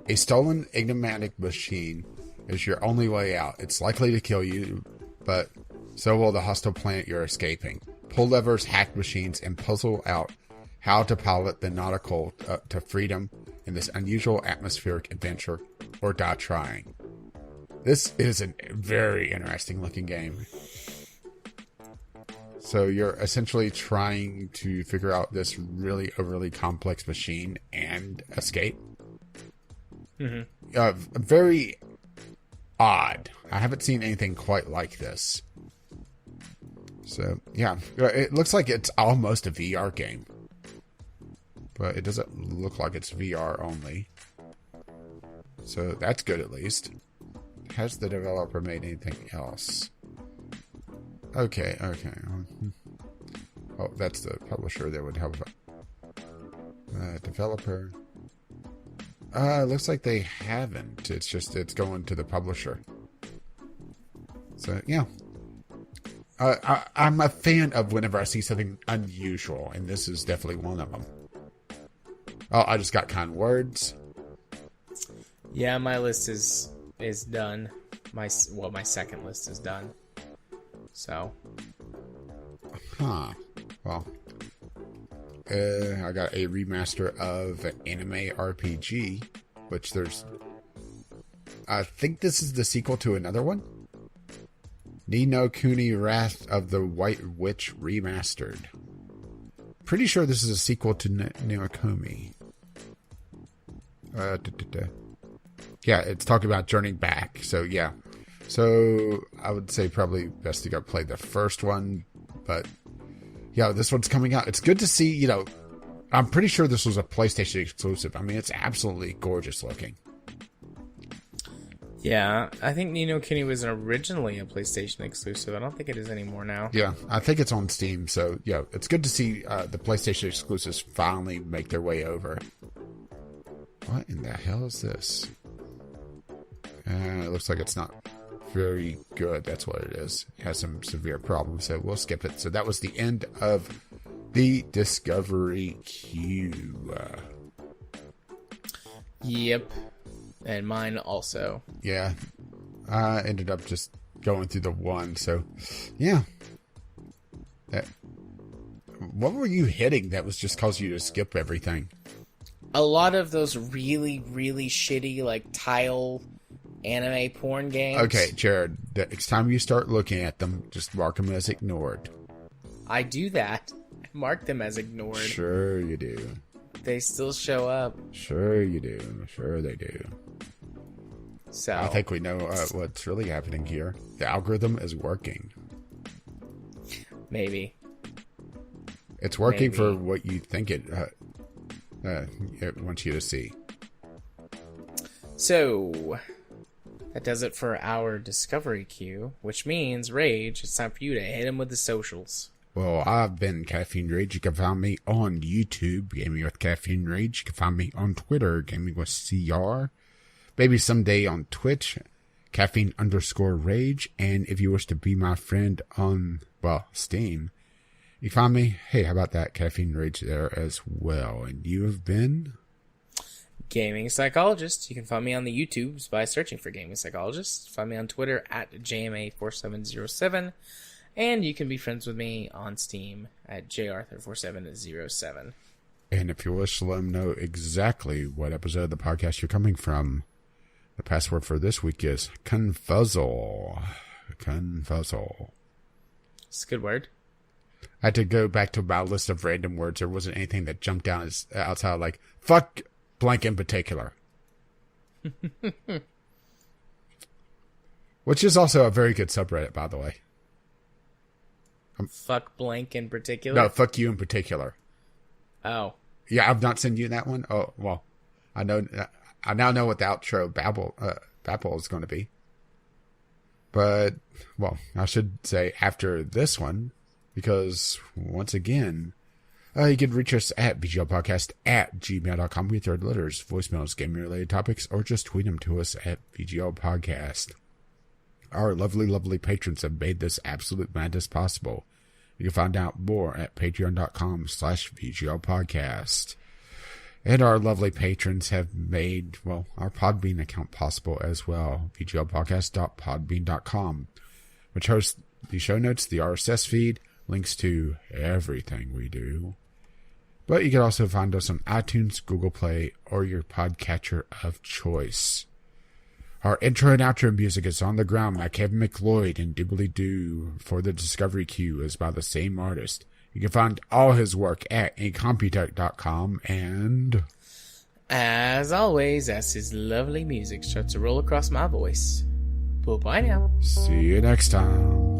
Speaker 2: A stolen enigmatic machine is your only way out. It's likely to kill you, but so will the hostile planet you're escaping. Pull levers, hack machines, and puzzle out how to pilot the nautical to freedom in this unusual atmospheric adventure, or die trying. This is a very interesting looking game. So you're essentially trying to figure out this really overly complex machine and escape.
Speaker 1: Mm-hmm.
Speaker 2: Very odd. I haven't seen anything quite like this. So, yeah. It looks like it's almost a VR game. But it doesn't look like it's VR only. So that's good at least. Has the developer made anything else? Okay. Oh, that's the publisher that would help. Developer. Looks like they haven't. It's going to the publisher. So, yeah. I'm a fan of whenever I see something unusual, and this is definitely one of them. Oh, I just got kind words.
Speaker 1: Yeah, my list is done. My second list is done. So.
Speaker 2: Huh. Well. I got a remaster of an anime RPG, which there's... I think this is the sequel to another one. Ni no Kuni Wrath of the White Witch Remastered. Pretty sure this is a sequel to Neokumi. Yeah, it's talking about journeying back. So, yeah. So, I would say probably best to go play the first one. But, yeah, this one's coming out. It's good to see, you know, I'm pretty sure this was a PlayStation exclusive. I mean, it's absolutely gorgeous looking.
Speaker 1: Yeah, I think Ni no Kuni was originally a PlayStation exclusive. I don't think it is anymore now.
Speaker 2: Yeah, I think it's on Steam. So, yeah, it's good to see the PlayStation exclusives finally make their way over. What in the hell is this? It looks like it's not very good. That's what it is. It has some severe problems, so we'll skip it. So that was the end of the Discovery Queue.
Speaker 1: Yep. And mine also.
Speaker 2: Yeah. I ended up just going through the one, so yeah. What were you hitting that was just causing you to skip everything?
Speaker 1: A lot of those really, really shitty, like, tile anime porn games.
Speaker 2: Okay, Jared, the next time you start looking at them, just mark them as ignored.
Speaker 1: I do that. I mark them as ignored.
Speaker 2: Sure you do.
Speaker 1: They still show up.
Speaker 2: Sure you do. Sure they do.
Speaker 1: So
Speaker 2: I think we know what's really happening here. The algorithm is working.
Speaker 1: Maybe.
Speaker 2: It's working for what you think it wants you to see.
Speaker 1: So that does it for our Discovery Queue, which means, Rage, it's time for you to hit him with the socials.
Speaker 2: Well, I've been Caffeine Rage. You can find me on YouTube, Gaming with Caffeine Rage. You can find me on Twitter, Gaming with CR. Maybe someday on Twitch, Caffeine_Rage. And if you wish to be my friend on, well, Steam, you find me, hey, how about that? Caffeine Rage there as well. And you have been...
Speaker 1: Gaming Psychologist. You can find me on the YouTubes by searching for Gaming Psychologist. Find me on Twitter at JMA4707. And you can be friends with me on Steam at JArthur4707.
Speaker 2: And if you wish to let them know exactly what episode of the podcast you're coming from, the password for this week is Confuzzle. Confuzzle.
Speaker 1: It's a good word.
Speaker 2: I had to go back to my list of random words. There wasn't anything that jumped down outside like, fuck blank in particular. Which is also a very good subreddit, by the way.
Speaker 1: Fuck blank in particular?
Speaker 2: No, fuck you in particular.
Speaker 1: Oh.
Speaker 2: Yeah, I've not sent you that one. Oh, well, I now know what the outro babble is going to be. But, well, I should say after this one, because once again, you can reach us at VGLpodcast@gmail.com with your letters, voicemails, gaming-related topics, or just tweet them to us at VGLpodcast. Our lovely, lovely patrons have made this absolute madness possible. You can find out more at patreon.com/VGLpodcast. And our lovely patrons have made, well, our Podbean account possible as well. VGLpodcast.podbean.com, which hosts the show notes, the RSS feed, links to everything we do. But you can also find us on iTunes, Google Play, or your podcatcher of choice. Our intro and outro music is On the Ground by Kevin McLeod, and Doobly Doo for the Discovery Queue is by the same artist. You can find all his work at incompetech.com, and...
Speaker 1: as always, as his lovely music starts to roll across my voice. Well, bye now.
Speaker 2: See you next time.